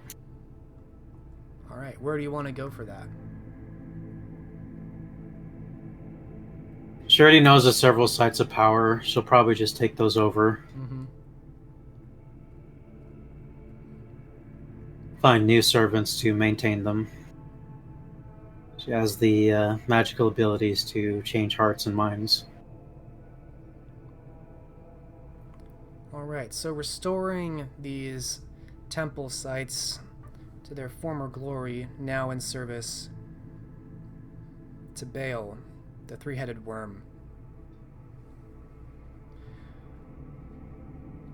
Alright, where do you want to go for that? She already knows of several sites of power. She'll probably just take those over. Mm-hmm. Find new servants to maintain them. She has the magical abilities to change hearts and minds. Alright, so restoring these temple sites to their former glory, now in service to Baal, the three-headed worm.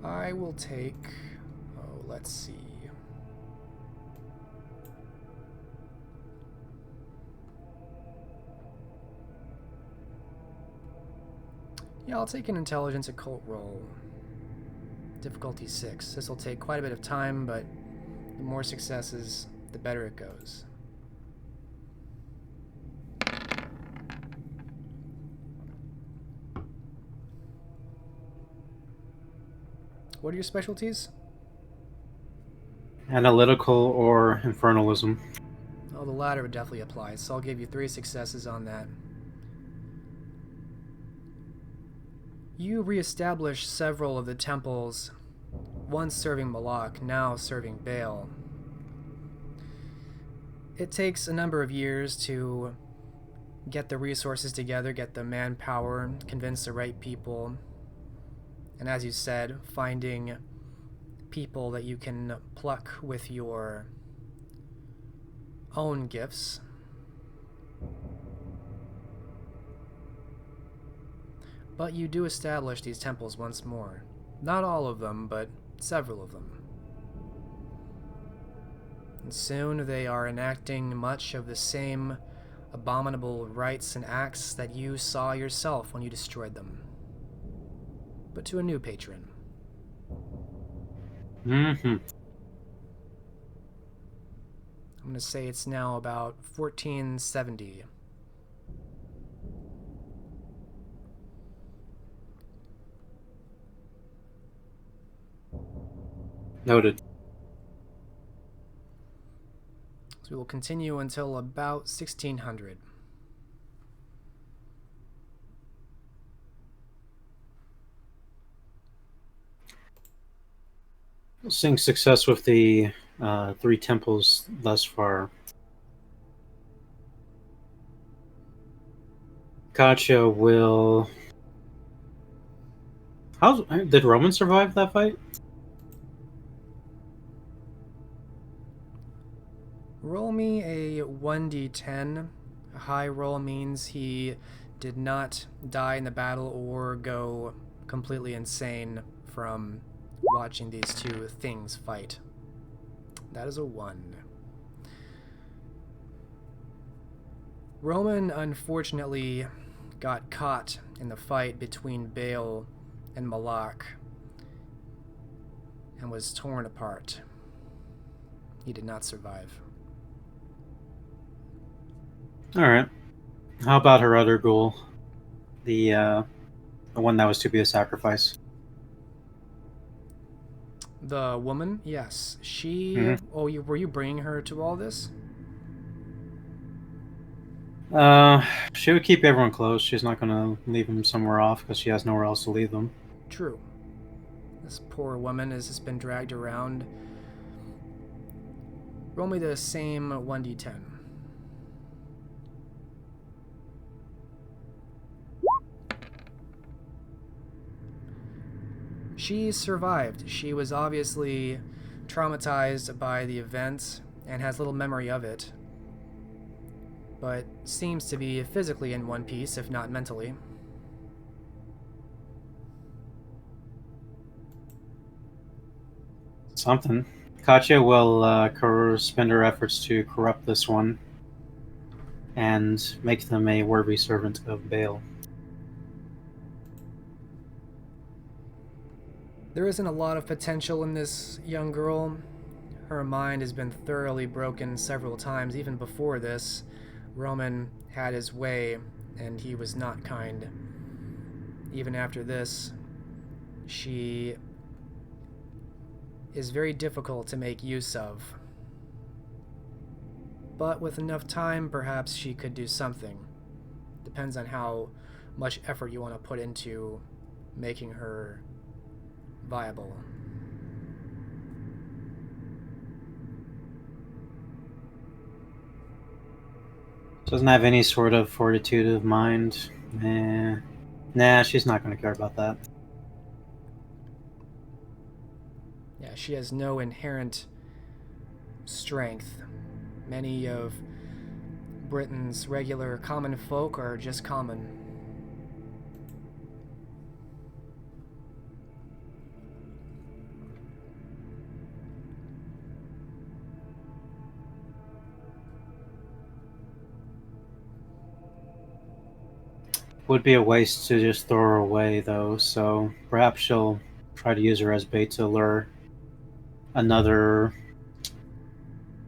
I will take... let's see. Yeah, I'll take an intelligence occult roll. Difficulty 6. This will take quite a bit of time, but the more successes, the better it goes. What are your specialties? Analytical or infernalism. Oh, the latter would definitely apply, so I'll give you 3 successes on that. You reestablish several of the temples, once serving Malak, now serving Baal. It takes a number of years to get the resources together, get the manpower, convince the right people, and as you said, finding people that you can pluck with your own gifts. But you do establish these temples once more. Not all of them, but several of them. And soon they are enacting much of the same abominable rites and acts that you saw yourself when you destroyed them. But to a new patron. Mm-hmm. I'm going to say it's now about 1470. Noted. So we will continue until about 1600. Seeing success with the 3 temples thus far. Katya will. How did Roman survive that fight? Roll me a 1d10. A high roll means he did not die in the battle or go completely insane from watching these two things fight. That is a 1. Roman unfortunately got caught in the fight between Baal and Malak and was torn apart. He did not survive. Alright. How about her other goal? The one that was to be a sacrifice. The woman, yes. She. Mhm. Oh, were you bringing her to all this? She would keep everyone close. She's not going to leave them somewhere off because she has nowhere else to leave them. True. This poor woman has just been dragged around. Roll me the same 1d10. She survived. She was obviously traumatized by the event and has little memory of it, but seems to be physically in one piece, if not mentally. Something. Katya will spend her efforts to corrupt this one and make them a worthy servant of Baal. There isn't a lot of potential in this young girl. Her mind has been thoroughly broken several times, even before this. Roman had his way, and he was not kind. Even after this, she is very difficult to make use of. But with enough time, perhaps she could do something. Depends on how much effort you want to put into making her viable. Doesn't have any sort of fortitude of mind. Nah, she's not going to care about that. Yeah, she has no inherent strength. Many of Britain's regular common folk are just common. Would be a waste to just throw her away, though, so perhaps she'll try to use her as bait to lure another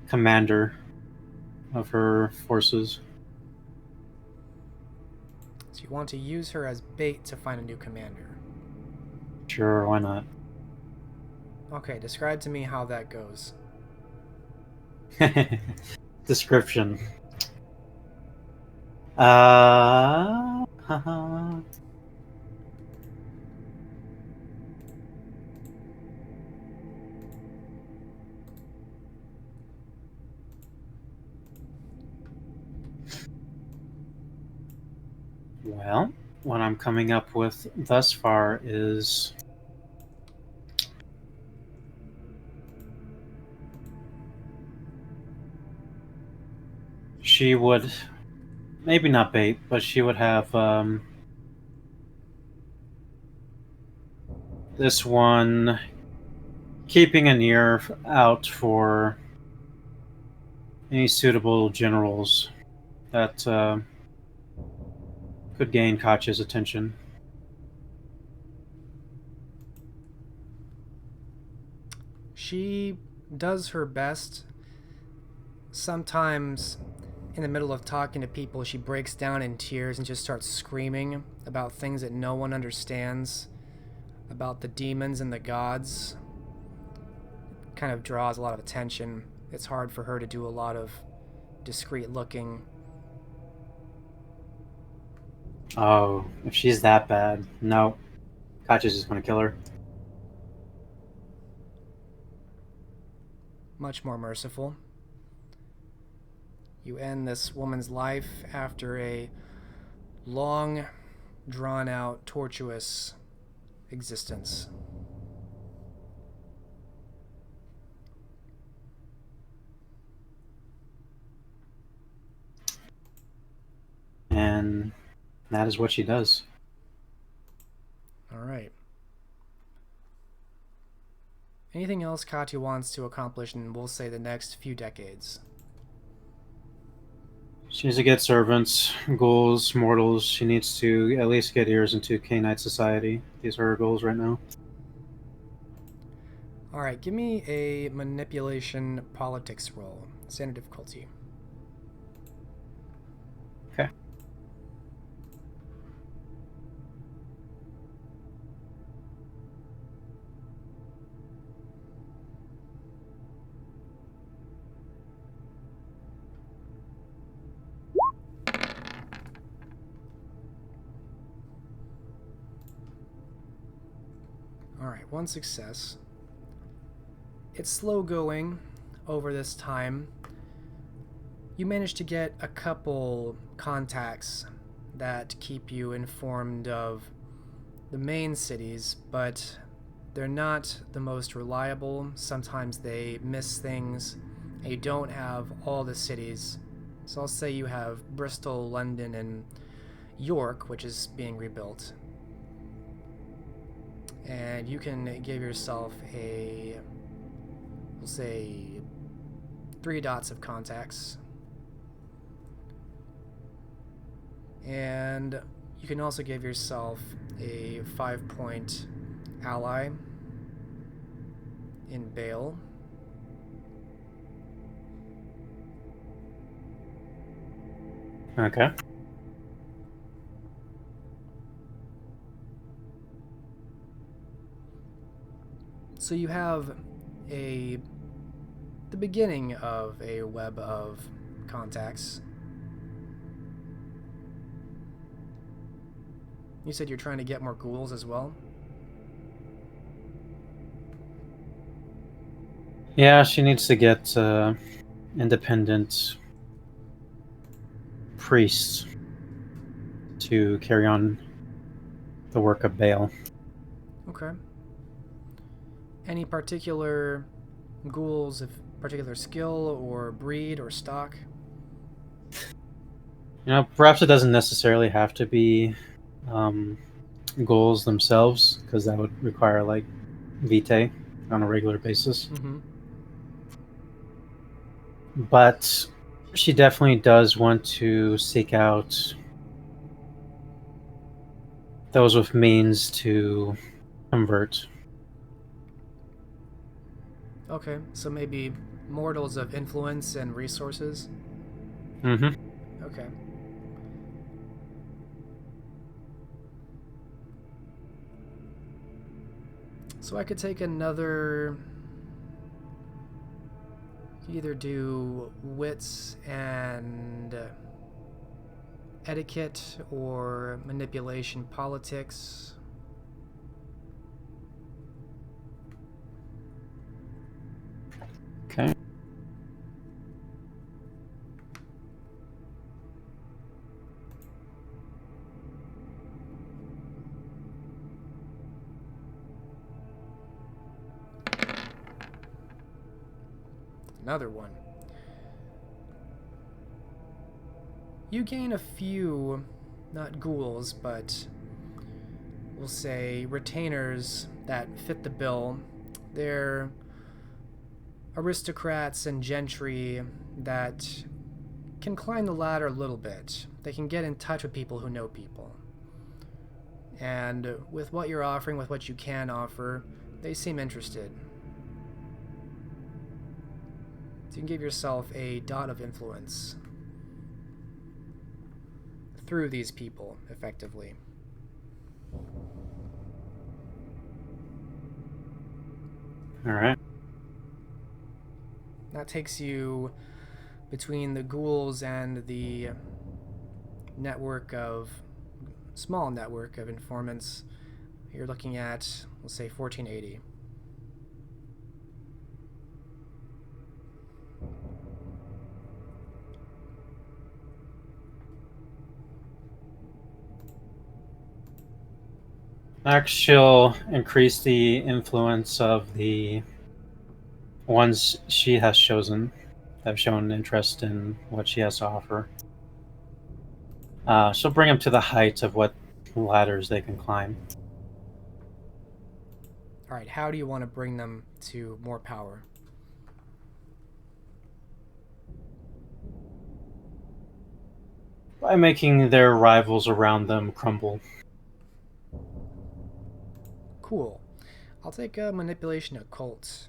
commander of her forces. So you want to use her as bait to find a new commander. Sure, why not? Okay, describe to me how that goes. Description. Well, what I'm coming up with thus far is she would maybe not bait, but she would have this one keeping an ear out for any suitable generals that could gain Katya's attention. She does her best. Sometimes, in the middle of talking to people, she breaks down in tears and just starts screaming about things that no one understands, about the demons and the gods. Kind of draws a lot of attention. It's hard for her to do a lot of discreet looking. Oh, if she's that bad, no. Katya's just gonna kill her. Much more merciful. You end this woman's life after a long, drawn out, tortuous existence. And that is what she does. All right. Anything else Katya wants to accomplish in, we'll say, the next few decades? She needs to get servants, ghouls, mortals. She needs to at least get ears into Cainite society. These are her goals right now. All right, give me a manipulation politics roll. Standard difficulty. Okay. All right, one success. It's slow going over this time. You manage to get a couple contacts that keep you informed of the main cities, but they're not the most reliable. Sometimes they miss things, and you don't have all the cities. So I'll say you have Bristol, London, and York, which is being rebuilt. And you can give yourself a, we'll say, 3 dots of contacts. And you can also give yourself a 5-point ally in Bale. Okay. So you have the beginning of a web of contacts. You said you're trying to get more ghouls as well? Yeah, she needs to get independent priests to carry on the work of Baal. Okay. Any particular ghouls of particular skill or breed or stock? Perhaps it doesn't necessarily have to be ghouls themselves, because that would require like vitae on a regular basis. Mm-hmm. But she definitely does want to seek out those with means to convert. Okay, so maybe mortals of influence and resources? Mm-hmm. Okay. So I could take another... either do wits and etiquette or manipulation politics. Okay. Another one. You gain a few, not ghouls, but we'll say retainers that fit the bill. They're aristocrats and gentry that can climb the ladder a little bit. They can get in touch with people who know people. And with what you're offering, with what you can offer, they seem interested. So you can give yourself a dot of influence through these people, effectively. Alright. That takes you between the ghouls and the small network of informants. You're looking at, let's say, 1480. Next, she'll increase the influence of the ones she has chosen that have shown interest in what she has to offer. She'll bring them to the height of what ladders they can climb. Alright, how do you want to bring them to more power? By making their rivals around them crumble. Cool. I'll take a manipulation occult.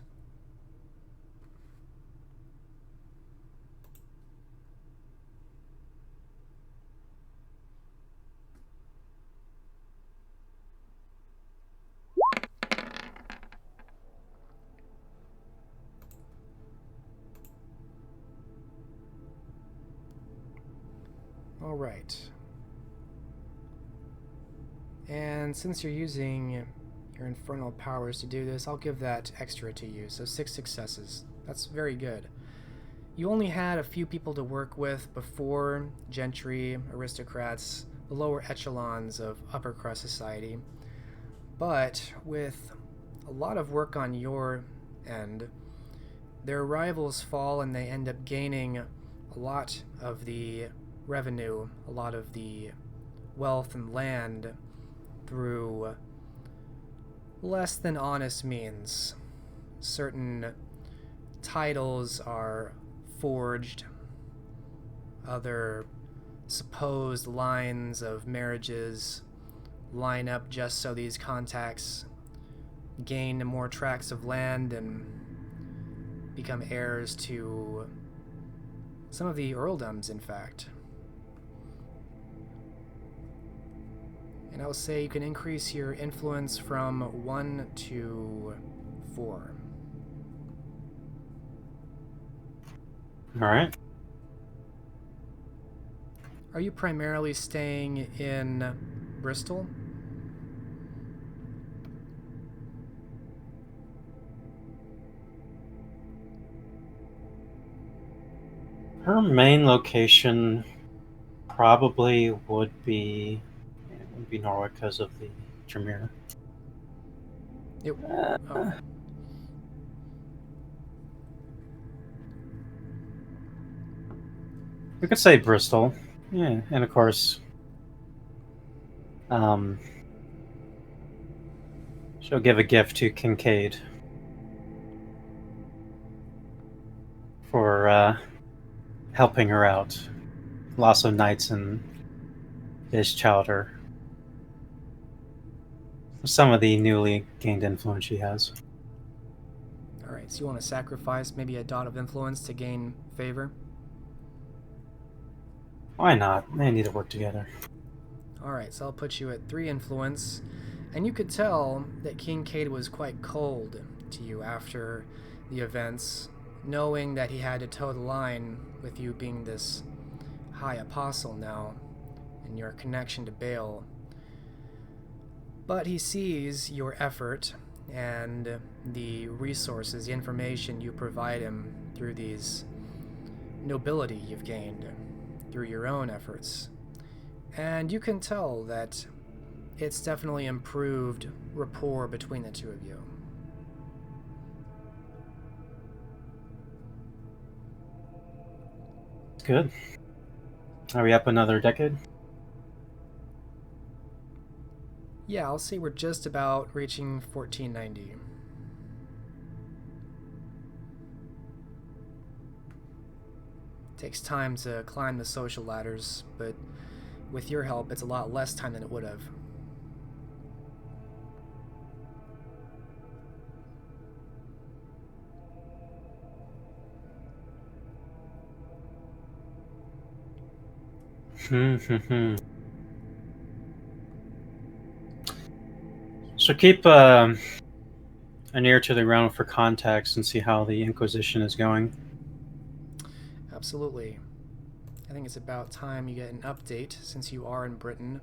Alright. And since you're using your infernal powers to do this, I'll give that extra to you. So 6 successes. That's very good. You only had a few people to work with before: gentry, aristocrats, the lower echelons of upper crust society. But with a lot of work on your end, their rivals fall and they end up gaining a lot of the revenue, a lot of the wealth and land through less than honest means. Certain titles are forged, other supposed lines of marriages line up just so these contacts gain more tracts of land and become heirs to some of the earldoms, in fact. And I'll say you can increase your influence from 1 to 4. Alright. Are you primarily staying in Bristol? Her main location probably would be Norwich because of the Tremere. Oh. We could say Bristol. Yeah, and of course, she'll give a gift to Kincaid for helping her out. Loss of knights in his chowder. Some of the newly gained influence she has. Alright, so you want to sacrifice maybe a dot of influence to gain favor? Why not? They need to work together. Alright, so I'll put you at 3 influence. And you could tell that Kincaid was quite cold to you after the events, knowing that he had to toe the line with you being this high apostle now, and your connection to Baal. But he sees your effort and the resources, the information you provide him through these nobility you've gained through your own efforts. And you can tell that it's definitely improved rapport between the two of you. Good. Are we up another decade? Yeah, I'll say we're just about reaching 1490. Takes time to climb the social ladders, but with your help, it's a lot less time than it would have. So keep an ear to the ground for contacts and see how the Inquisition is going. Absolutely. I think it's about time you get an update since you are in Britain.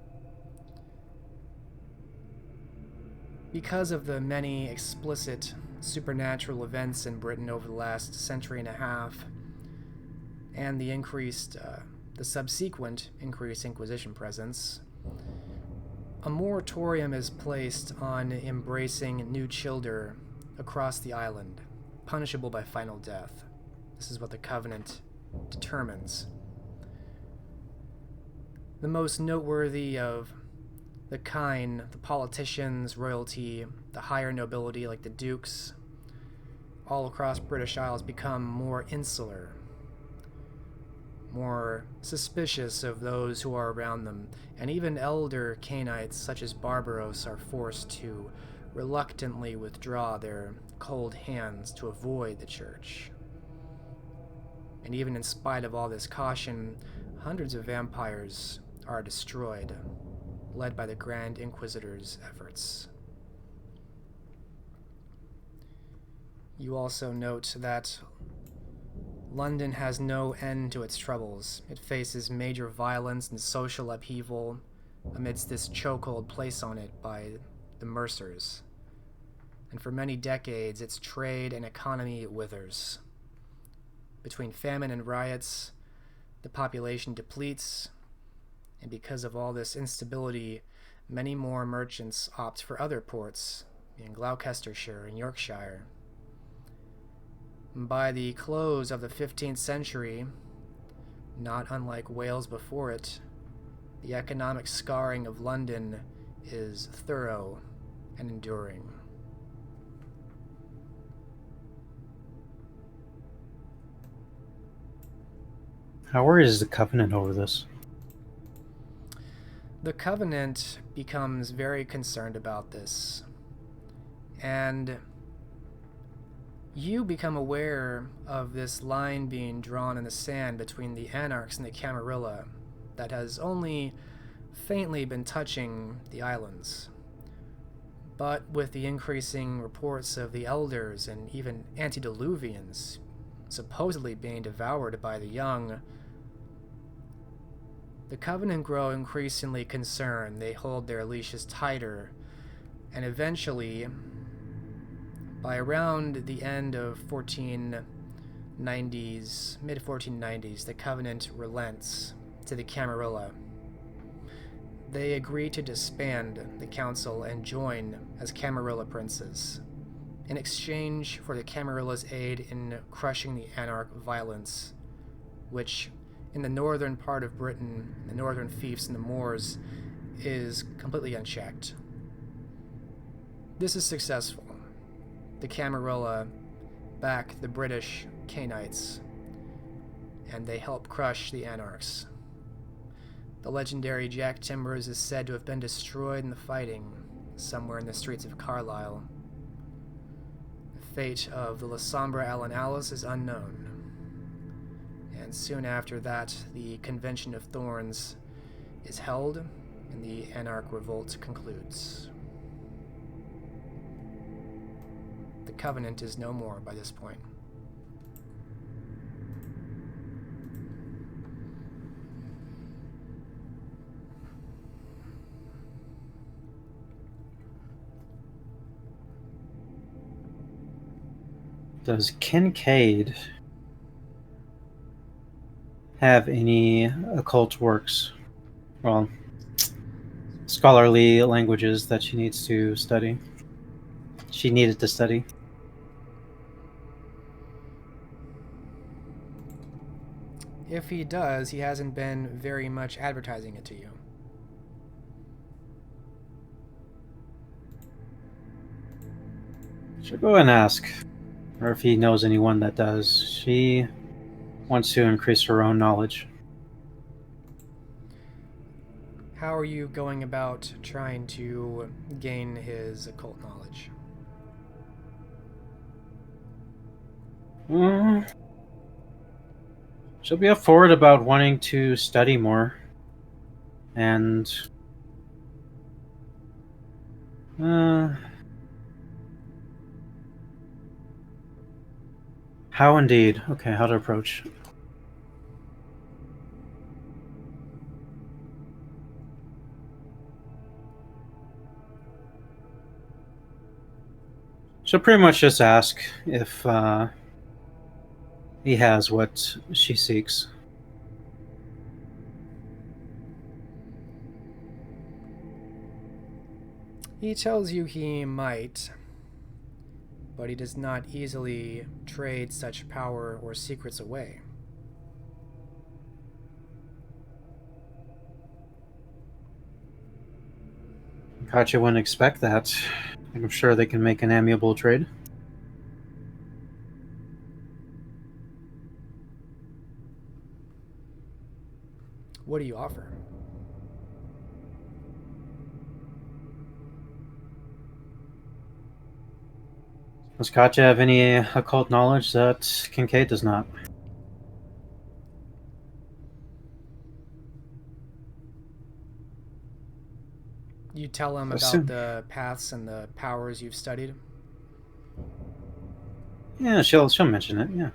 Because of the many explicit supernatural events in Britain over the last century and a half, and the subsequent increased Inquisition presence, a moratorium is placed on embracing new children across the island, punishable by final death. This is what the Covenant determines. The most noteworthy of the kind, the politicians, royalty, the higher nobility like the dukes, all across British Isles become more insular, more suspicious of those who are around them, and even elder Cainites such as Barbaros are forced to reluctantly withdraw their cold hands to avoid the church. And even in spite of all this caution, hundreds of vampires are destroyed, led by the Grand Inquisitor's efforts. You also note that London has no end to its troubles. It faces major violence and social upheaval amidst this chokehold placed on it by the Mercers. And for many decades, its trade and economy withers. Between famine and riots, the population depletes, and because of all this instability, many more merchants opt for other ports in Gloucestershire and Yorkshire. By the close of the 15th century, not unlike Wales before it, the economic scarring of London is thorough and enduring. How worried is the Covenant over this? The Covenant becomes very concerned about this, and you become aware of this line being drawn in the sand between the Anarchs and the Camarilla that has only faintly been touching the islands. But with the increasing reports of the Elders and even antediluvians supposedly being devoured by the young, the Covenant grow increasingly concerned. They hold their leashes tighter, and eventually, by around the end of 1490s, mid-1490s, the Covenant relents to the Camarilla. They agree to disband the council and join as Camarilla princes, in exchange for the Camarilla's aid in crushing the Anarch violence, which in the northern part of Britain, the northern fiefs and the moors, is completely unchecked. This is successful. The Camarilla back the British Cainites, and they help crush the Anarchs. The legendary Jack Timbers is said to have been destroyed in the fighting, somewhere in the streets of Carlisle. The fate of the La Sombra Alan Alice is unknown. And soon after that, the Convention of Thorns is held, and the Anarch Revolt concludes. The Covenant is no more by this point. Does Kincaid have any occult works? Well, scholarly languages that she needs to study? She needed to study? If he does, he hasn't been very much advertising it to you. Should go and ask, or if he knows anyone that does. She wants to increase her own knowledge. How are you going about trying to gain his occult knowledge? She'll be up forward about wanting to study more. And how indeed? Okay, how to approach. She'll pretty much just ask if he has what she seeks. He tells you he might, but he does not easily trade such power or secrets away. Katya wouldn't expect that. I'm sure they can make an amiable trade. What do you offer? Does Katya have any occult knowledge that Kincaid does not? You tell him about Assume. the paths and the powers you've studied? Yeah, she'll mention it, yeah.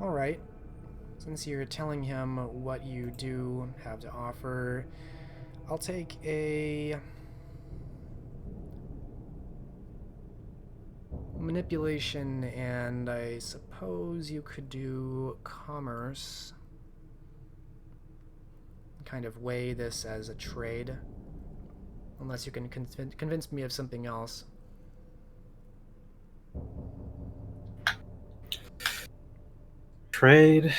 Alright. Since you're telling him what you do have to offer, I'll take a manipulation, and I suppose you could do commerce. Kind of weigh this as a trade. Unless you can convince me of something else. Trade.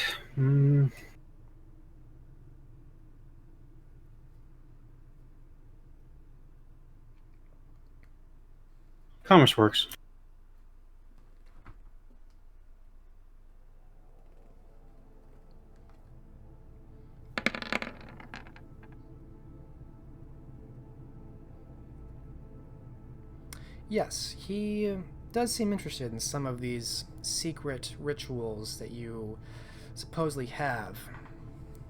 Commerce works. Yes, he does seem interested in some of these secret rituals that you supposedly have.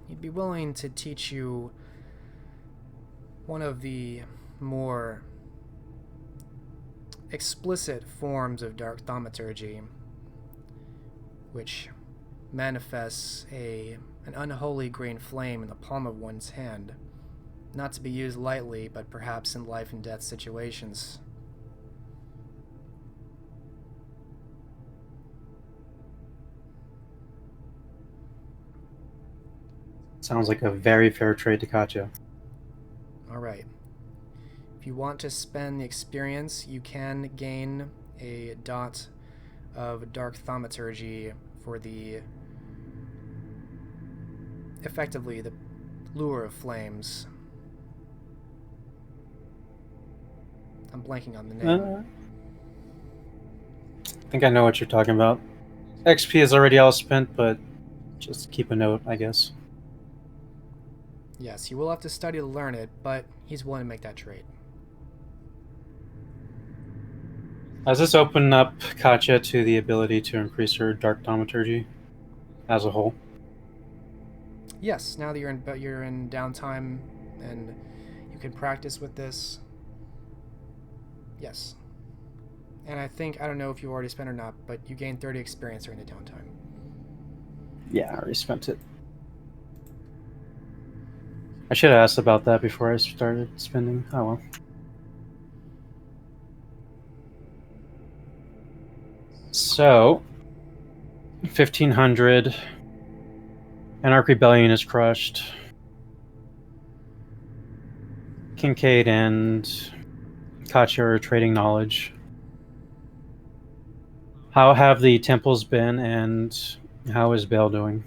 He'd be willing to teach you one of the more explicit forms of dark thaumaturgy, which manifests an unholy green flame in the palm of one's hand, not to be used lightly, but perhaps in life and death situations. Sounds like a very fair trade to Katya. Alright. If you want to spend the experience, you can gain a dot of dark thaumaturgy for effectively the lure of flames. I'm blanking on the name. I think I know what you're talking about. XP is already all spent, but just keep a note, I guess. Yes, you will have to study to learn it, but he's willing to make that trade. Does this open up Katya to the ability to increase her dark thaumaturgy as a whole? Yes, now that you're in downtime and you can practice with this. Yes. And I don't know if you already spent or not, but you gain 30 experience during the downtime. Yeah, I already spent it. I should have asked about that before I started spending. Oh well. So, 1500. Anarch Rebellion is crushed. Kincaid and Katya are trading knowledge. How have the temples been, and how is Bale doing?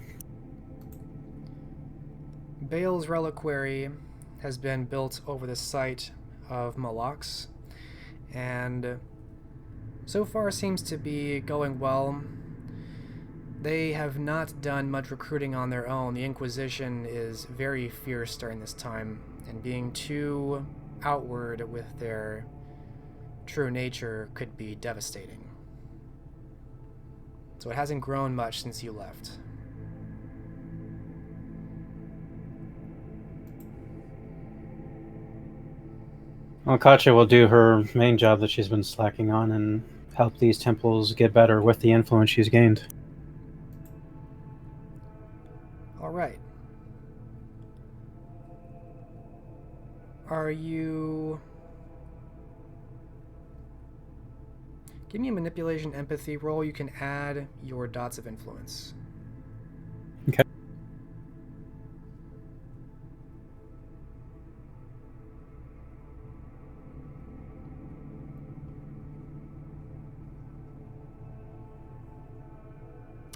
Bale's reliquary has been built over the site of Molochs, and so far seems to be going well. They have not done much recruiting on their own. The Inquisition is very fierce during this time, and being too outward with their true nature could be devastating. So it hasn't grown much since you left. Well, Katya will do her main job that she's been slacking on and help these temples get better with the influence she's gained. All right. Are you... Give me a manipulation empathy roll. You can add your dots of influence. Okay.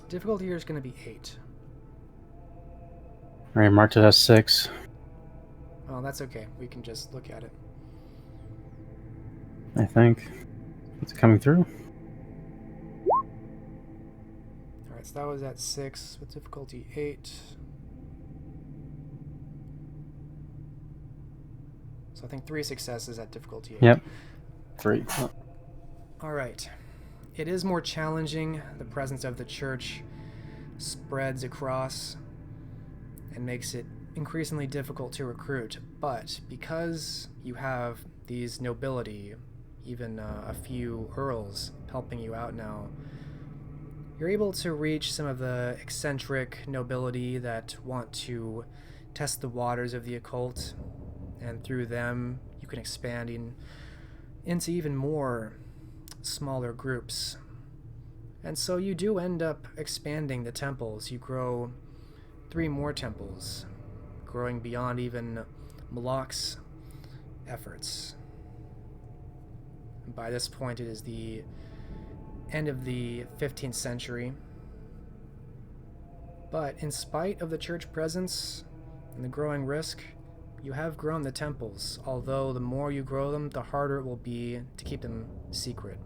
Difficulty here is going to be 8. All right, marked it as 6. Oh, that's okay. We can just look at it. I think. It's coming through. Alright, so that was at 6 with difficulty 8. So I think 3 successes at difficulty 8. Yep. 3. Alright. It is more challenging. The presence of the church spreads across and makes it increasingly difficult to recruit. But because you have these nobility, even a few earls helping you out now, you're able to reach some of the eccentric nobility that want to test the waters of the occult, and through them you can expand into even more smaller groups. And so you do end up expanding the temples. You grow 3 more temples, growing beyond even Moloch's efforts. And by this point, it is the end of the 15th century. But in spite of the church presence and the growing risk, you have grown the temples, although the more you grow them, the harder it will be to keep them secret.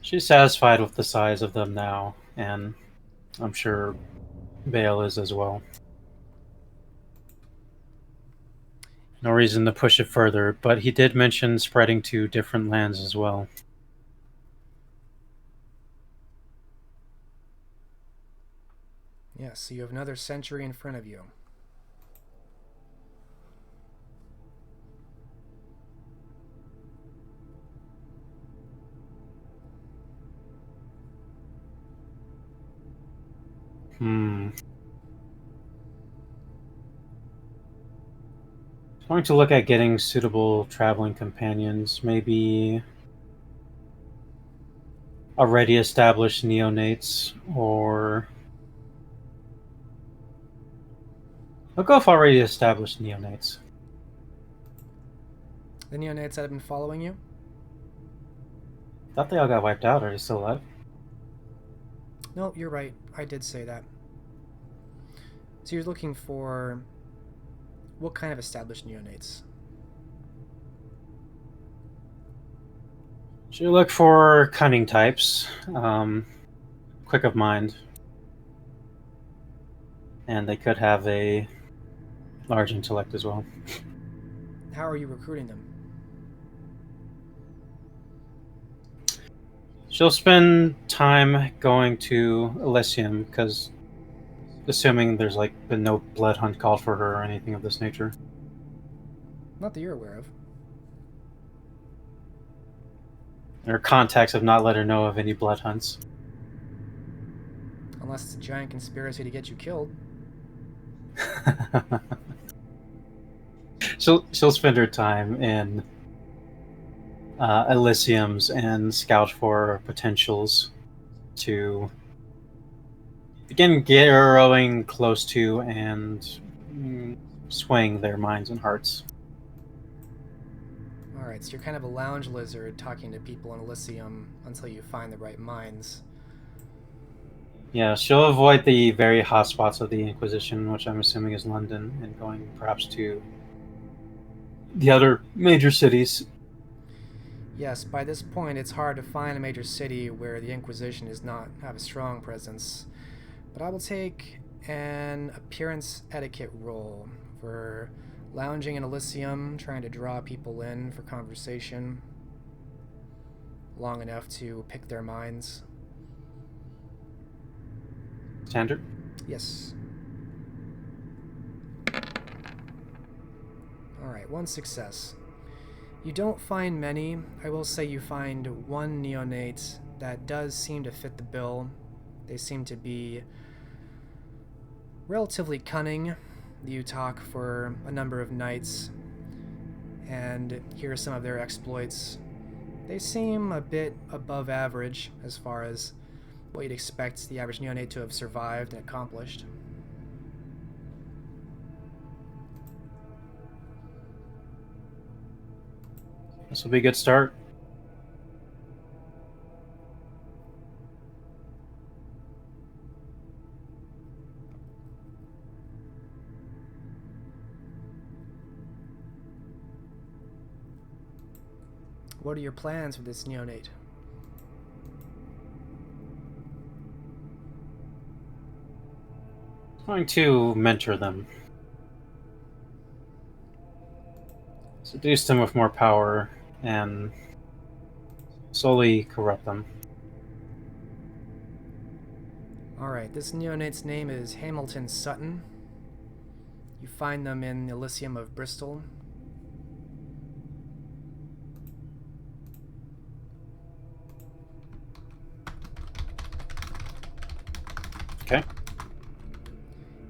She's satisfied with the size of them now, and I'm sure Bale is as well. No reason to push it further, but he did mention spreading to different lands as well. Yes, so you have another century in front of you. I'm going to look at getting suitable traveling companions, maybe already established neonates, or I'll go for already established neonates. The neonates that have been following you? Thought they all got wiped out. Are they still alive? No, you're right. I did say that. So you're looking for what kind of established neonates? Should look for cunning types, quick of mind, and they could have a large intellect as well. How are you recruiting them? She'll spend time going to Elysium, because assuming there's been no blood hunt called for her or anything of this nature. Not that you're aware of. Her contacts have not let her know of any blood hunts. Unless it's a giant conspiracy to get you killed. She'll spend her time in Elysiums and scout for potentials to begin growing close to and swaying their minds and hearts. Alright, so you're kind of a lounge lizard talking to people in Elysium until you find the right minds. Yeah, she'll avoid the very hot spots of the Inquisition, which I'm assuming is London, and going perhaps to the other major cities. Yes, by this point it's hard to find a major city where the Inquisition does not have a strong presence. But I will take an appearance etiquette roll for lounging in Elysium, trying to draw people in for conversation long enough to pick their minds. Standard. Yes. Alright, one success. You don't find many. I will say you find one neonate that does seem to fit the bill. They seem to be relatively cunning. You talk for a number of nights and hear some of their exploits. They seem a bit above average as far as what you'd expect the average neonate to have survived and accomplished. This will be a good start. What are your plans for this neonate? I'm going to mentor them. Seduce them with more power and slowly corrupt them. Alright, this neonate's name is Hamilton Sutton. You find them in the Elysium of Bristol. Okay.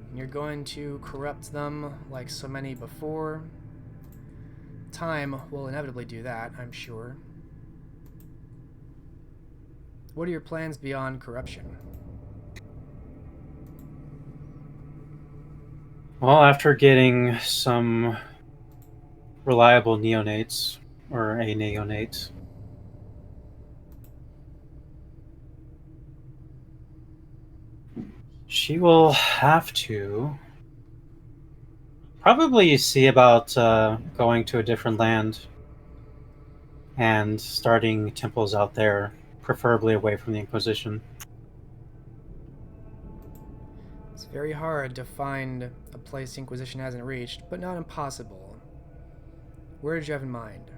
And you're going to corrupt them like so many before. Time will inevitably do that, I'm sure. What are your plans beyond corruption? Well, after getting some reliable neonates, or a neonate, she will have to probably see about going to a different land and starting temples out there, preferably away from the Inquisition. It's very hard to find a place the Inquisition hasn't reached, but not impossible. Where did you have in mind?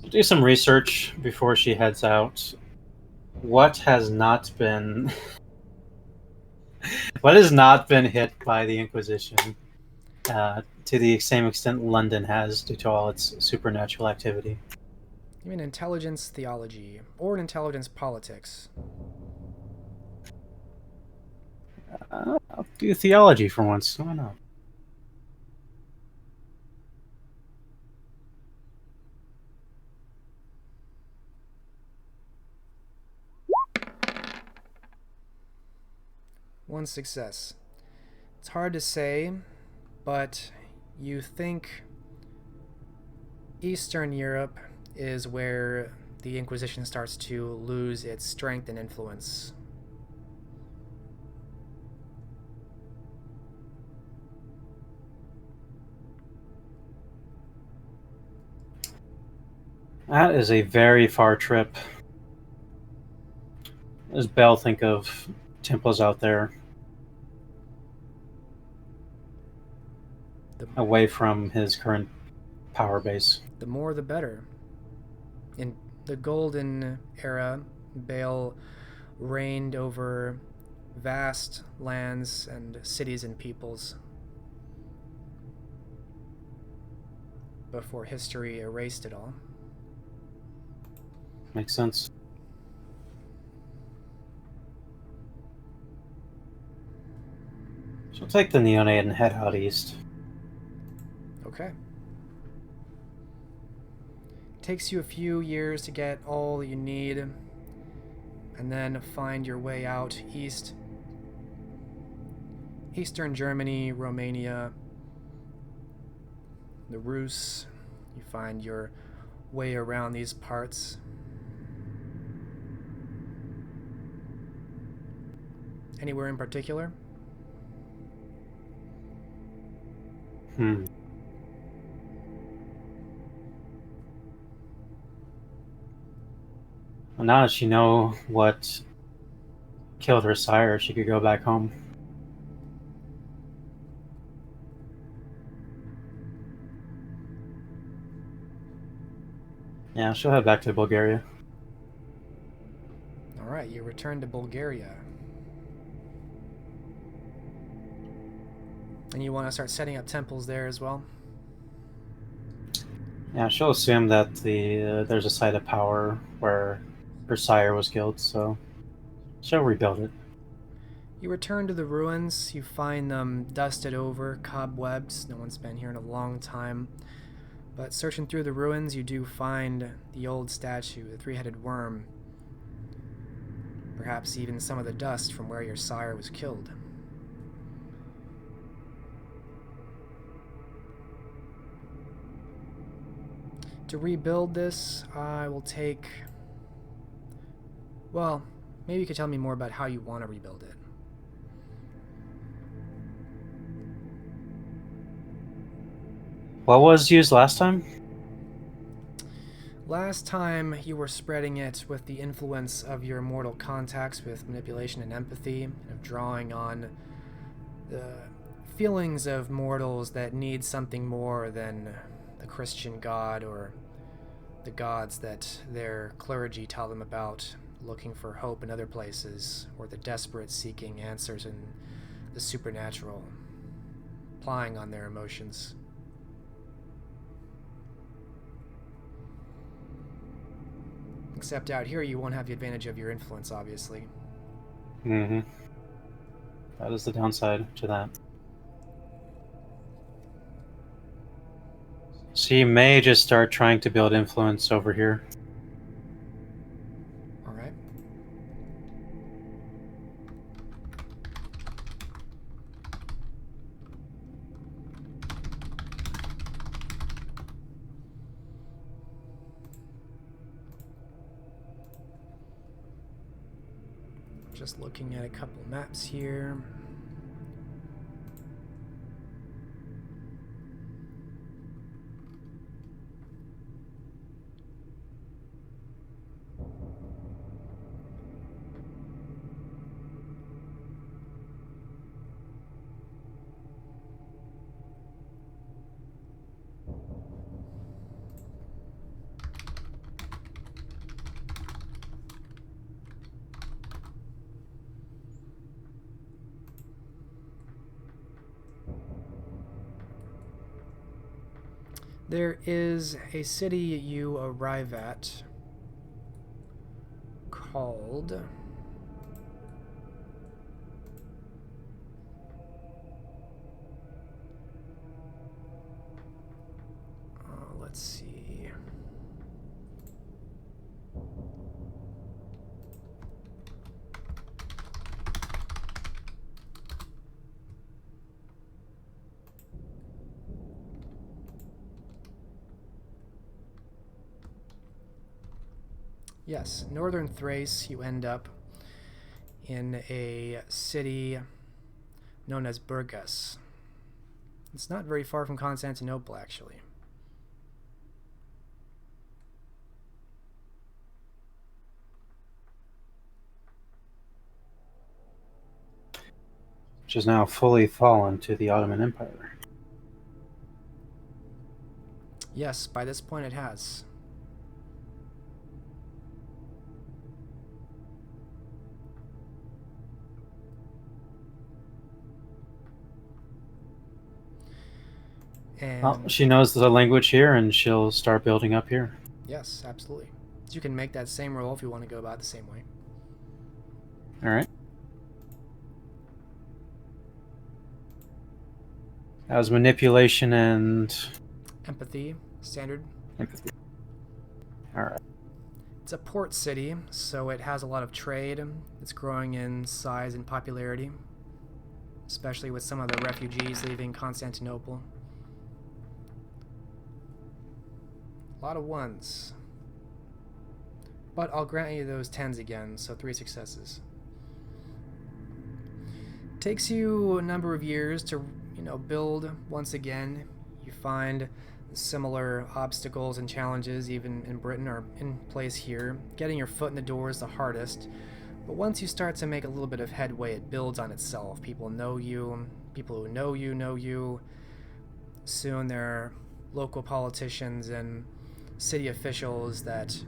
Do some research before she heads out. What has not been what has not been hit by the Inquisition to the same extent London has due to all its supernatural activity? You mean intelligence theology, or an intelligence politics? I'll do theology for once. Why not? One success. It's hard to say, but you think Eastern Europe is where the Inquisition starts to lose its strength and influence. That is a very far trip. Does Bell think of temples out there away from his current power base? The more the better. In the Golden Era, Bale reigned over vast lands and cities and peoples before history erased it all. Makes sense. She'll take the neonate and head out east. Okay. Takes you a few years to get all that you need, and then find your way out east. Eastern Germany, Romania, the Rus. You find your way around these parts. Anywhere in particular? Well, now that she know what killed her sire, she could go back home. Yeah, she'll head back to Bulgaria. Alright, you return to Bulgaria. And you want to start setting up temples there as well? Yeah, she'll assume that there's a site of power where her sire was killed, so she'll rebuild it. You return to the ruins. You find them dusted over, cobwebs. No one's been here in a long time. But searching through the ruins, you do find the old statue, the three-headed worm. Perhaps even some of the dust from where your sire was killed. To rebuild this, I will take... Well, maybe you could tell me more about how you want to rebuild it. What was used last time? Last time you were spreading it with the influence of your mortal contacts with manipulation and empathy, of drawing on the feelings of mortals that need something more than the Christian God or the gods that their clergy tell them about, looking for hope in other places, or the desperate seeking answers in the supernatural, plying on their emotions. Except out here, you won't have the advantage of your influence, obviously. Mm-hmm. That is the downside to that. She may just start trying to build influence over here. Alright. Just looking at a couple maps here. There is a city you arrive at called... let's see... Yes, northern Thrace, you end up in a city known as Burgas. It's not very far from Constantinople, actually. Which is now fully fallen to the Ottoman Empire. Yes, by this point it has. And Well, she knows the language here, and she'll start building up here. yes, absolutely. So you can make that same roll if you want to go about it the same way. All right. That was manipulation and Empathy, standard. empathy. All right. It's a port city, so it has a lot of trade. It's growing in size and popularity, especially with some of the refugees leaving Constantinople. A lot of ones. But I'll grant you those 10s again, so 3 successes. Takes you a number of years to, build once again. You find similar obstacles and challenges, even in Britain, are in place here. Getting your foot in the door is the hardest, but once you start to make a little bit of headway, it builds on itself. People know you, people who know you know you. Soon there are local politicians and city officials that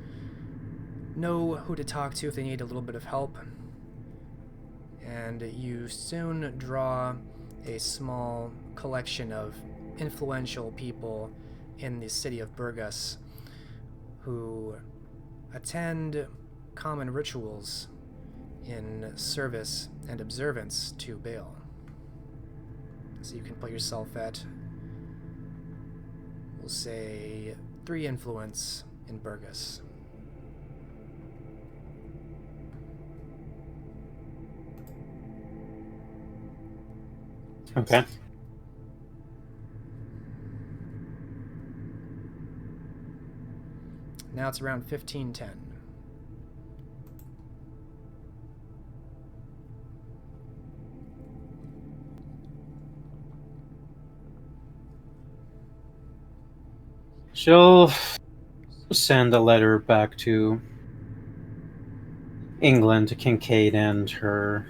know who to talk to if they need a little bit of help. And you soon draw a small collection of influential people in the city of Burgos who attend common rituals in service and observance to Baal. So you can put yourself at, we'll say, 3 influence in Burgos. Okay. Now it's around 1510. She'll send a letter back to England to Kincaid and her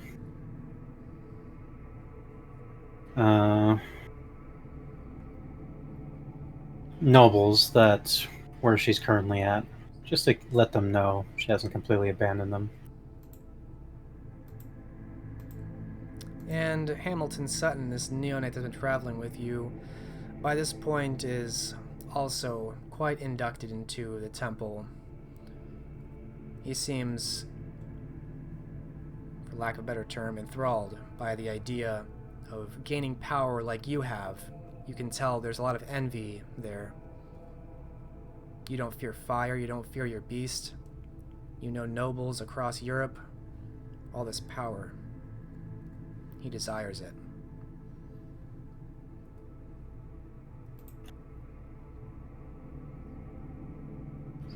nobles that where she's currently at, just to let them know she hasn't completely abandoned them. And Hamilton Sutton, this neonate that's been traveling with you, by this point is also quite inducted into the temple. He seems, for lack of a better term, enthralled by the idea of gaining power like you have. You can tell there's a lot of envy there. You don't fear fire, you don't fear your beast. You know nobles across Europe. All this power. He desires it.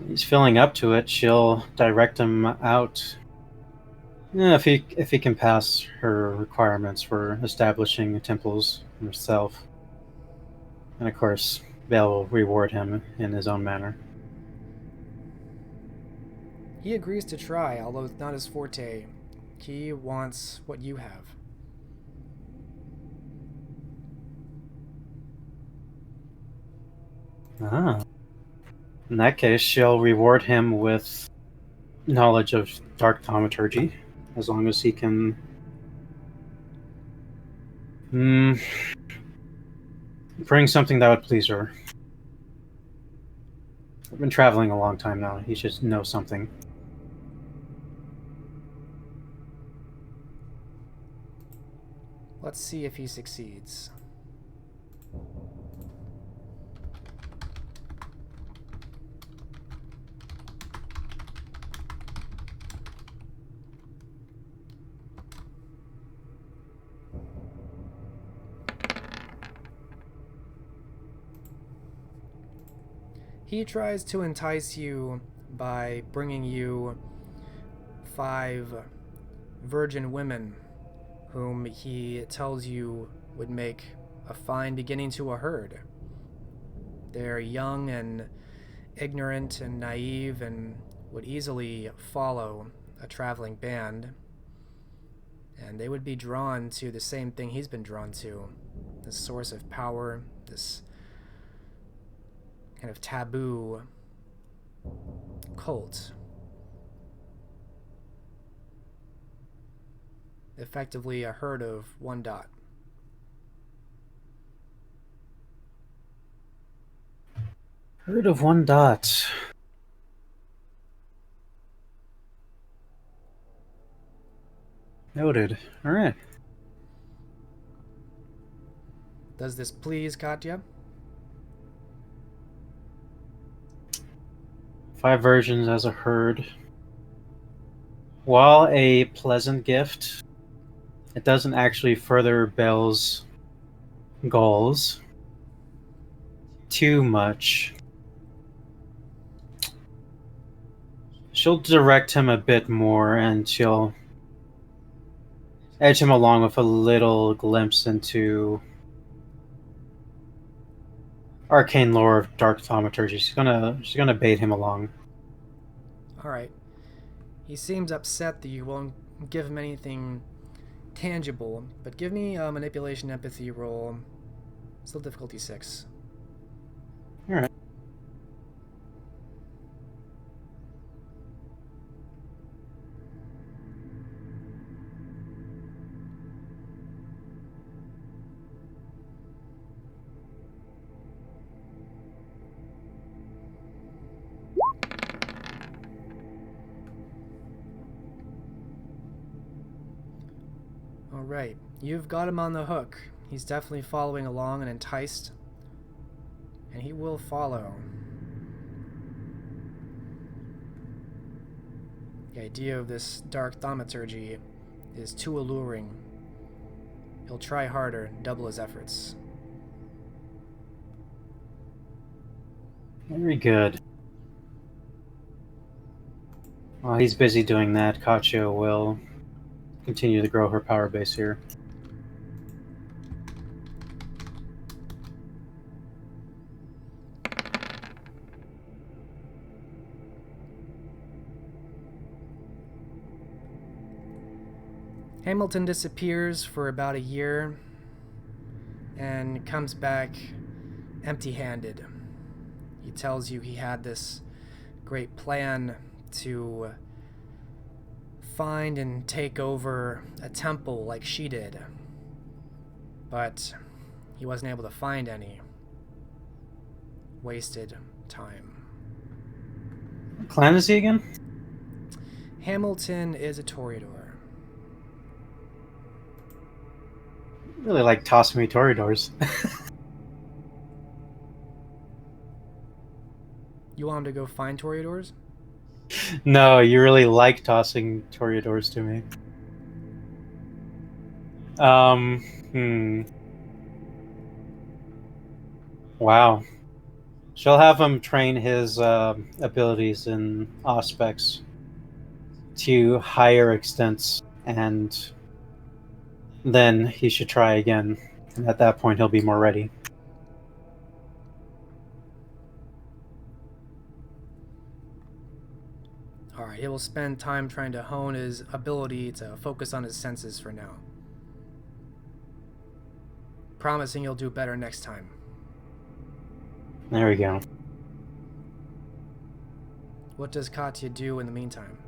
He's filling up to it. She'll direct him out. Yeah, if he can pass her requirements for establishing temples himself, and of course, Baal will reward him in his own manner. He agrees to try, although it's not his forte. He wants what you have. Ah. In that case, she'll reward him with knowledge of dark thaumaturgy, as long as he can bring something that would please her. I've been traveling a long time now. He should know something. Let's see if he succeeds. He tries to entice you by bringing you 5 virgin women whom he tells you would make a fine beginning to a herd. They're young and ignorant and naive and would easily follow a traveling band, and they would be drawn to the same thing he's been drawn to, this source of power, this kind of taboo cult. Effectively a herd of one dot. Herd of one dot. Noted. All right. Does this please Katya? 5 versions as a herd. While a pleasant gift, it doesn't actually further Bell's goals too much. She'll direct him a bit more, and she'll edge him along with a little glimpse into arcane lore of dark thaumaturgy. She's gonna bait him along. Alright. He seems upset that you won't give him anything tangible, but give me a manipulation empathy roll. Still difficulty 6. All right. Alright. You've got him on the hook. He's definitely following along and enticed. And he will follow. The idea of this dark thaumaturgy is too alluring. He'll try harder, double his efforts. Very good. While he's busy doing that, Katya will continue to grow her power base here. Hamilton disappears for about a year and comes back empty-handed. He tells you he had this great plan to find and take over a temple like she did, but he wasn't able to find any. Wasted time. What clan is he again? Hamilton is a Toreador. Really like tossing me Toreadors. You want him to go find Toreadors? No, you really like tossing Toreadors to me. Wow. She'll have him train his abilities in aspects to higher extents, and then he should try again. And at that point, he'll be more ready. Alright, he will spend time trying to hone his ability to focus on his senses for now. Promising he'll do better next time. There we go. What does Katya do in the meantime?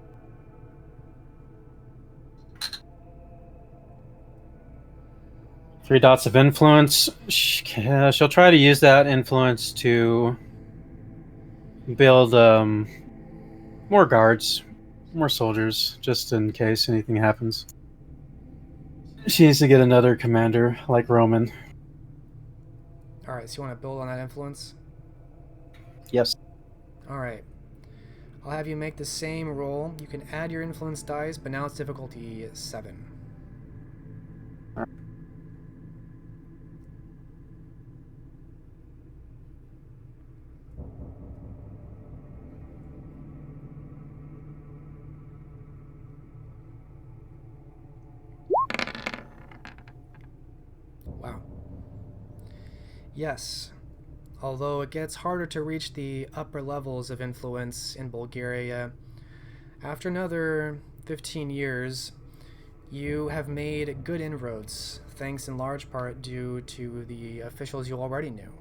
Three dots of influence. She'll try to use that influence to build more guards, more soldiers, just in case anything happens. She needs to get another commander like Roman. Alright, so you want to build on that influence? Yes. Alright. I'll have you make the same roll. You can add your influence dice, but now it's difficulty 7. Wow. Yes. Although it gets harder to reach the upper levels of influence in Bulgaria, after another 15 years, you have made good inroads, thanks in large part due to the officials you already knew.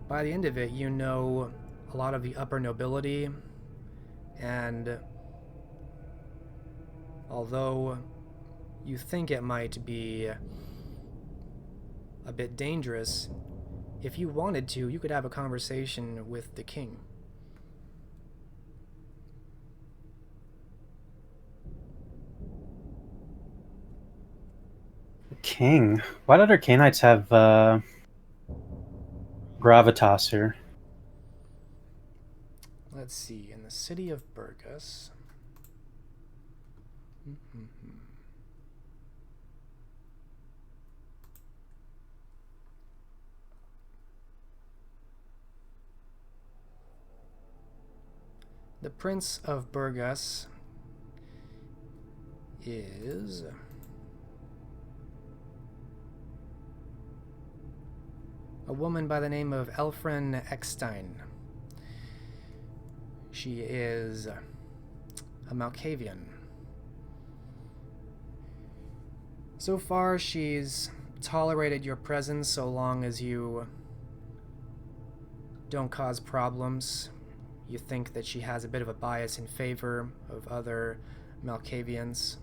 By the end of it, you know a lot of the upper nobility, and although you think it might be a bit dangerous, if you wanted to, you could have a conversation with the king. King. Why did Arcanites have gravitas here? Let's see, in the city of Burgas. The Prince of Burgas is a woman by the name of Elfrin Eckstein. She is a Malkavian. So far, she's tolerated your presence so long as you don't cause problems. You think that she has a bit of a bias in favor of other Malkavians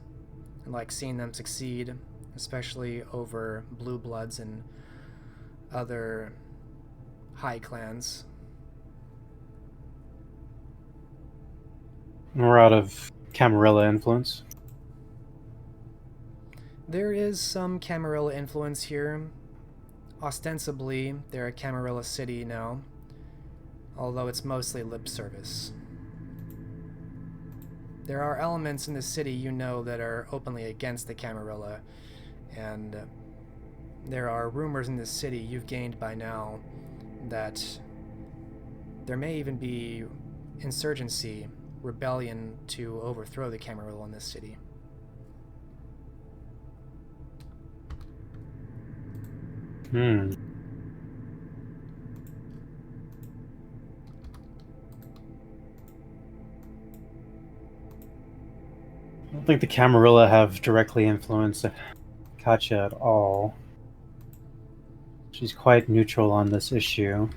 and like seeing them succeed, especially over blue bloods and other high clans. We're out of Camarilla influence. There is some Camarilla influence here. Ostensibly, they're a Camarilla city now, although it's mostly lip service. There are elements in the city you know that are openly against the Camarilla, and there are rumors in the city you've gained by now that there may even be insurgency, rebellion to overthrow the Camarilla in this city. I don't think the Camarilla have directly influenced Katya at all. She's quite neutral on this issue.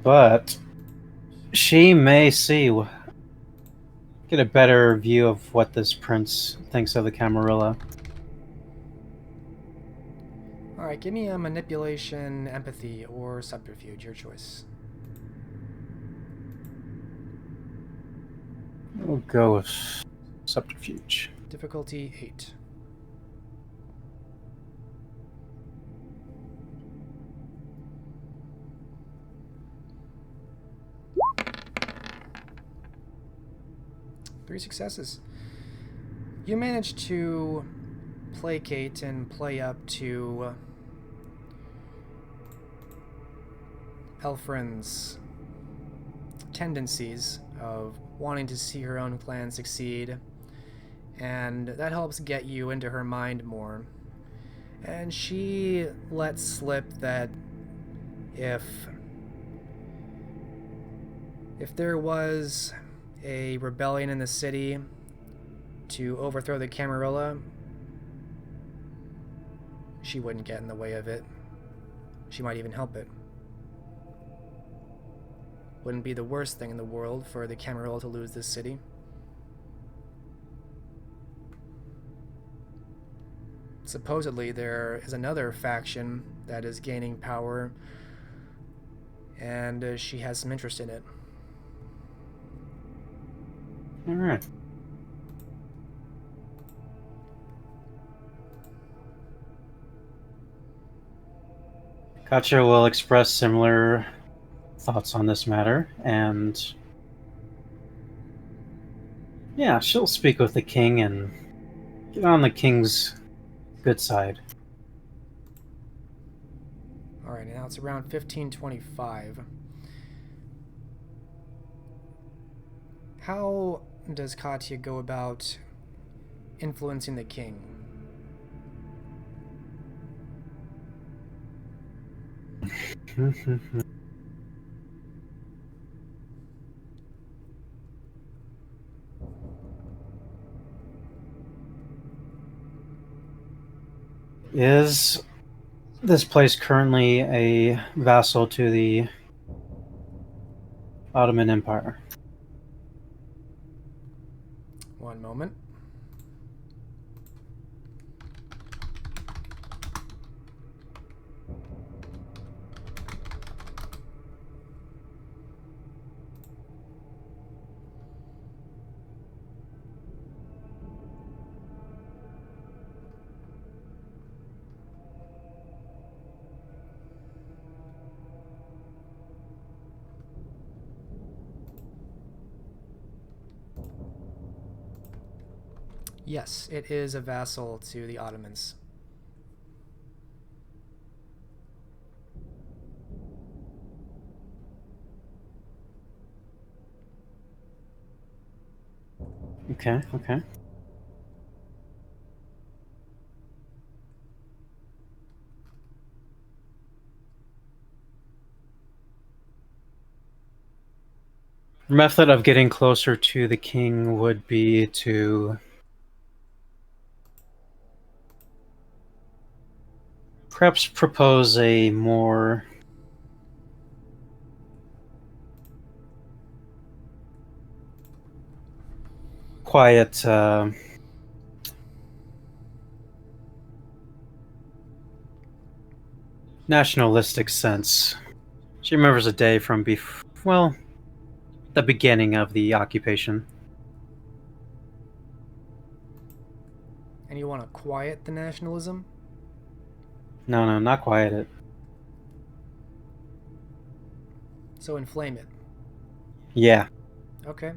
But she may get a better view of what this prince thinks of the Camarilla. Alright, give me a manipulation, empathy, or subterfuge, your choice. We'll go with subterfuge. Difficulty 8. Three successes. You managed to placate and play up to Elfrin's tendencies of wanting to see her own clan succeed, and that helps get you into her mind more. And she lets slip that if there was a rebellion in the city to overthrow the Camarilla, she wouldn't get in the way of it. She might even help it. Wouldn't be the worst thing in the world for the Camarilla to lose this city. Supposedly there is another faction that is gaining power, and she has some interest in it. Alright. Katya will express similar thoughts on this matter, and yeah, she'll speak with the king and get on the king's good side. Alright, now it's around 1525. How does Katya go about influencing the king? Is this place currently a vassal to the Ottoman Empire? One moment. Yes, it is a vassal to the Ottomans. Okay, okay. Your method of getting closer to the king would be to perhaps propose a more quiet nationalistic sense. She remembers a day from the beginning of the occupation. And you want to quiet the nationalism? No, no, not quiet it. So inflame it. Yeah. Okay.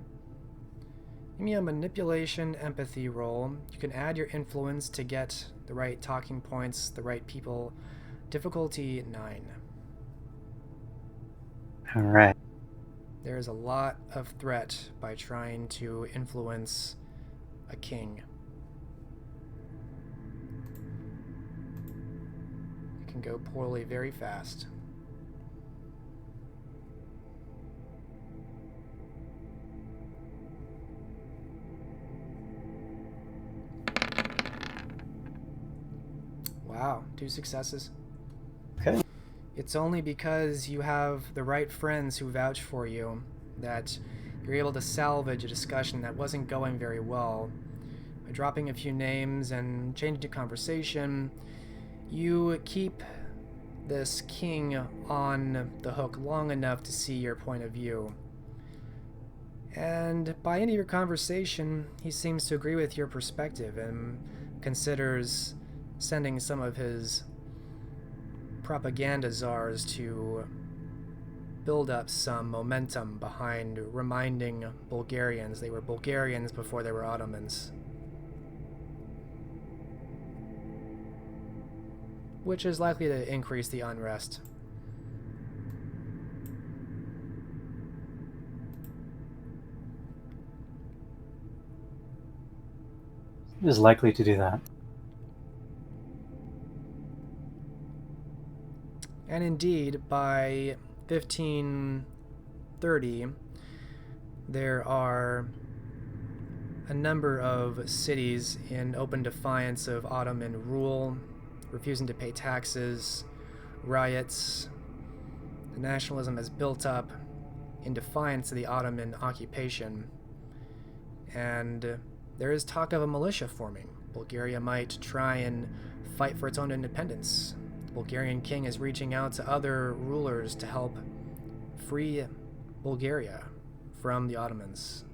Give me a manipulation empathy roll. You can add your influence to get the right talking points, the right people. Difficulty 9. All right. There is a lot of threat by trying to influence a king. It can go poorly very fast. Wow, 2 successes. Okay. It's only because you have the right friends who vouch for you that you're able to salvage a discussion that wasn't going very well. By dropping a few names and changing the conversation, you keep this king on the hook long enough to see your point of view. And by end of your conversation, he seems to agree with your perspective and considers sending some of his propaganda czars to build up some momentum behind reminding Bulgarians they were Bulgarians before they were Ottomans. Which is likely to increase the unrest. Is likely to do that. And indeed, by 1530, there are a number of cities in open defiance of Ottoman rule, refusing to pay taxes, riots. The nationalism has built up in defiance of the Ottoman occupation, and there is talk of a militia forming. Bulgaria might try and fight for its own independence. The Bulgarian king is reaching out to other rulers to help free Bulgaria from the Ottomans.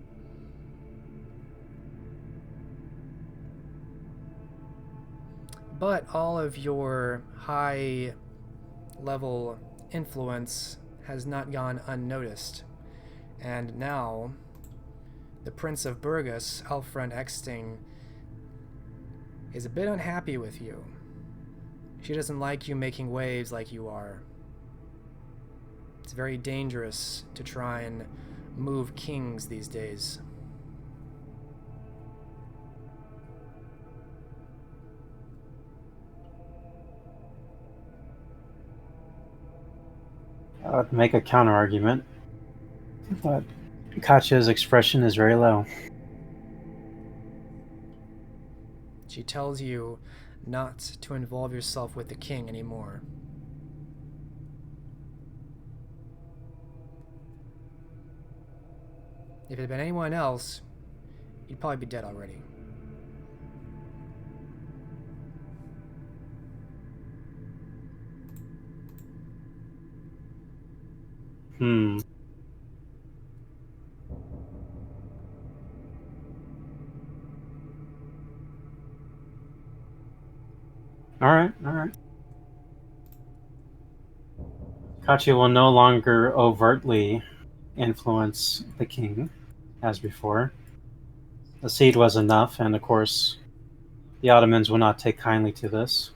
But all of your high level influence has not gone unnoticed. And now, the Prince of Burgos, Alfred Exting, is a bit unhappy with you. She doesn't like you making waves like you are. It's very dangerous to try and move kings these days. I would make a counter argument, but Katya's expression is very low. She tells you not to involve yourself with the king anymore. If it had been anyone else, you'd probably be dead already. All right, all right. Katya will no longer overtly influence the king as before. The seed was enough, and of course, the Ottomans will not take kindly to this.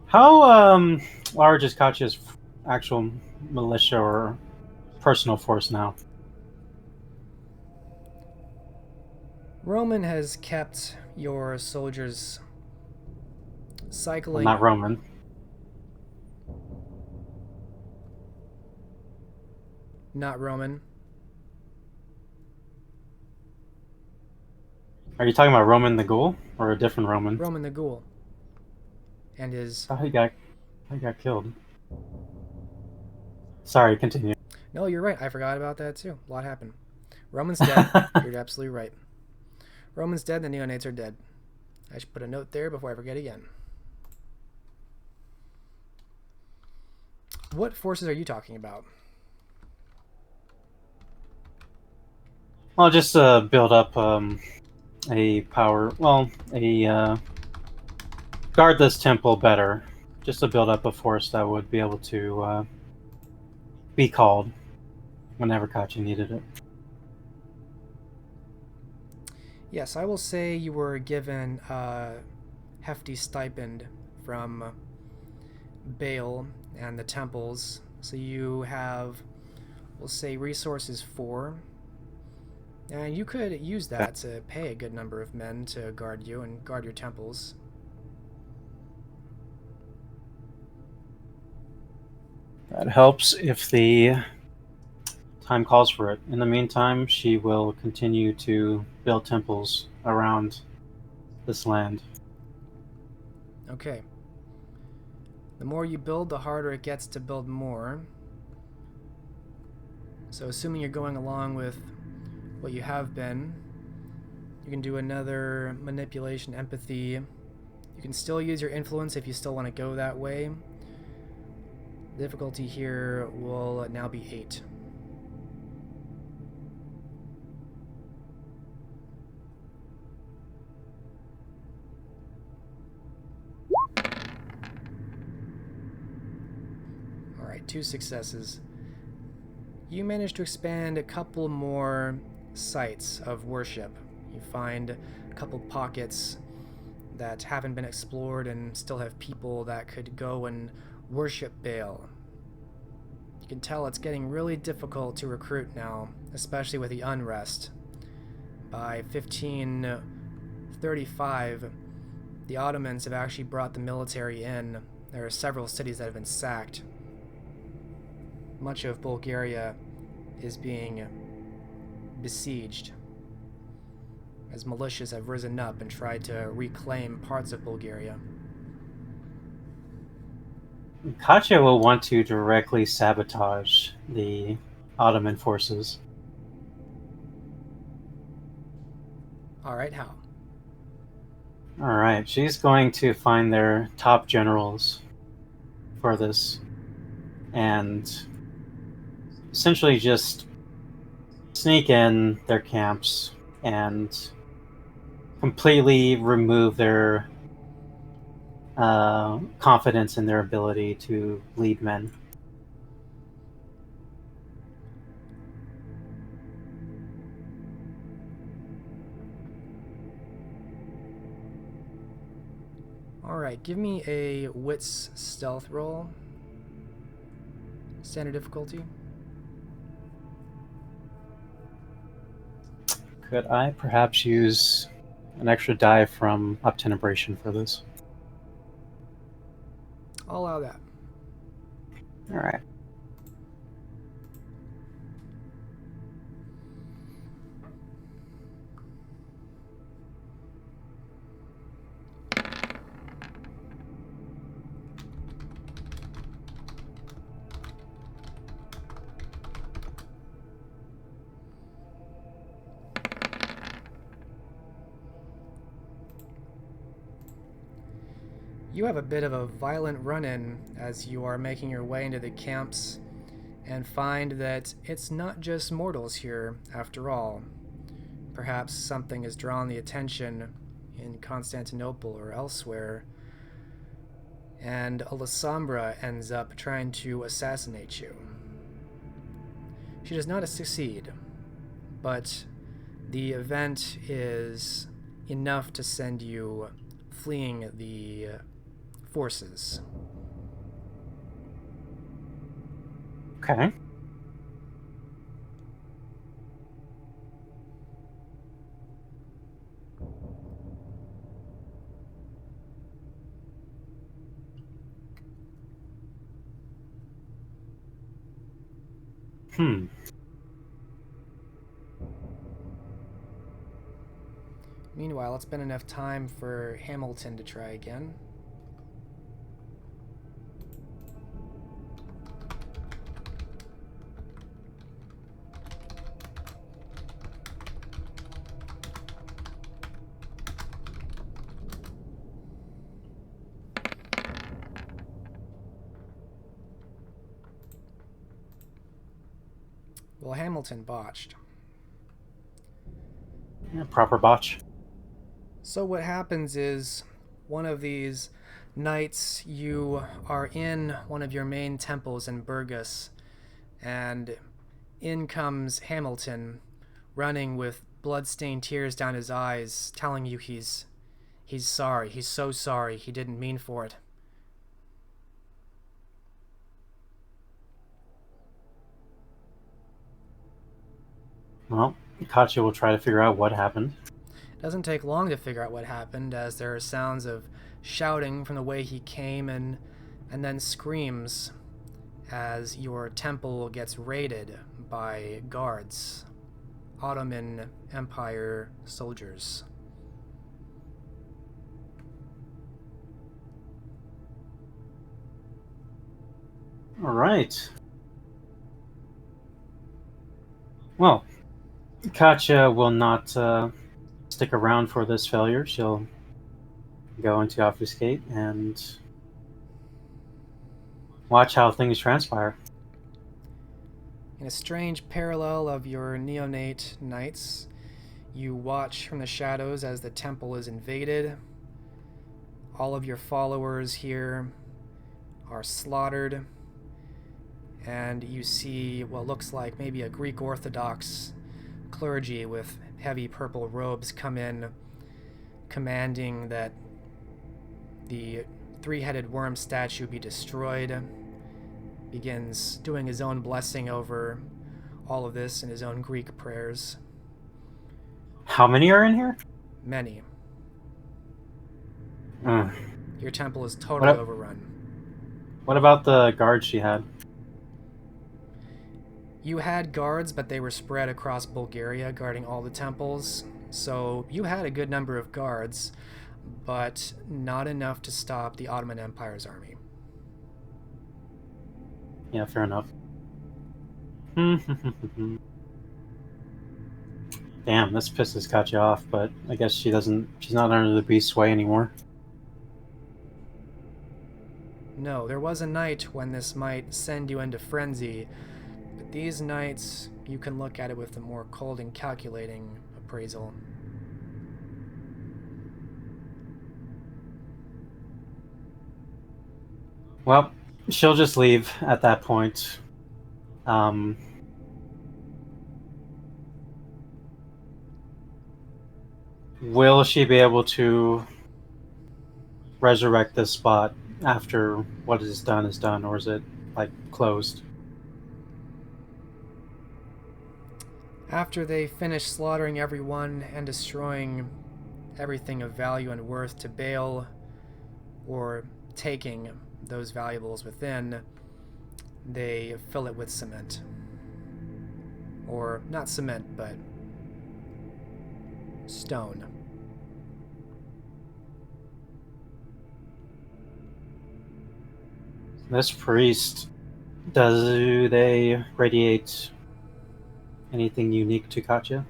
How large is Katya's actual militia or personal force now. Roman has kept your soldiers Well, cycling. not Roman. Not Roman. Are you talking about Roman the Ghoul or a different Roman? Roman the Ghoul. And his... Oh, he got killed. Sorry, continue. No, you're right. I forgot about that too. A lot happened. Roman's dead. You're absolutely right. Roman's dead, the neonates are dead. I should put a note there before I forget again. What forces are you talking about? Well, just build up a power. Well, guard this temple better. Just to build up a force that would be able to be called whenever Kachi needed it. Yes, I will say you were given a hefty stipend from Baal and the temples. So you have, we'll say, resources 4. And you could use that to pay a good number of men to guard you and guard your temples. That helps if the time calls for it. In the meantime, she will continue to build temples around this land. Okay. The more you build, the harder it gets to build more. So assuming you're going along with what you have been, you can do another manipulation empathy. You can still use your influence if you still want to go that way. Difficulty here will now be 8. Alright, 2 successes. You managed to expand a couple more sites of worship. You find a couple pockets that haven't been explored and still have people that could go and worship Baal. You can tell it's getting really difficult to recruit now, especially with the unrest. By 1535, the Ottomans have actually brought the military in. There are several cities that have been sacked. Much of Bulgaria is being besieged, as militias have risen up and tried to reclaim parts of Bulgaria. Katya will want to directly sabotage the Ottoman forces. Alright, how? Alright, she's going to find their top generals for this and essentially just sneak in their camps and completely remove their confidence in their ability to lead men. Alright, give me a wits stealth roll. Standard difficulty. Could I perhaps use an extra die from Obtenebration for this? I'll allow that. Alright. You have a bit of a violent run-in as you are making your way into the camps and find that it's not just mortals here after all. Perhaps something has drawn the attention in Constantinople or elsewhere, and Alessandra ends up trying to assassinate you. She does not succeed, but the event is enough to send you fleeing the forces. Okay. Meanwhile, it's been enough time for Hamilton to try again. Well, Hamilton botched. Yeah, proper botch. So what happens is, one of these nights you are in one of your main temples in Burgos, and in comes Hamilton, running with blood-stained tears down his eyes, telling you he's sorry. He's so sorry. He didn't mean for it. Well, Katya will try to figure out what happened. It doesn't take long to figure out what happened, as there are sounds of shouting from the way he came, and then screams as your temple gets raided by guards, Ottoman Empire soldiers. All right. Well, Katya will not stick around for this failure. She'll go into obfuscate and watch how things transpire. In a strange parallel of your neonate nights, you watch from the shadows as the temple is invaded. All of your followers here are slaughtered, and you see what looks like maybe a Greek Orthodox clergy with heavy purple robes come in, commanding that the three-headed worm statue be destroyed, begins doing his own blessing over all of this in his own Greek prayers. How many are in here? Many. Uh, Your temple is totally overrun. What about the guards she had? You had guards, but they were spread across Bulgaria guarding all the temples. So you had a good number of guards, but not enough to stop the Ottoman Empire's army. Yeah, fair enough. Damn, this pisses Katya off, but I guess she's not under the beast's sway anymore. No, there was a night when this might send you into frenzy, but these nights you can look at it with a more cold and calculating appraisal. Well, she'll just leave at that point. Will she be able to resurrect this spot after what is done, or is it like closed? After they finish slaughtering everyone and destroying everything of value and worth to Baal, or taking those valuables within, they fill it with cement. Or not cement, but stone. This priest, do they radiate anything unique to Katya?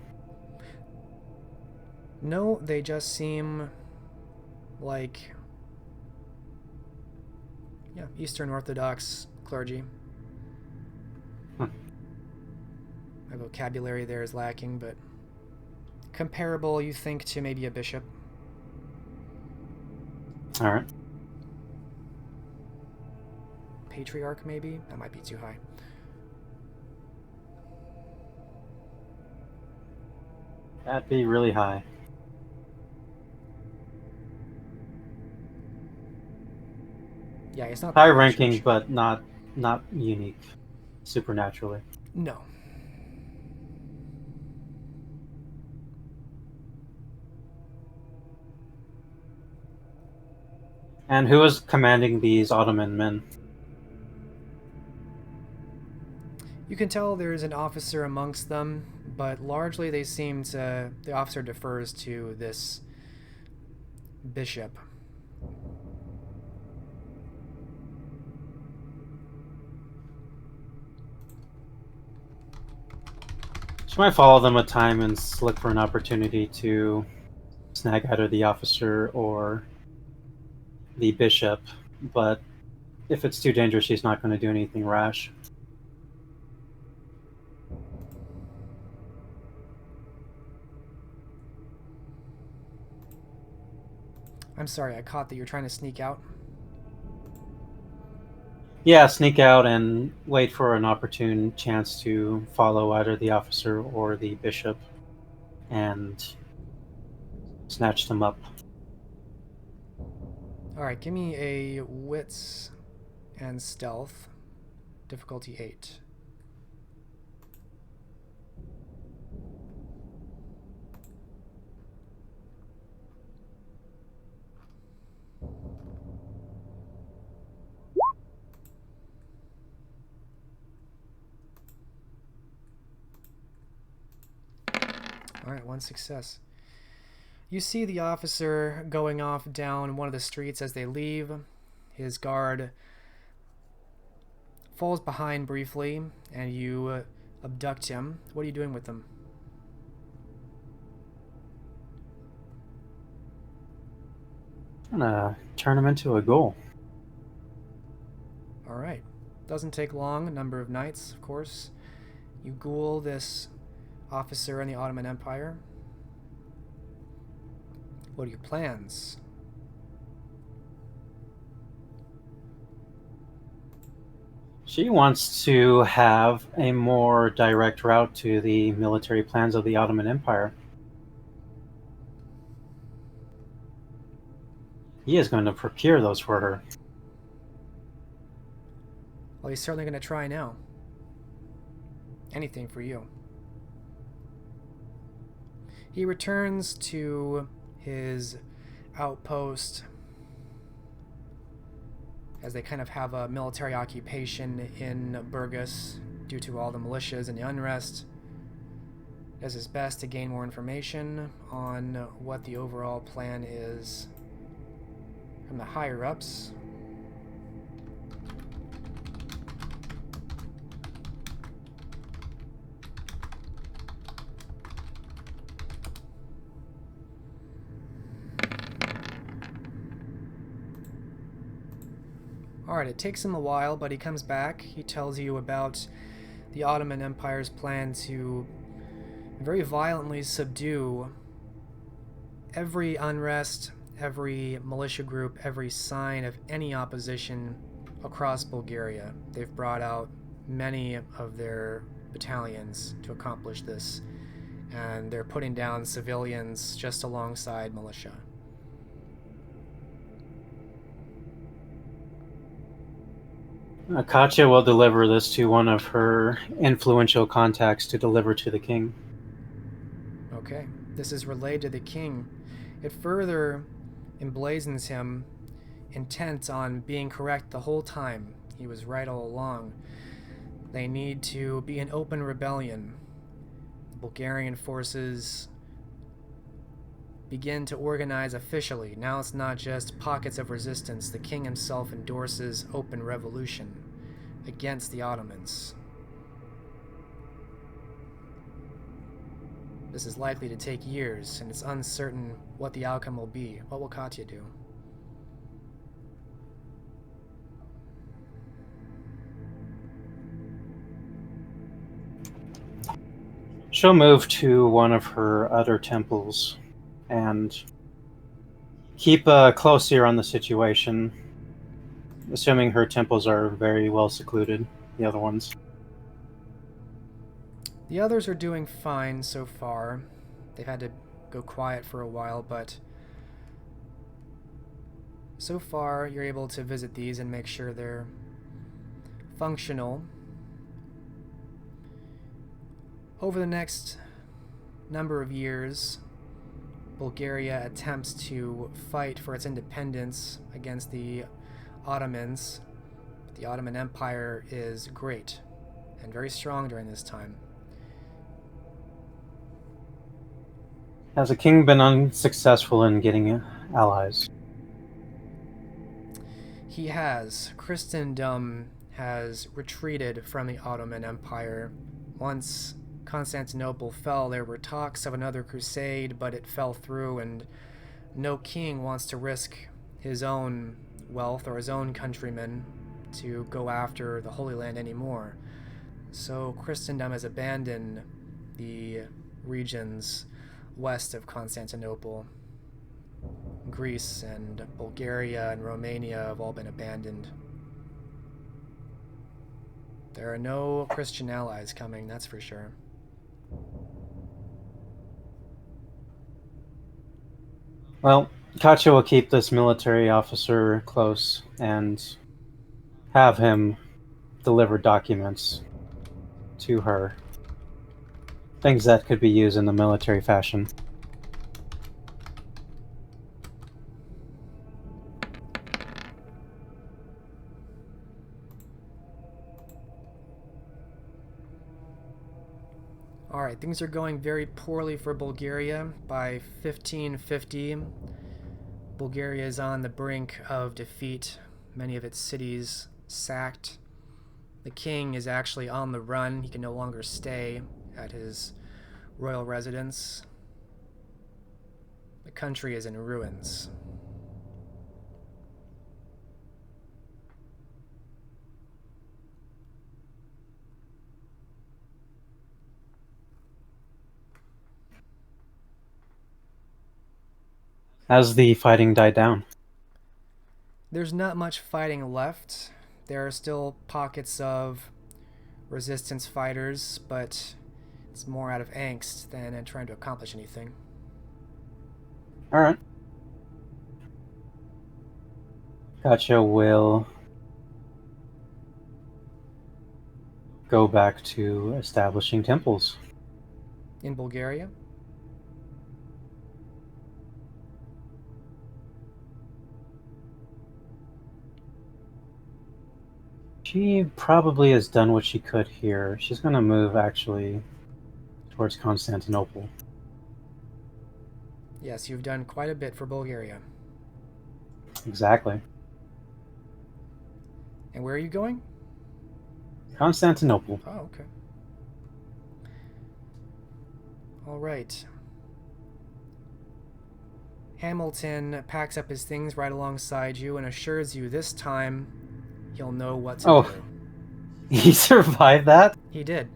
No, they just seem like, Eastern Orthodox clergy. Huh. My vocabulary there is lacking, but comparable, you think, to maybe a bishop. All right. Patriarch, maybe? That might be too high. That'd be really high. Yeah, it's not High part of the ranking, church. but not unique, supernaturally. No. And who is commanding these Ottoman men? You can tell there's an officer amongst them, but largely the officer defers to this bishop. She might follow them a time and look for an opportunity to snag either the officer or the bishop, but if it's too dangerous, she's not going to do anything rash. I'm sorry, I caught that you're trying to sneak out. Yeah, sneak out and wait for an opportune chance to follow either the officer or the bishop and snatch them up. Alright, give me a wits and stealth. Difficulty 8. Alright, one success. You see the officer going off down one of the streets as they leave. His guard falls behind briefly, and you abduct him. What are you doing with him? I'm gonna turn him into a ghoul. Alright. Doesn't take long, a number of nights, of course. You ghoul this officer in the Ottoman Empire. What are your plans? She wants to have a more direct route to the military plans of the Ottoman Empire. He is going to procure those for her. Well, he's certainly going to try now. Anything for you. He returns to his outpost as they kind of have a military occupation in Burgos due to all the militias and the unrest. Does his best to gain more information on what the overall plan is from the higher-ups. Alright, it takes him a while, but he comes back. He tells you about the Ottoman Empire's plan to very violently subdue every unrest, every militia group, every sign of any opposition across Bulgaria. They've brought out many of their battalions to accomplish this, and they're putting down civilians just alongside militia. Katya will deliver this to one of her influential contacts to deliver to the king. Okay, this is relayed to the king. It further emblazons him, intent on being correct the whole time. He was right all along. They need to be an open rebellion. The Bulgarian forces begin to organize officially. Now it's not just pockets of resistance. The king himself endorses open revolution against the Ottomans. This is likely to take years, and it's uncertain what the outcome will be. What will Katya do? She'll move to one of her other temples and keep a close ear on the situation, assuming her temples are very well secluded, the other ones. The others are doing fine so far. They've had to go quiet for a while, but so far you're able to visit these and make sure they're functional. Over the next number of years, Bulgaria attempts to fight for its independence against the Ottomans. The Ottoman Empire is great and very strong during this time. Has the king been unsuccessful in getting allies? He has. Christendom has retreated from the Ottoman Empire. Once Constantinople fell, there were talks of another crusade, but it fell through, and no king wants to risk his own wealth or his own countrymen to go after the Holy Land anymore. So Christendom has abandoned the regions west of Constantinople. Greece and Bulgaria and Romania have all been abandoned. There are no Christian allies coming, that's for sure. Well, Katya will keep this military officer close and have him deliver documents to her. Things that could be used in the military fashion. Alright, things are going very poorly for Bulgaria. By 1550, Bulgaria is on the brink of defeat, many of its cities sacked. The king is actually on the run. He can no longer stay at his royal residence. The country is in ruins. Has the fighting died down? There's not much fighting left. There are still pockets of resistance fighters, but it's more out of angst than in trying to accomplish anything. Alright. Katya will go back to establishing temples. In Bulgaria? She probably has done what she could here. She's going to move, actually, towards Constantinople. Yes, you've done quite a bit for Bulgaria. Exactly. And where are you going? Constantinople. Oh, okay. All right. Hamilton packs up his things right alongside you and assures you this time he'll know what to do. He survived that? He did.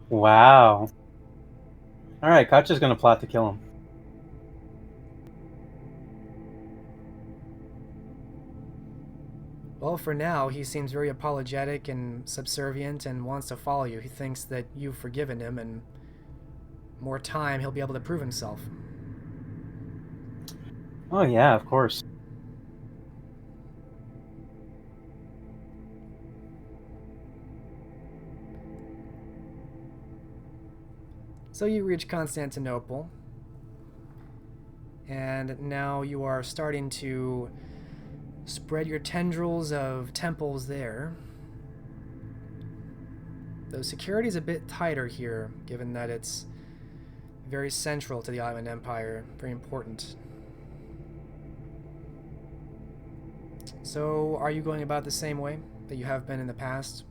Wow. Alright, Katya's gonna plot to kill him. Well, for now, he seems very apologetic and subservient and wants to follow you. He thinks that you've forgiven him, and more time he'll be able to prove himself. Oh yeah, of course. So you reach Constantinople, and now you are starting to spread your tendrils of temples there. Though security is a bit tighter here, given that it's very central to the Ottoman Empire, very important. So, are you going about the same way that you have been in the past?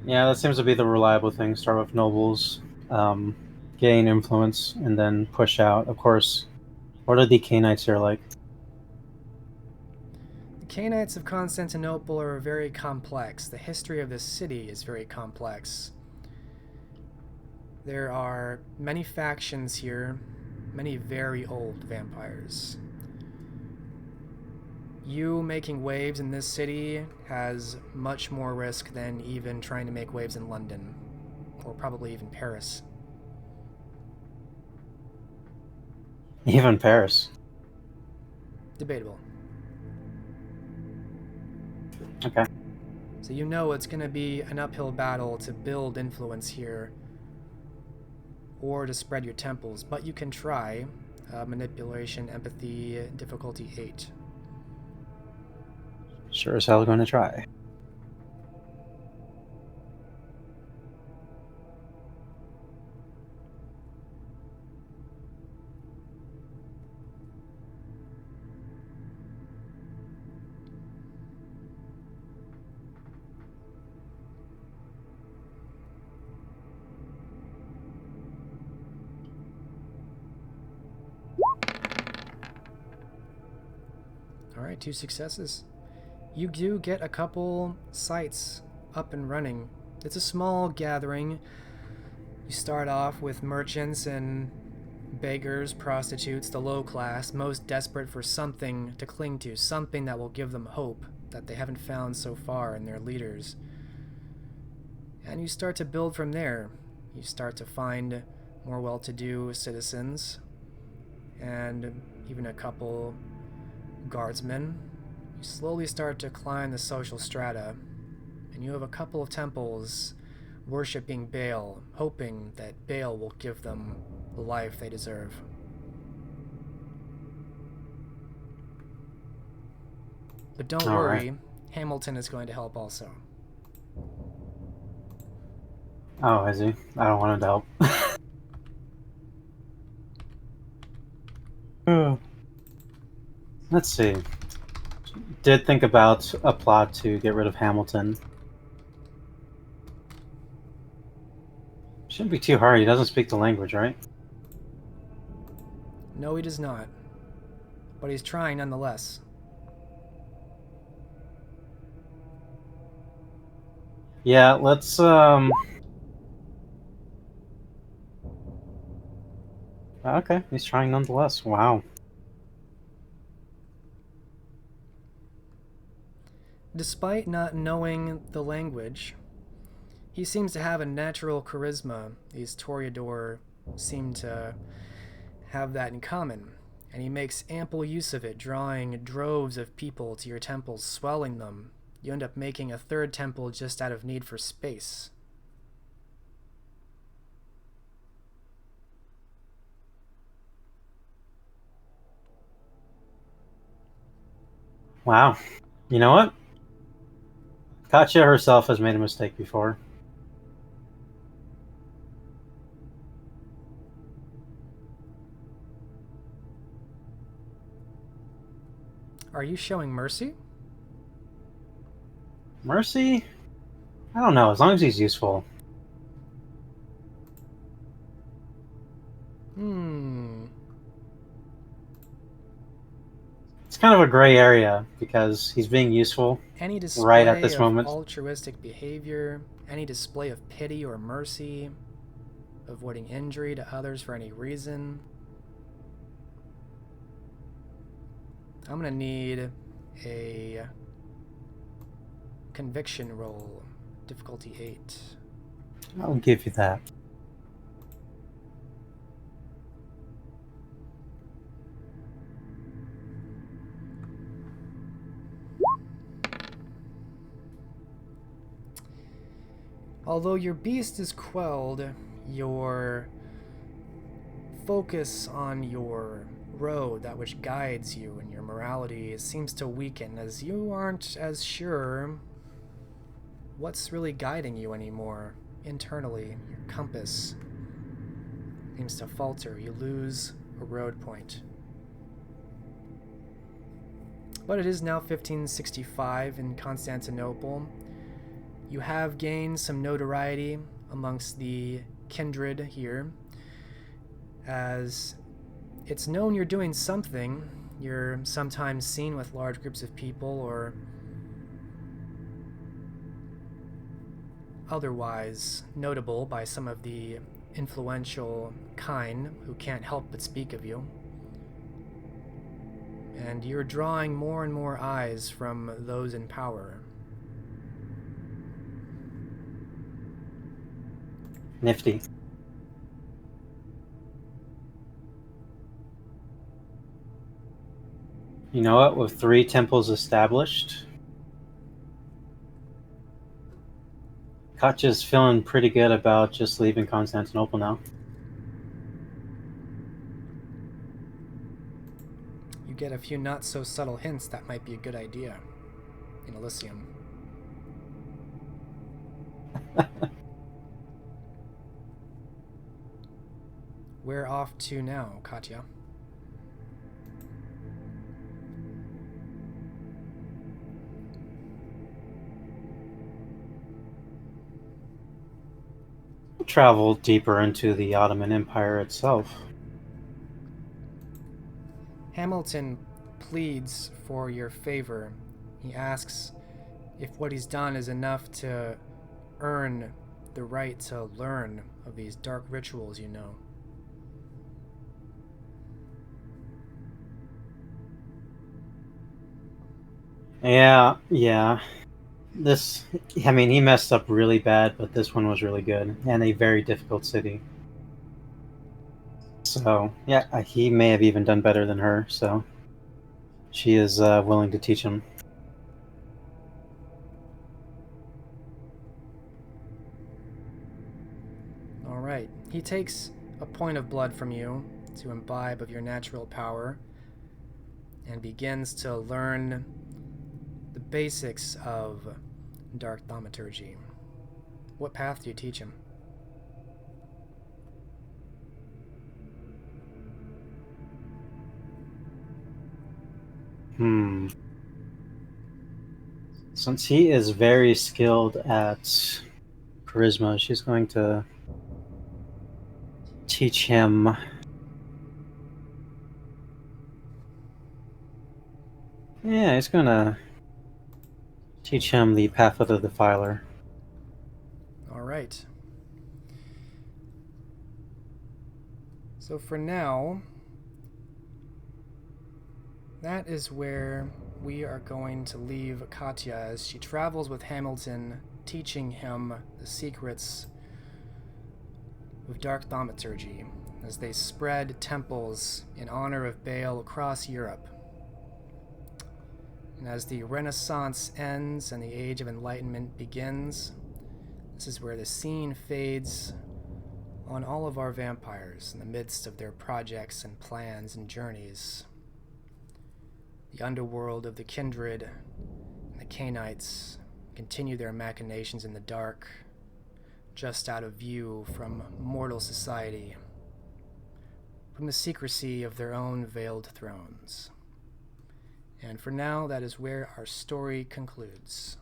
Yeah, that seems to be the reliable thing. Start with nobles, gain influence, and then push out. Of course, what are the Canaanites here like? The Canaanites of Constantinople are very complex. The history of this city is very complex. There are many factions here, many very old vampires. You making waves in this city has much more risk than even trying to make waves in London, or probably even Paris. Even Paris. Debatable. Okay. So you know it's going to be an uphill battle to build influence here, or to spread your temples, but you can try. Manipulation, empathy, difficulty 8. Sure as hell gonna try. Alright, 2 successes. You do get a couple sites up and running. It's a small gathering. You start off with merchants and beggars, prostitutes, the low class, most desperate for something to cling to, something that will give them hope that they haven't found so far in their leaders. And you start to build from there. You start to find more well-to-do citizens and even a couple guardsmen. You slowly start to climb the social strata, and you have a couple of temples worshipping Baal, hoping that Baal will give them the life they deserve. But don't All worry, right. Hamilton is going to help also. Oh, is he? I don't want him to help. Let's see. Did think about a plot to get rid of Hamilton. Shouldn't be too hard. He doesn't speak the language, right? No, he does not. But he's trying nonetheless. Yeah, let's okay, he's trying nonetheless. Wow. Despite not knowing the language, he seems to have a natural charisma. These Toreador seem to have that in common, and he makes ample use of it, drawing droves of people to your temples, swelling them. You end up making a third temple just out of need for space. Wow. You know what? Katya herself has made a mistake before. Are you showing mercy? Mercy? I don't know, as long as he's useful. It's kind of a gray area because he's being useful Any right at display this of moment. altruistic behavior, any display of pity or mercy, avoiding injury to others for any reason. I'm gonna need a conviction roll, difficulty 8. I'll give you that. Although your beast is quelled, your focus on your road, that which guides you, and your morality seems to weaken as you aren't as sure what's really guiding you anymore internally. Your compass seems to falter. You lose a road point. But it is now 1565 in Constantinople. You have gained some notoriety amongst the kindred here, as it's known you're doing something. You're sometimes seen with large groups of people or otherwise notable by some of the influential kind who can't help but speak of you. And you're drawing more and more eyes from those in power. Nifty. You know what? With 3 temples established, Katya's feeling pretty good about just leaving Constantinople now. You get a few not so subtle hints that might be a good idea in Elysium. Where off to now, Katya? Travel deeper into the Ottoman Empire itself. Hamilton pleads for your favor. He asks if what he's done is enough to earn the right to learn of these dark rituals you know. Yeah. This, I mean, he messed up really bad, but this one was really good and a very difficult city. So, yeah, he may have even done better than her, so she is willing to teach him. Alright. He takes a point of blood from you to imbibe of your natural power and begins to learn the basics of dark thaumaturgy. What path do you teach him? Since he is very skilled at charisma, she's going to teach him. Yeah, he's gonna teach him the path of the defiler. Alright. So for now, that is where we are going to leave Katya as she travels with Hamilton, teaching him the secrets of dark thaumaturgy as they spread temples in honor of Baal across Europe. And as the Renaissance ends and the Age of Enlightenment begins, this is where the scene fades on all of our vampires in the midst of their projects and plans and journeys. The underworld of the kindred and the Cainites continue their machinations in the dark, just out of view from mortal society, from the secrecy of their own veiled thrones. And for now, that is where our story concludes.